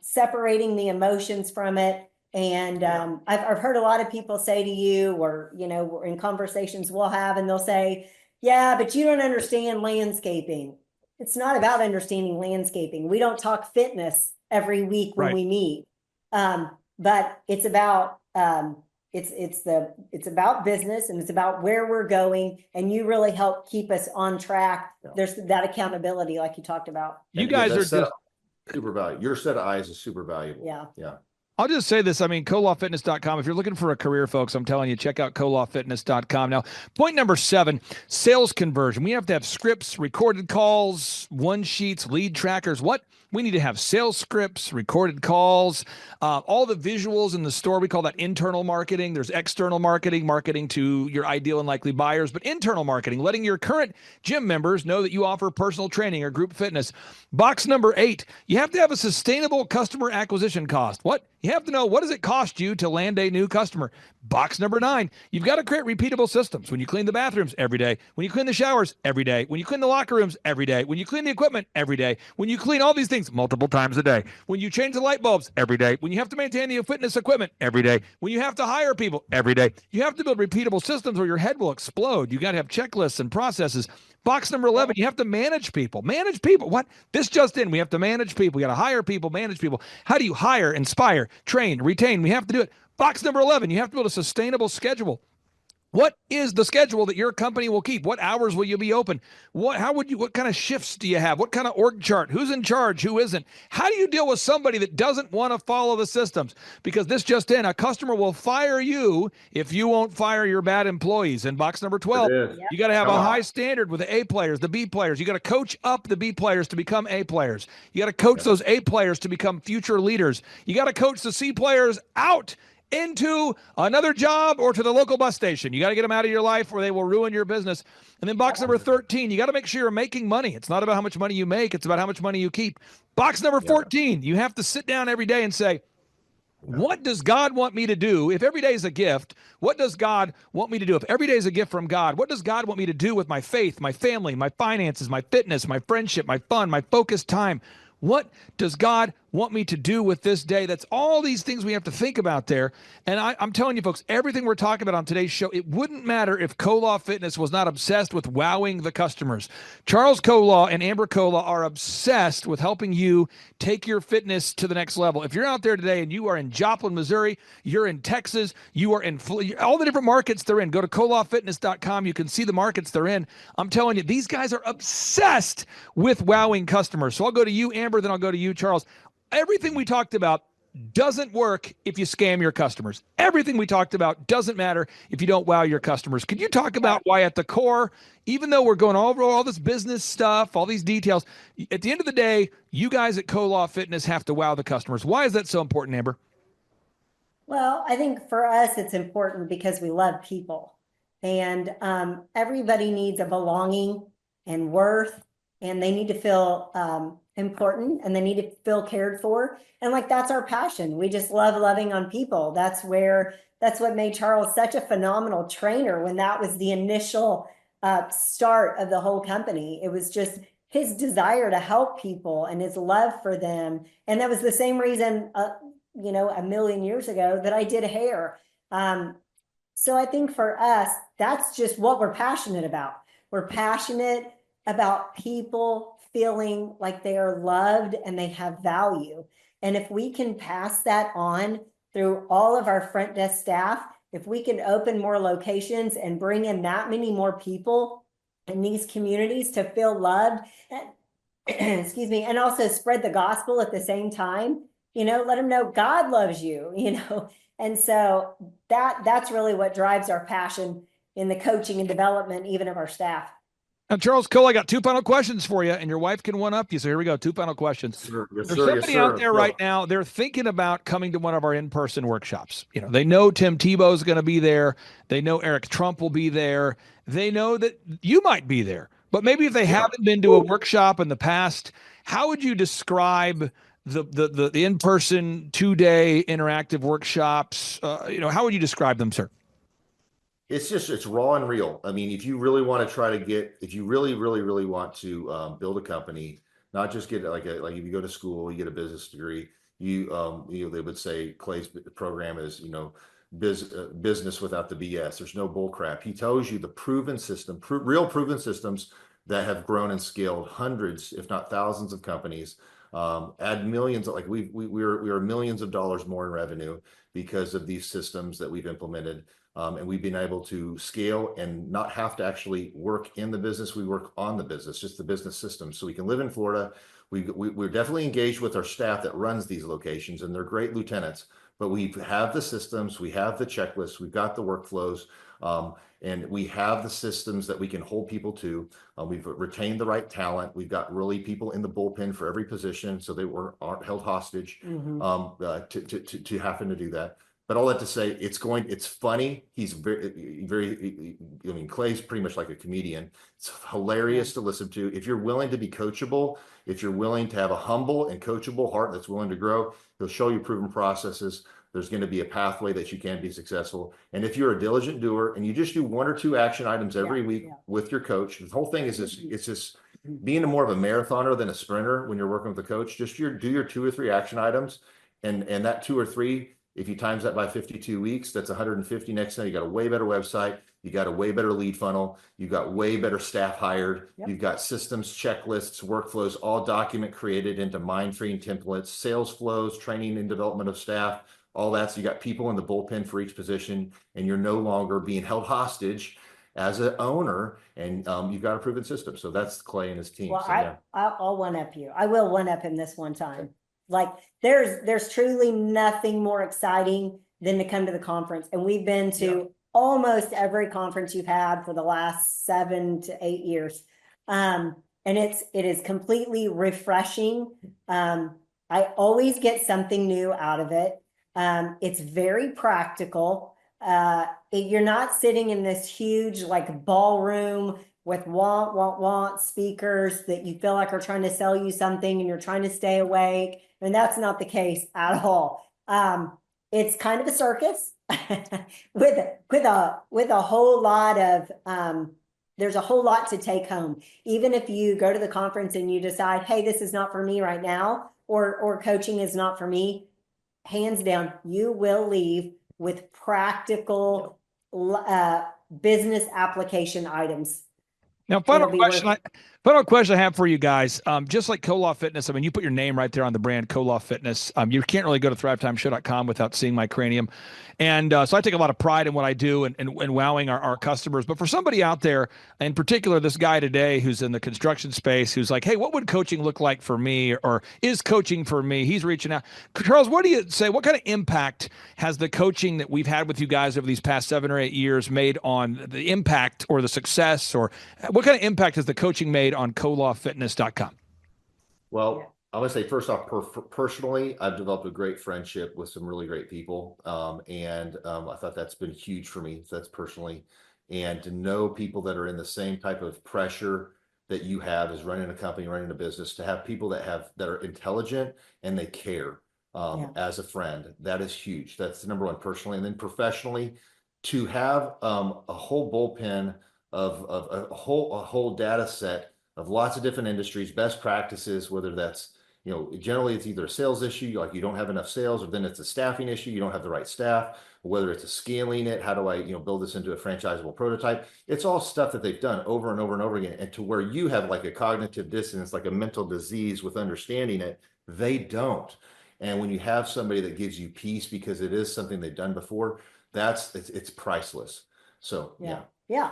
separating the emotions from it. And I've heard a lot of people say to you, or, in conversations we'll have, and they'll say, yeah, but you don't understand landscaping. It's not about understanding landscaping. We don't talk fitness every week when we meet. But it's about, it's about business, and it's about where we're going, and you really help keep us on track. There's that accountability, like you talked about. You guys are super valuable. Your set of eyes is super valuable. Yeah. I'll just say this. I mean, colawfitness.com. If you're looking for a career, folks, I'm telling you, check out colawfitness.com. Now, point number 7, sales conversion. We have to have scripts, recorded calls, one sheets, lead trackers. What? We need to have sales scripts, recorded calls, all the visuals in the store. We call that internal marketing. There's external marketing, marketing to your ideal and likely buyers, but internal marketing, letting your current gym members know that you offer personal training or group fitness. Box number 8, you have to have a sustainable customer acquisition cost. What? You have to know, what does it cost you to land a new customer? Box number 9, you've got to create repeatable systems. When you clean the bathrooms every day, when you clean the showers every day, when you clean the locker rooms every day, when you clean the equipment every day, when you clean all these things multiple times a day, when you change the light bulbs every day, when you have to maintain the fitness equipment every day, when you have to hire people every day, you have to build repeatable systems or your head will explode. You got to have checklists and processes. Box number 11, you have to manage people. Manage people. What? This just in. We have to manage people. We got to hire people, manage people. How do you hire, inspire, train, retain? We have to do it. Box number 11, you have to build a sustainable schedule. What is the schedule that your company will keep? What hours will you be open? What kind of shifts do you have? What kind of org chart? Who's in charge? Who isn't? How do you deal with somebody that doesn't want to follow the systems? Because this just in, a customer will fire you if you won't fire your bad employees. In box number 12, you got to have a high standard with the A players, the B players. You got to coach up the B players to become A players. You got to coach those A players to become future leaders. You got to coach the C players out into another job or to the local bus station. You got to get them out of your life or they will ruin your business. And then box number 13, you got to make sure you're making money. It's not about how much money you make. It's about how much money you keep. Box number 14, you have to sit down every day and say, what does God want me to do? If every day is a gift, what does God want me to do? If every day is a gift from God, what does God want me to do with my faith, my family, my finances, my fitness, my friendship, my fun, my focused time? What does God want me to do with this day? That's all these things we have to think about there. And I'm telling you, folks, everything we're talking about on today's show, it wouldn't matter if Kolaw Fitness was not obsessed with wowing the customers. Charles Kolaw and Amber Kolaw are obsessed with helping you take your fitness to the next level. If you're out there today and you are in Joplin, Missouri, you're in Texas, you are in all the different markets they're in, go to colawfitness.com. You can see the markets they're in. I'm telling you, these guys are obsessed with wowing customers. So I'll go to you, Amber, then I'll go to you, Charles. Everything we talked about doesn't work if you scam your customers. Everything we talked about doesn't matter if you don't wow your customers. Could you talk about why at the core, even though we're going over all this business stuff, all these details, at the end of the day, you guys at Kolaw Fitness have to wow the customers. Why is that so important, Amber? Well, I think for us, it's important because we love people. And everybody needs a belonging and worth, and they need to feel important, and they need to feel cared for. And like, that's our passion. We just love loving on people. That's what made Charles such a phenomenal trainer when that was the initial start of the whole company. It was just his desire to help people and his love for them. And that was the same reason, a million years ago that I did hair. So I think for us, that's just what we're passionate about. We're passionate about people feeling like they are loved and they have value. And if we can pass that on through all of our front desk staff, if we can open more locations and bring in that many more people in these communities to feel loved, excuse me, and also spread the gospel at the same time, let them know God loves you, And so that's really what drives our passion in the coaching and development, even of our staff. Now, Charles Cole, I got 2 final questions for you, and your wife can one-up you. So here we go, 2 final questions. Sure. Yes, There's sir. somebody out there right now, they're thinking about coming to one of our in-person workshops. They know Tim Tebow's going to be there. They know Eric Trump will be there. They know that you might be there. But maybe if they haven't been to a workshop in the past, how would you describe the in-person 2-day interactive workshops? How would you describe them, sir? It's raw and real. I mean, if you really want to if you really, really, really want to build a company, not just get like if you go to school, you get a business degree, they would say Clay's program is, business without the BS. There's no bull crap. He tells you the proven system, real proven systems that have grown and scaled hundreds, if not thousands of companies, add millions, like we are millions of dollars more in revenue because of these systems that we've implemented. And we've been able to scale and not have to actually work in the business. We work on the business, just the business system. So we can live in Florida. We're definitely engaged with our staff that runs these locations, and they're great lieutenants. but we have the systems, we have the checklists, we've got the workflows, and we have the systems that we can hold people to. We've retained the right talent. We've got really people in the bullpen for every position, so they aren't held hostage to having to do that. But all that to say, it's funny. He's very, I mean, Clay's pretty much like a comedian. It's hilarious to listen to. If you're willing to be coachable, if you're willing to have a humble and coachable heart that's willing to grow, he'll show you proven processes. There's going to be a pathway that you can be successful. And if you're a diligent doer and you just do 1 or 2 action items every week with your coach, the whole thing is this, it's just being more of a marathoner than a sprinter when you're working with a coach. Just do your 2 or 3 action items, and that 2 or 3, if you times that by 52 weeks, that's 150. Next time, you got a way better website. You got a way better lead funnel. You got way better staff hired. You've got systems, checklists, workflows, all document created into mind-freeing templates, sales flows, training and development of staff, all that. So you got people in the bullpen for each position, and you're no longer being held hostage as an owner, and you've got a proven system. So that's Clay and his team. Well, so, I'll one up you. I will one up him this one time. Like there's truly nothing more exciting than to come to the conference. And we've been to almost every conference you've had for the last 7 to 8 years. And it is completely refreshing. I always get something new out of it. It's very practical. You're not sitting in this huge like ballroom with want speakers that you feel like are trying to sell you something and you're trying to stay awake. And that's not the case at all. It's kind of a circus with a whole lot of, there's a whole lot to take home. Even if you go to the conference and you decide, hey, this is not for me right now, or coaching is not for me, hands down, you will leave with practical business application items. Now, final question I have for you guys. Just like Koloff Fitness, I mean, you put your name right there on the brand Koloff Fitness. You can't really go to thrivetimeshow.com without seeing my cranium. And so I take a lot of pride in what I do and wowing our customers. But for somebody out there, in particular, this guy today who's in the construction space, who's like, hey, what would coaching look like for me? Or is coaching for me? He's reaching out. Charles, what do you say? What kind of impact has the coaching that we've had with you guys over these past 7 or 8 years made on the impact or the success? Or what kind of impact has the coaching made on KoloffFitness.com? Well, I want to say first off, personally, I've developed a great friendship with some really great people. And I thought that's been huge for me. So that's personally. And to know people that are in the same type of pressure that you have as running a company, running a business, to have people that are intelligent and they care as a friend, that is huge. That's the number one personally. And then professionally, to have a whole bullpen of a whole data set of lots of different industries, best practices, whether that's, generally it's either a sales issue, like you don't have enough sales, or then it's a staffing issue, you don't have the right staff, or whether it's a scaling it, how do I, build this into a franchisable prototype? It's all stuff that they've done over and over and over again. And to where you have like a cognitive dissonance, like a mental disease with understanding it, they don't. And when you have somebody that gives you peace because it is something they've done before, it's priceless. So, yeah.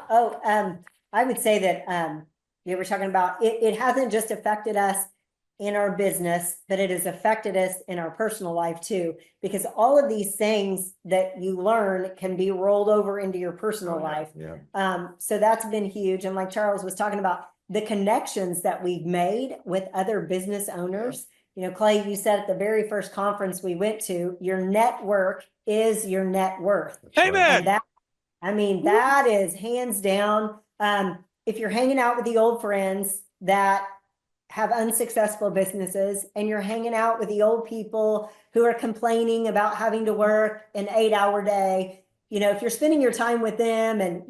Oh, I would say that, you were talking about it hasn't just affected us in our business, but it has affected us in our personal life too, because all of these things that you learn can be rolled over into your personal life. So that's been huge. And like Charles was talking about, the connections that we've made with other business owners. Clay, you said at the very first conference we went to, your network is your net worth. Amen. And that is hands down. If you're hanging out with the old friends that have unsuccessful businesses, and you're hanging out with the old people who are complaining about having to work an 8-hour day, if you're spending your time with them and,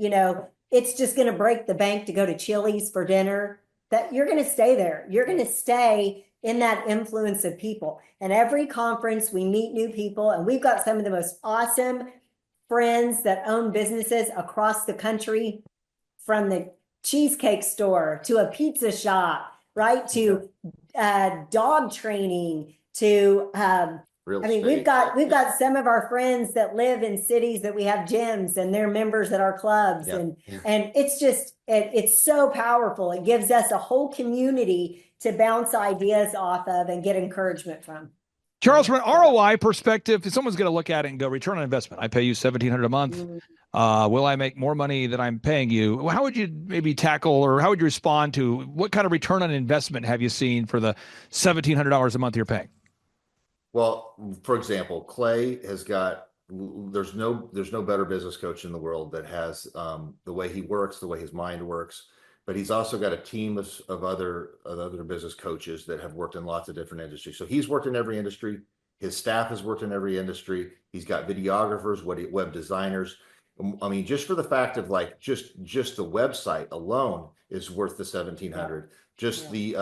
it's just going to break the bank to go to Chili's for dinner, that you're going to stay there. You're going to stay in that influence of people. And every conference we meet new people, and we've got some of the most awesome friends that own businesses across the country, from the cheesecake store to a pizza shop, right? To dog training, to we've got some of our friends that live in cities that we have gyms and they're members at our clubs. And it's just it's so powerful. It gives us a whole community to bounce ideas off of and get encouragement from. Charles, from an ROI perspective, if someone's going to look at it and go, return on investment, I pay you $1,700 a month. Will I make more money than I'm paying you? How would you maybe tackle, or how would you respond to what kind of return on investment have you seen for the $1,700 a month you're paying? Well, for example, Clay has got, there's no better business coach in the world that has the way he works, the way his mind works, but he's also got a team of other business coaches that have worked in lots of different industries. So he's worked in every industry. His staff has worked in every industry. He's got videographers, web designers. I mean, just for the fact of like just the website alone is worth the $1,700. Just the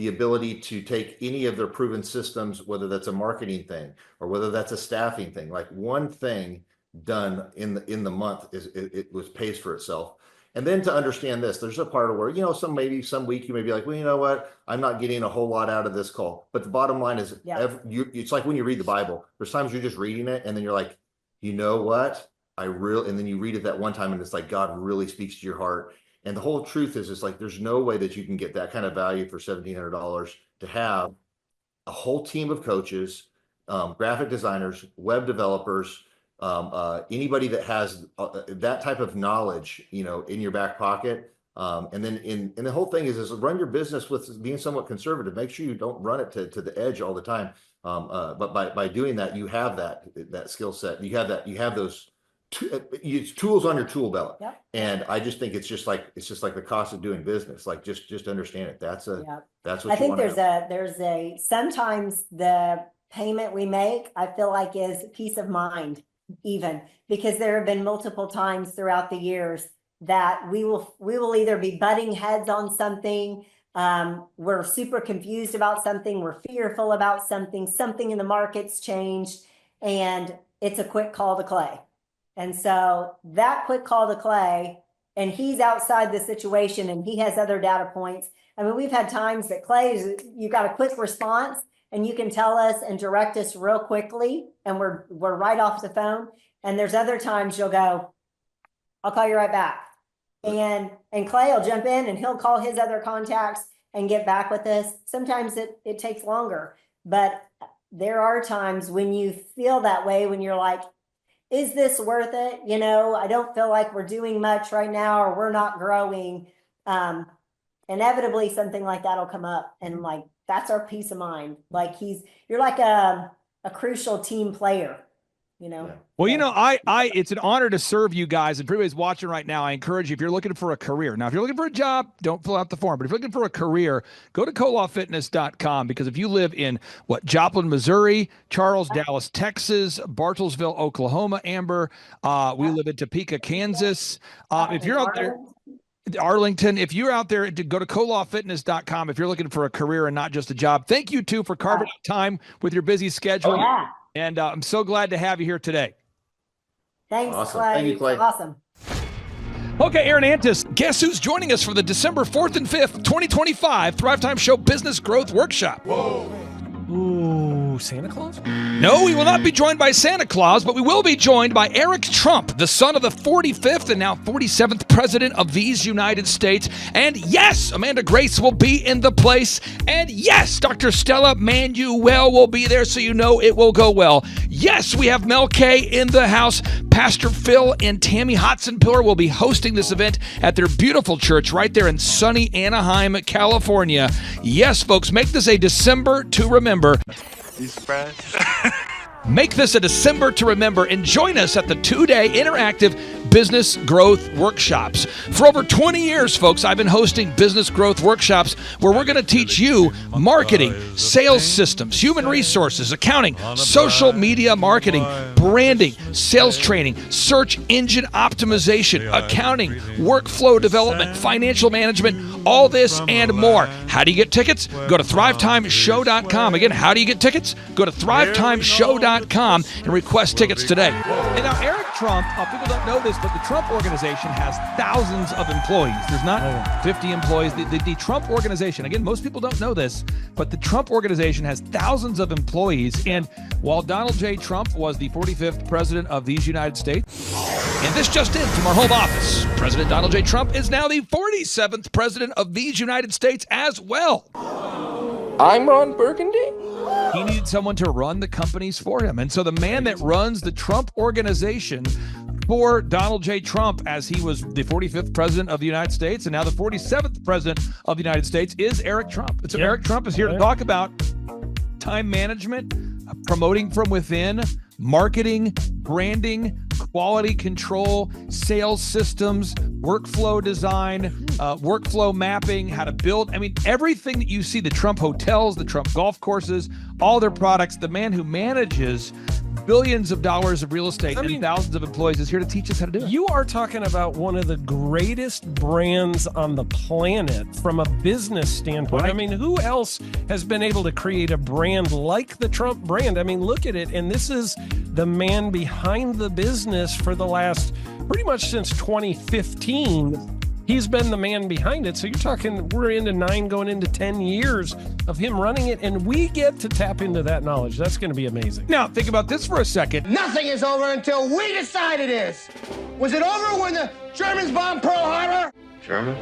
ability to take any of their proven systems, whether that's a marketing thing or whether that's a staffing thing, like one thing done in the month it pays for itself. And then to understand this, there's a part of where, you know, some week you may be like, well, you know what, I'm not getting a whole lot out of this call. But the bottom line is, it's like when you read the Bible, there's times you're just reading it and then you're like, you know what, and then you read it that one time and it's like God really speaks to your heart. And the whole truth is, it's like there's no way that you can get that kind of value for $1,700 to have a whole team of coaches, graphic designers, web developers, anybody that has that type of knowledge, you know, in your back pocket. And then and the whole thing is run your business with being somewhat conservative. Make sure you don't run it to the edge all the time. But by doing that, you have that skill set. You have those tools on your tool belt. And I just think it's just like the cost of doing business. Like just understand it. That's what I think there's sometimes the payment we make, I feel like, is peace of mind, even because there have been multiple times throughout the years that we will either be butting heads on something. We're super confused about something. We're fearful about something in the market's changed, and it's a quick call to Clay. And so that quick call to Clay, and he's outside the situation and he has other data points. I mean, we've had times that you got a quick response and you can tell us and direct us real quickly and we're right off the phone. And there's other times you'll go, I'll call you right back. And Clay will jump in and he'll call his other contacts and get back with us. Sometimes it takes longer, but there are times when you feel that way, when you're like, is this worth it? You know, I don't feel like we're doing much right now, or we're not growing. Inevitably something like that'll come up, and like, that's our peace of mind. Like you're like a crucial team player, you know? Well, you know, it's an honor to serve you guys. And for everybody's watching right now, I encourage you, if you're looking for a career. Now, if you're looking for a job, don't fill out the form. But if you're looking for a career, go to colawfitness.com, because if you live in Joplin, Missouri, Charles, Dallas, Texas, Bartlesville, Oklahoma, Amber, we live in Topeka, Kansas. If you're out there, Arlington, if you're out there, go to colawfitness.com if you're looking for a career and not just a job. Thank you, too, for carving out time with your busy schedule. And I'm so glad to have you here today. Thanks, awesome. Clay. Thank you, Clay. Awesome. Okay, Aaron Antis, guess who's joining us for the December 4th and 5th, 2025 Thrivetime Show Business Growth Workshop? Whoa. Ooh, Santa Claus? No, we will not be joined by Santa Claus, but we will be joined by Eric Trump, the son of the 45th and now 47th President of these United States. And yes, Amanda Grace will be in the place. And yes, Dr. Stella Manuel will be there, so you know it will go well. Yes, we have Mel K in the house. Pastor Phil and Tammy Hotson-Pillar will be hosting this event at their beautiful church right there in sunny Anaheim, California. Yes, folks, make this a December to remember. You surprised? Make this a December to remember and join us at the 2-day interactive business growth workshops. For over 20 years, folks, I've been hosting business growth workshops where we're going to teach you marketing, sales systems, human resources, accounting, social media marketing, branding, sales training, search engine optimization, accounting, workflow development, financial management, all this and more. How do you get tickets? Go to thrivetimeshow.com. Again, how do you get tickets? Go to thrivetimeshow.com and request tickets today. And now, Eric Trump, people don't know this, but the Trump Organization has thousands of employees. There's not 50 employees. The Trump Organization, again, most people don't know this, but the Trump Organization has thousands of employees. And while Donald J. Trump was the 45th president of these United States, and this just in from our home office, President Donald J. Trump is now the 47th president of these United States as well. I'm Ron Burgundy? He needed someone to run the companies for him. And so the man that runs the Trump organization for Donald J. Trump, as he was the 45th president of the United States and now the 47th president of the United States, is Eric Trump. And so Eric Trump is here to talk about time management, promoting from within, marketing, branding, quality control, sales systems, workflow design, workflow mapping, how to build. I mean, everything that you see, the Trump hotels, the Trump golf courses, all their products, the man who manages billions of dollars of real estate and thousands of employees is here to teach us how to do it. You are talking about one of the greatest brands on the planet from a business standpoint. Right. I mean, who else has been able to create a brand like the Trump brand? I mean, look at it. And this is the man behind the business for the last pretty much since 2015. He's been the man behind it. So you're talking, we're into 9 going into 10 years of him running it, and we get to tap into that knowledge. That's going to be amazing. Now, think about this for a second. Nothing is over until we decide it is. Was it over when the Germans bombed Pearl Harbor? Germans?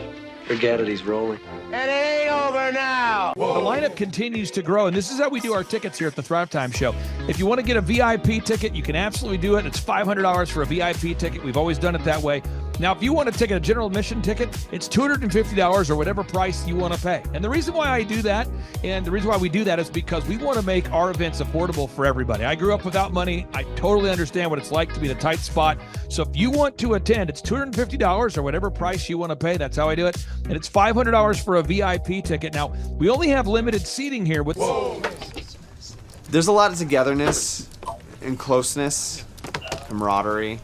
Forget it, he's rolling. It ain't over now. The lineup continues to grow, and this is how we do our tickets here at the Thrivetime Show. If you want to get a VIP ticket, you can absolutely do it. It's $500 for a VIP ticket. We've always done it that way. Now, if you want to take a general admission ticket, it's $250 or whatever price you want to pay. And the reason why I do that, and the reason why we do that, is because we want to make our events affordable for everybody. I grew up without money. I totally understand what it's like to be in a tight spot. So if you want to attend, it's $250 or whatever price you want to pay. That's how I do it. And it's $500 for a VIP ticket. Now, we only have limited seating here with... Whoa. There's a lot of togetherness and closeness, camaraderie.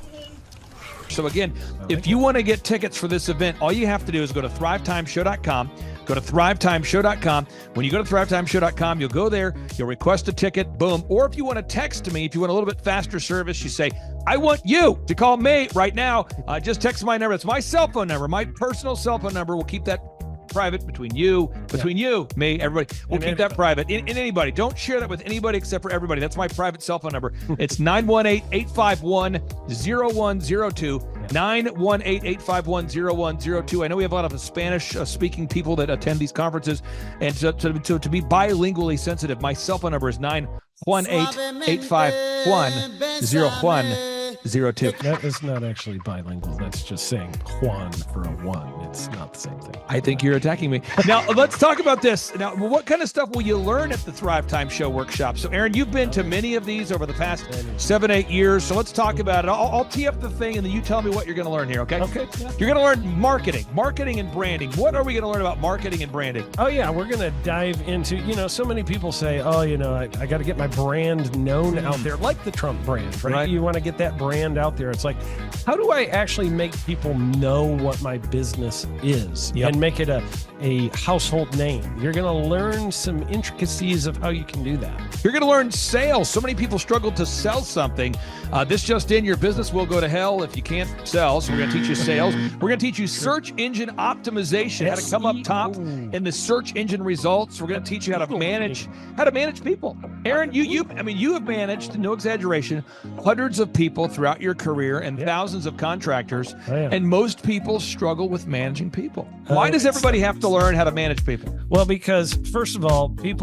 So again, if you want to get tickets for this event, all you have to do is go to thrivetimeshow.com. Go to thrivetimeshow.com. When you go to thrivetimeshow.com, you'll go there, you'll request a ticket, boom. Or if you want to text me, if you want a little bit faster service, you say, I want you to call me right now. Just text my number. It's my cell phone number, my personal cell phone number. We'll keep that private between you, me, everybody. We'll keep that private. In anybody. Don't share that with anybody except for everybody. That's my private cell phone number. It's 918-851-0102. 918-851-0102. I know we have a lot of Spanish-speaking people that attend these conferences, and to be bilingually sensitive, my cell phone number is 918-851-0102. That is not actually bilingual. That's just saying Juan for a 1. It's not the same thing. I think you're attacking me. Now, let's talk about this. Now, what kind of stuff will you learn at the Thrivetime Show workshop? So, Aaron, you've been to many of these over the past 7-8 years. So let's talk about it. I'll tee up the thing, and then you tell me what you're going to learn here, okay? Okay. You're going to learn marketing and branding. What are we going to learn about marketing and branding? Oh, yeah. We're going to dive into, so many people say, I got to get my brand known out there, like the Trump brand, right? You want to get that brand out there. It's like, how do I actually make people know what my business is and make it a household name? You're going to learn some intricacies of how you can do that. You're going to learn sales. So many people struggle to sell something. This just in, your business will go to hell if you can't sell. So we're going to teach you sales. We're going to teach you search engine optimization, how to come up top in the search engine results. We're going to teach you how to manage people. Aaron, you have managed, no exaggeration, hundreds of people throughout your career and thousands of contractors. And most people struggle with managing people. Why does everybody have to learn how to manage people? Well, because first of all, you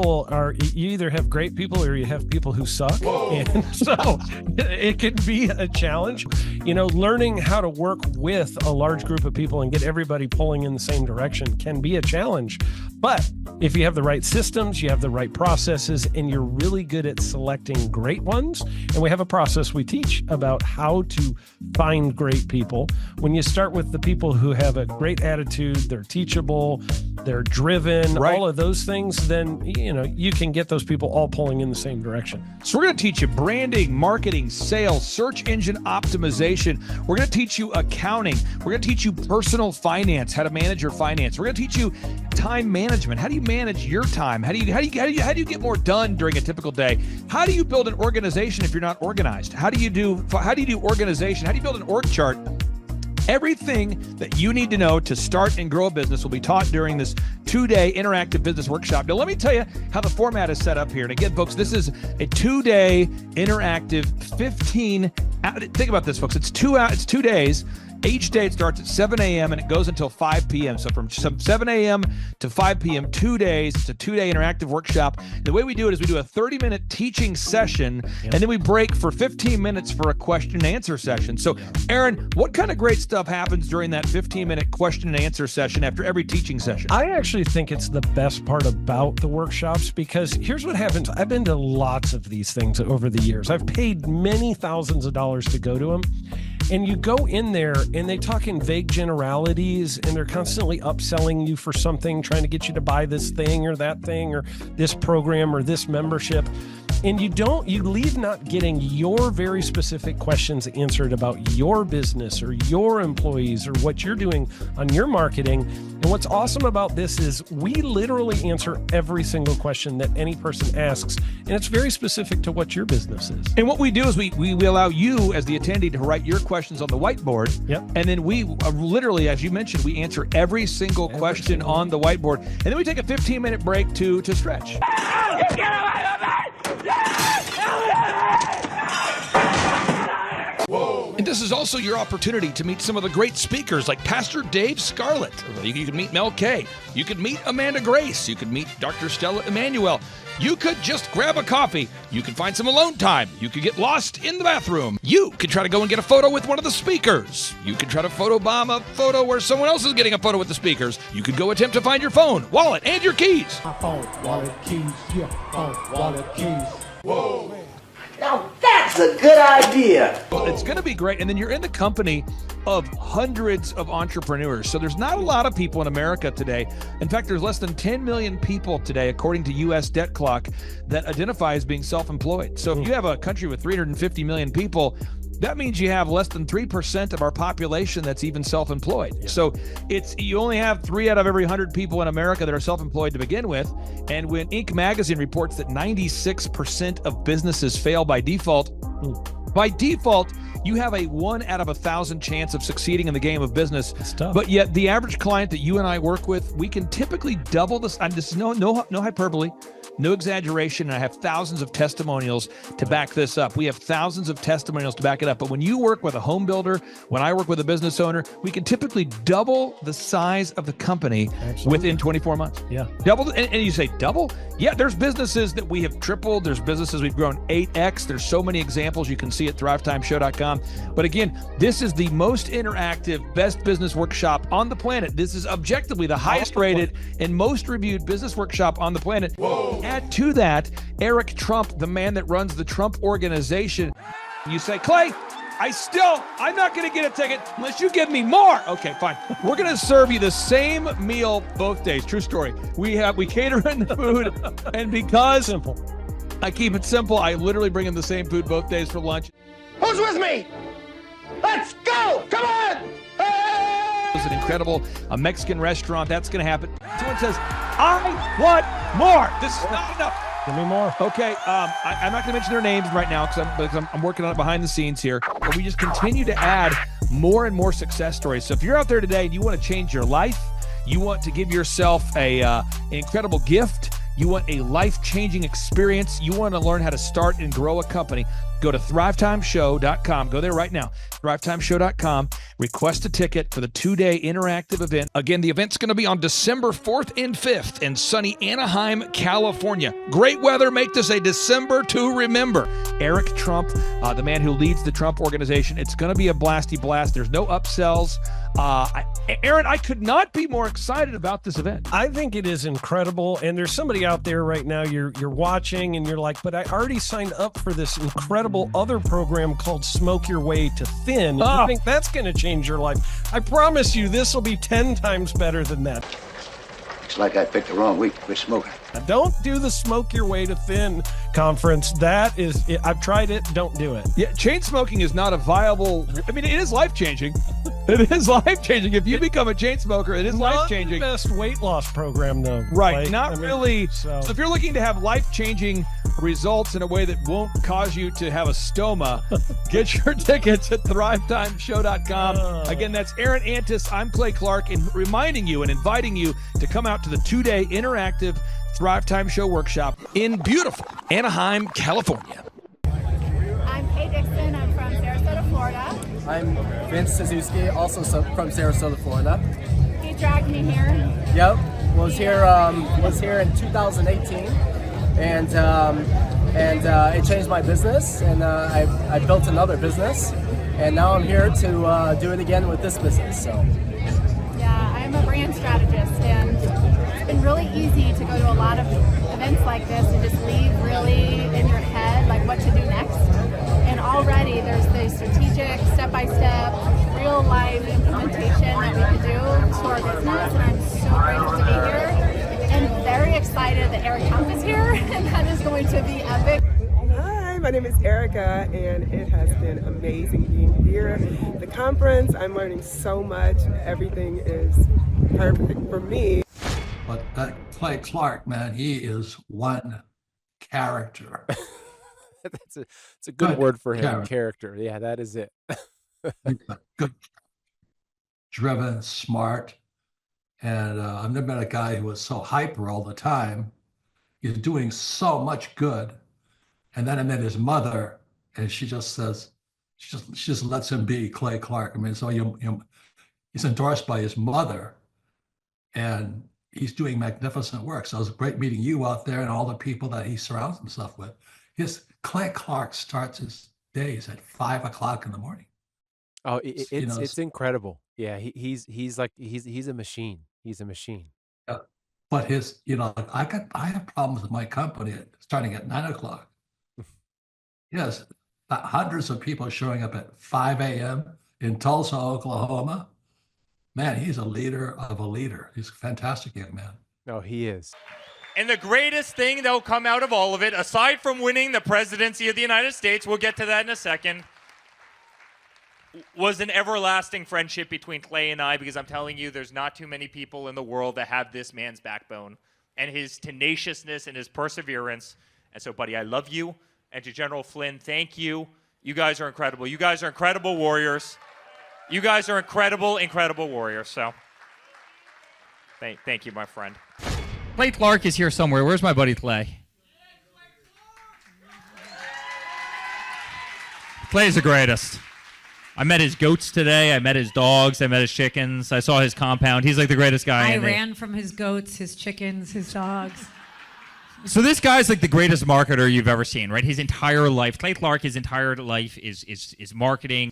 either have great people or you have people who suck. Whoa. And so it can be a challenge. Learning how to work with a large group of people and get everybody pulling in the same direction can be a challenge. But if you have the right systems, you have the right processes, and you're really good at selecting great ones, and we have a process we teach about how to find great people. When you start with the people who have a great attitude, they're teachable, they're driven, all of those things, then, you can get those people all pulling in the same direction. So we're going to teach you branding, marketing, sales, search engine optimization. We're going to teach you accounting. We're going to teach you personal finance, how to manage your finance. We're going to teach you time management. How do you manage your time? How do you get more done during a typical day? How do you build an organization if you're not organized? How do you do organization? How do you build an org chart? Everything that you need to know to start and grow a business will be taught during this 2-day interactive business workshop. Now, let me tell you how the format is set up here. And again, folks, this is a 2-day interactive 15. Think about this, folks. It's 2 days. Each day it starts at 7 a.m. and it goes until 5 p.m. So from 7 a.m. to 5 p.m., 2 days. It's a 2-day interactive workshop. The way we do it is we do a 30-minute teaching session, and then we break for 15 minutes for a question and answer session. So, Aaron, what kind of great stuff happens during that 15-minute question and answer session after every teaching session? I actually think it's the best part about the workshops, because here's what happens. I've been to lots of these things over the years. I've paid many thousands of dollars to go to them. And you go in there and they talk in vague generalities, and they're constantly upselling you for something, trying to get you to buy this thing or that thing or this program or this membership. And you leave not getting your very specific questions answered about your business or your employees or what you're doing on your marketing. And what's awesome about this is we literally answer every single question that any person asks, and it's very specific to what your business is. And what we do is we allow you as the attendee to write your questions on the whiteboard. Yep. And then we literally, as you mentioned, we answer every single question on the whiteboard. And then we take a 15-minute break to stretch. And this is also your opportunity to meet some of the great speakers like Pastor Dave Scarlett. You can meet Mel Kay. You could meet Amanda Grace. You could meet Dr. Stella Emanuel. You could just grab a coffee. You could find some alone time. You could get lost in the bathroom. You could try to go and get a photo with one of the speakers. You could try to photobomb a photo where someone else is getting a photo with the speakers. You could go attempt to find your phone, wallet, and your keys. My phone, wallet, keys, yeah, phone, wallet, keys. Whoa. Now that's a good idea. Well, it's going to be great. And then you're in the company of hundreds of entrepreneurs. So there's not a lot of people in America today. In fact, there's less than 10 million people today, according to U.S. Debt Clock, that identify as being self-employed. So if you have a country with 350 million people, that means you have less than 3% of our population that's even self-employed. Yeah. So you only have 3 out of every 100 people in America that are self-employed to begin with. And when Inc. magazine reports that 96% of businesses fail by default, you have a 1 out of 1,000 chance of succeeding in the game of business. It's tough. But yet the average client that you and I work with, we can typically double this. And this is no hyperbole. No exaggeration, and I have thousands of testimonials to back this up. We have thousands of testimonials to back it up. But when you work with a home builder, when I work with a business owner, we can typically double the size of the company within 24 months. Yeah. Double, and you say double? Yeah, there's businesses that we have tripled. There's businesses we've grown 8x. There's so many examples you can see at thrivetimeshow.com. But again, this is the most interactive, best business workshop on the planet. This is objectively the highest rated and most reviewed business workshop on the planet. Whoa. Add to that, Eric Trump, the man that runs the Trump Organization. You say, Clay, I'm not going to get a ticket unless you give me more. Okay, fine. We're going to serve you the same meal both days. True story. We cater in the food, and because I keep it simple, I literally bring in the same food both days for lunch. Who's with me? Let's go! Come on! It's an incredible Mexican restaurant. That's going to happen. Someone says, I want more. This is not enough. Give me more. Okay, I'm not going to mention their names right now because I'm working on it behind the scenes here. But we just continue to add more and more success stories. So if you're out there today and you want to change your life, you want to give yourself an incredible gift, you want a life-changing experience, you want to learn how to start and grow a company, go to thrivetimeshow.com. Go there right now. thrivetimeshow.com. Request a ticket for the 2-day interactive event. Again, the event's going to be on December 4th and 5th in sunny Anaheim, California. Great weather. Make this a December to remember. Eric Trump, the man who leads the Trump Organization. It's going to be a blasty blast. There's no upsells. Aaron, I could not be more excited about this event. I think it is incredible. And there's somebody out there right now, you're watching and you're like, but I already signed up for this incredible other program called Smoke Your Way to Thin. I think that's going to change your life. I promise you this will be 10 times better than that. Looks like I picked the wrong week to quit smoking. Now, don't do the Smoke Your Way to Thin conference. I've tried it. Don't do it. Yeah, chain smoking is not a viable. I mean, it is life-changing. It is life-changing. If you become a chain smoker, it is life-changing. Not the best weight loss program, though. Right. Really. So if you're looking to have life-changing results in a way that won't cause you to have a stoma, get your tickets at thrivetimeshow.com. Again, that's Aaron Antis. I'm Clay Clark, and reminding you and inviting you to come out to the 2-day interactive Thrive Time Show workshop in beautiful Anaheim, California. I'm Kay Dixon. I'm from Sarasota, Florida. I'm Vince Suzuki, also from Sarasota, Florida. He dragged me here. Yep, was here in 2018, and it changed my business, and I built another business, and now I'm here to do it again with this business. So. Yeah, I'm a brand strategist, and it's been really easy to go to a lot of events like this and just leave really in your head like what to do next. And already there's the strategic, step-by-step, real-life implementation that we can do to our business, and I'm so grateful to be here and very excited that Eric Trump is here, and that is going to be epic. Hi, my name is Erica, and it has been amazing being here. The conference, I'm learning so much. Everything is perfect for me. But that Clay Clark, man, he is one character. It's a good word for him. Character. Yeah, that is it. Good, driven, smart, and I've never met a guy who was so hyper all the time. He's doing so much good, and then I met his mother, and she just says, she just lets him be Clay Clark. I mean, so he's endorsed by his mother, and he's doing magnificent work. So it was great meeting you out there and all the people that he surrounds himself with. Clay Clark starts his days at 5 o'clock in the morning. Oh, it's incredible. Yeah, he's a machine. He's a machine. Yeah. But his, I have problems with my company starting at 9 o'clock. Yes, hundreds of people showing up at 5 a.m. in Tulsa, Oklahoma. Man, he's a leader of a leader. He's a fantastic young man. No, he is. And the greatest thing that'll come out of all of it, aside from winning the presidency of the United States, we'll get to that in a second, was an everlasting friendship between Clay and I, because I'm telling you, there's not too many people in the world that have this man's backbone and his tenaciousness and his perseverance. And so, buddy, I love you. And to General Flynn, thank you. You guys are incredible. You guys are incredible warriors. You guys are incredible, incredible warriors. So thank you, my friend. Clay Clark is here somewhere. Where's my buddy Clay? Clay's the greatest. I met his goats today. I met his dogs. I met his chickens. I saw his compound. He's like the greatest guy. I ran from his goats, his chickens, his dogs. So this guy's like the greatest marketer you've ever seen, right? His entire life, Clay Clark, his entire life is marketing.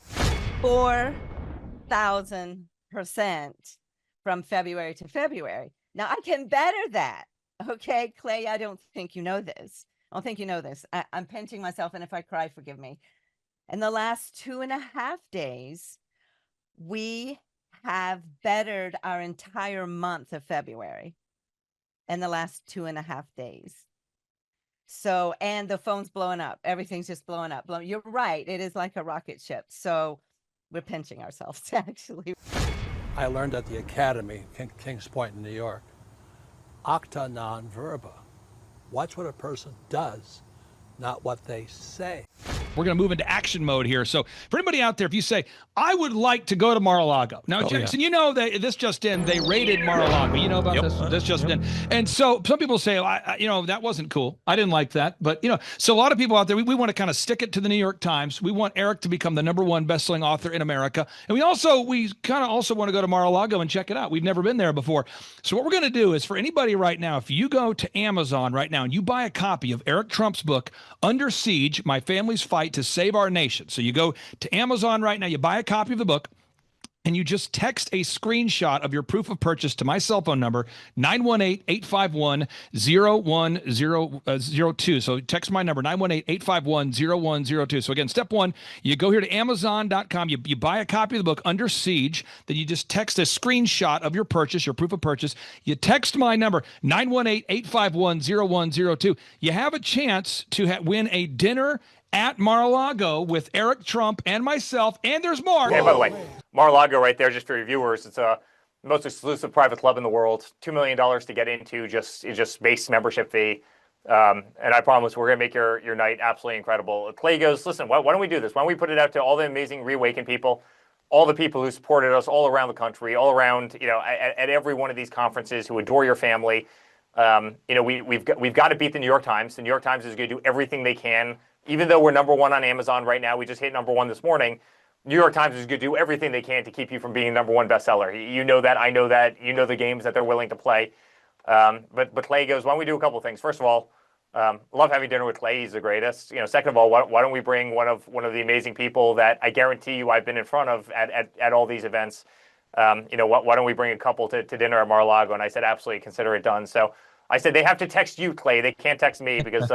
4,000% from February to February. Now, I can better that. Okay, Clay, I don't think you know this. I don't think you know this. I'm pinching myself, and if I cry, forgive me. In the last 2.5 days, we have bettered our entire month of February in the last 2.5 days. So, and the phone's blowing up. Everything's just blowing up. You're right. It is like a rocket ship. So we're pinching ourselves, actually. I learned at the Academy, Kings Point in New York, acta non verba. Watch what a person does, not what they say. We're going to move into action mode here. So for anybody out there, if you say, I would like to go to Mar-a-Lago. Now, Jackson, you know that this just in, they raided Mar-a-Lago. You know about this? This just in. And so some people say, that wasn't cool. I didn't like that. But, so a lot of people out there, we want to kind of stick it to the New York Times. We want Eric to become the #1 best-selling author in America. And we kind of also want to go to Mar-a-Lago and check it out. We've never been there before. So what we're going to do is, for anybody right now, if you go to Amazon right now and you buy a copy of Eric Trump's book, Under Siege, My Family's Fight to Save Our Nation. So you go to Amazon right now, you buy a copy of the book, and you just text a screenshot of your proof of purchase to my cell phone number, 918-851-0102. So text my number, 918-851-0102. So again, step one, you go here to Amazon.com, you buy a copy of the book, Under Siege, then you just text a screenshot of your purchase, your proof of purchase. You text my number, 918-851-0102. You have a chance to win a dinner at Mar-a-Lago with Eric Trump and myself, and there's more. And by the way, Mar-a-Lago right there, just for your viewers, it's the most exclusive private club in the world. $2 million to get into, just base membership fee. And I promise we're going to make your night absolutely incredible. Clay goes, listen, why don't we do this? Why don't we put it out to all the amazing Reawaken people, all the people who supported us all around the country, all around, at every one of these conferences, who adore your family. We've got to beat the New York Times. The New York Times is going to do everything they can. Even though we're #1 on Amazon right now, we just hit #1 this morning. New York Times is going to do everything they can to keep you from being #1 bestseller. You know that. I know that. You know the games that they're willing to play. But Clay goes, why don't we do a couple of things? First of all, love having dinner with Clay. He's the greatest. Second of all, why don't we bring one of the amazing people that I guarantee you I've been in front of at all these events. Why don't we bring a couple to dinner at Mar-a-Lago? And I said, absolutely, consider it done. So I said, they have to text you, Clay. They can't text me because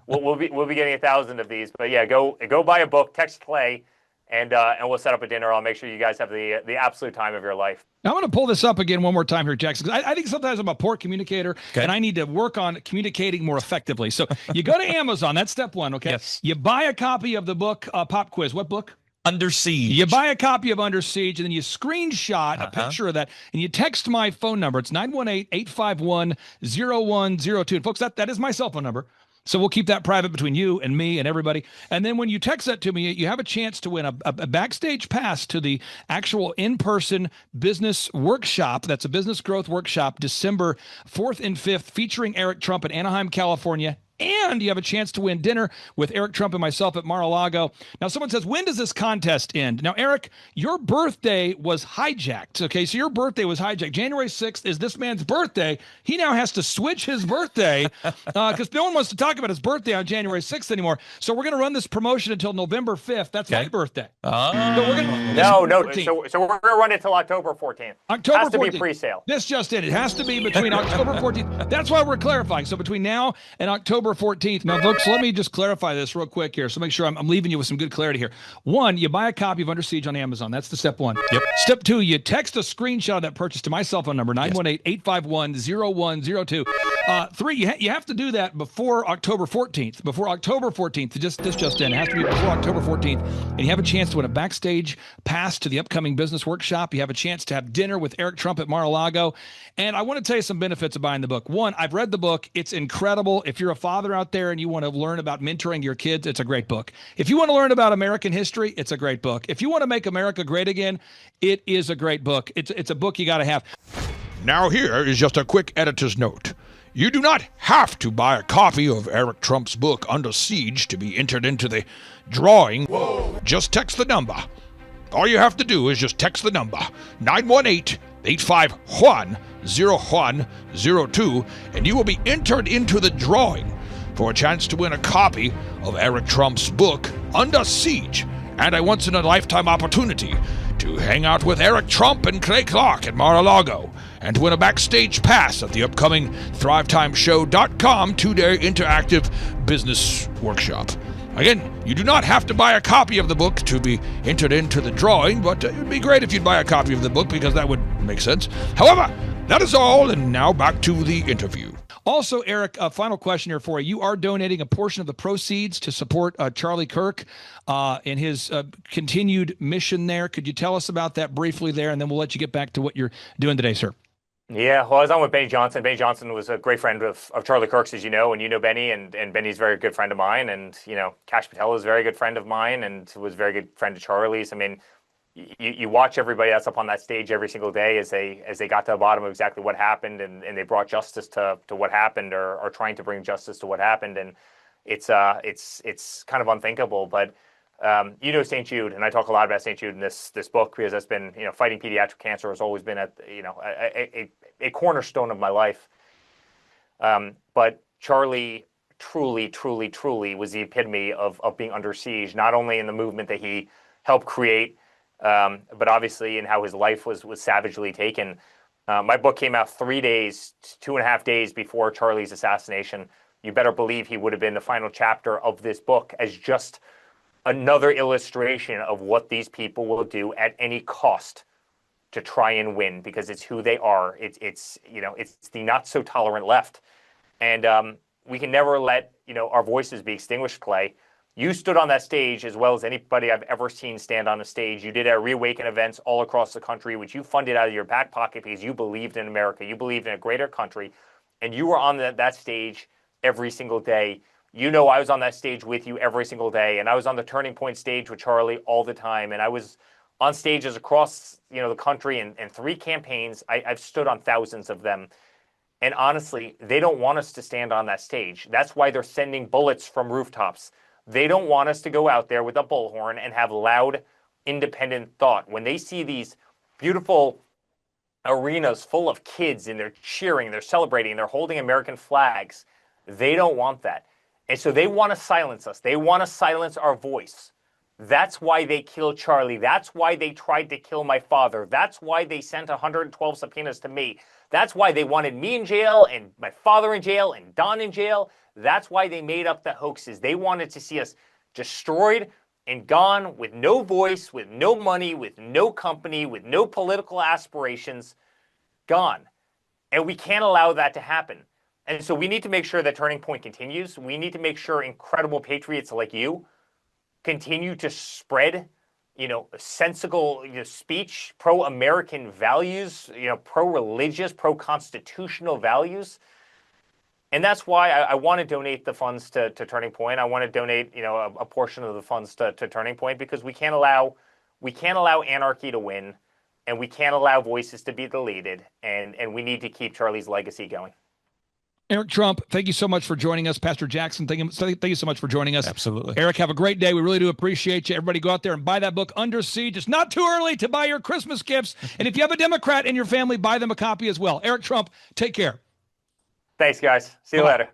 we'll be getting 1,000 of these. But yeah, go buy a book, text Clay, and we'll set up a dinner. I'll make sure you guys have the absolute time of your life. Now, I'm going to pull this up again one more time here, Jackson, because I think sometimes I'm a poor communicator, and I need to work on communicating more effectively. So you go to Amazon. That's step one, okay? Yes. You buy a copy of the book, Pop Quiz. What book? Under Siege. You buy a copy of Under Siege, and then you screenshot a picture of that, and you text my phone number. It's 918-851-0102. And folks, that is my cell phone number. So we'll keep that private between you and me and everybody. And then when you text that to me, you have a chance to win a backstage pass to the actual in-person business workshop. That's a business growth workshop, December 4th and 5th, featuring Eric Trump in Anaheim, California. And you have a chance to win dinner with Eric Trump and myself at Mar-a-Lago. Now, someone says, when does this contest end? Now, Eric, your birthday was hijacked. Okay, so your birthday was hijacked. January 6th is this man's birthday. He now has to switch his birthday because no one wants to talk about his birthday on January 6th anymore. So we're going to run this promotion until November 5th. That's my birthday. So we're gonna, no. So we're going to run it till October 14th. October 14th. Has to be pre-sale. This just in. It has to be between October 14th. That's why we're clarifying. So between now and October 14th. Now, folks, let me just clarify this real quick here. So make sure I'm leaving you with some good clarity here. One, you buy a copy of Under Siege on Amazon. That's the step one. Yep. Step two, you text a screenshot of that purchase to my cell phone number, 918-851-0102. Three, you have to do that before October 14th. Before October 14th, this just in. It has to be before October 14th. And you have a chance to win a backstage pass to the upcoming business workshop. You have a chance to have dinner with Eric Trump at Mar-a-Lago. And I want to tell you some benefits of buying the book. One, I've read the book. It's incredible. If you're a father out there and you want to learn about mentoring your kids, it's a great book. If you want to learn about American history, it's a great book. If you want to make America great again, it is a great book. It's a book you got to have. Now here is just a quick editor's note. You do not have to buy a copy of Eric Trump's book Under Siege to be entered into the drawing. Whoa. Just text the number. All you have to do is just text the number 918-851-0102 and you will be entered into the drawing for a chance to win a copy of Eric Trump's book Under Siege and a once-in-a-lifetime opportunity to hang out with Eric Trump and Clay Clark at Mar-a-Lago and win a backstage pass at the upcoming ThriveTimeShow.com 2-day interactive business workshop. Again, you do not have to buy a copy of the book to be entered into the drawing, but it would be great if you'd buy a copy of the book because that would make sense. However, that is all, and now back to the interview. Also, Eric, a final question here for you. You are donating a portion of the proceeds to support Charlie Kirk in his continued mission there. Could you tell us about that briefly there, and then we'll let you get back to what you're doing today, sir? Yeah, well, I was on with Benny Johnson. Benny Johnson was a great friend of Charlie Kirk's, as you know, and you know Benny, and Benny's a very good friend of mine. And, Kash Patel is a very good friend of mine and was a very good friend of Charlie's. I mean, you watch everybody that's up on that stage every single day as they got to the bottom of exactly what happened and they brought justice to what happened or are trying to bring justice to what happened. And it's kind of unthinkable, but St. Jude, and I talk a lot about St. Jude in this book because that's been, fighting pediatric cancer has always been a cornerstone of my life. But Charlie truly was the epitome of being under siege, not only in the movement that he helped create, but obviously in how his life was savagely taken. My book came out 2.5 days before Charlie's assassination. You better believe he would have been the final chapter of this book as just another illustration of what these people will do at any cost to try and win because it's who they are. It's the not so tolerant left. And we can never let, our voices be extinguished, Clay. You stood on that stage as well as anybody I've ever seen stand on a stage. You did our Reawaken events all across the country, which you funded out of your back pocket because you believed in America. You believed in a greater country. And you were on that stage every single day. I was on that stage with you every single day. And I was on the Turning Point stage with Charlie all the time. And I was on stages across, the country and 3 campaigns. I've stood on thousands of them. And honestly, they don't want us to stand on that stage. That's why they're sending bullets from rooftops. They don't want us to go out there with a bullhorn and have loud independent thought, when they see these beautiful arenas full of kids and they're cheering, they're celebrating, they're holding American flags, they don't want that. And so they want to silence us. They want to silence our voice. That's why they killed Charlie. That's why they tried to kill my father. That's why they sent 112 subpoenas to me. That's why they wanted me in jail and my father in jail and Don in jail. That's why they made up the hoaxes. They wanted to see us destroyed and gone with no voice, with no money, with no company, with no political aspirations, gone. And we can't allow that to happen. And so we need to make sure that Turning Point continues. We need to make sure incredible patriots like you continue to spread, sensible speech, pro-American values, pro-religious, pro-constitutional values. And that's why I want to donate the funds to Turning Point. I want to donate, a portion of the funds to Turning Point, because we can't allow anarchy to win, and we can't allow voices to be deleted, and we need to keep Charlie's legacy going. Eric Trump, thank you so much for joining us. Pastor Jackson, thank you so much for joining us. Absolutely. Eric, have a great day. We really do appreciate you. Everybody go out there and buy that book, Under Siege. It's not too early to buy your Christmas gifts. And if you have a Democrat in your family, buy them a copy as well. Eric Trump, take care. Thanks, guys. See you later.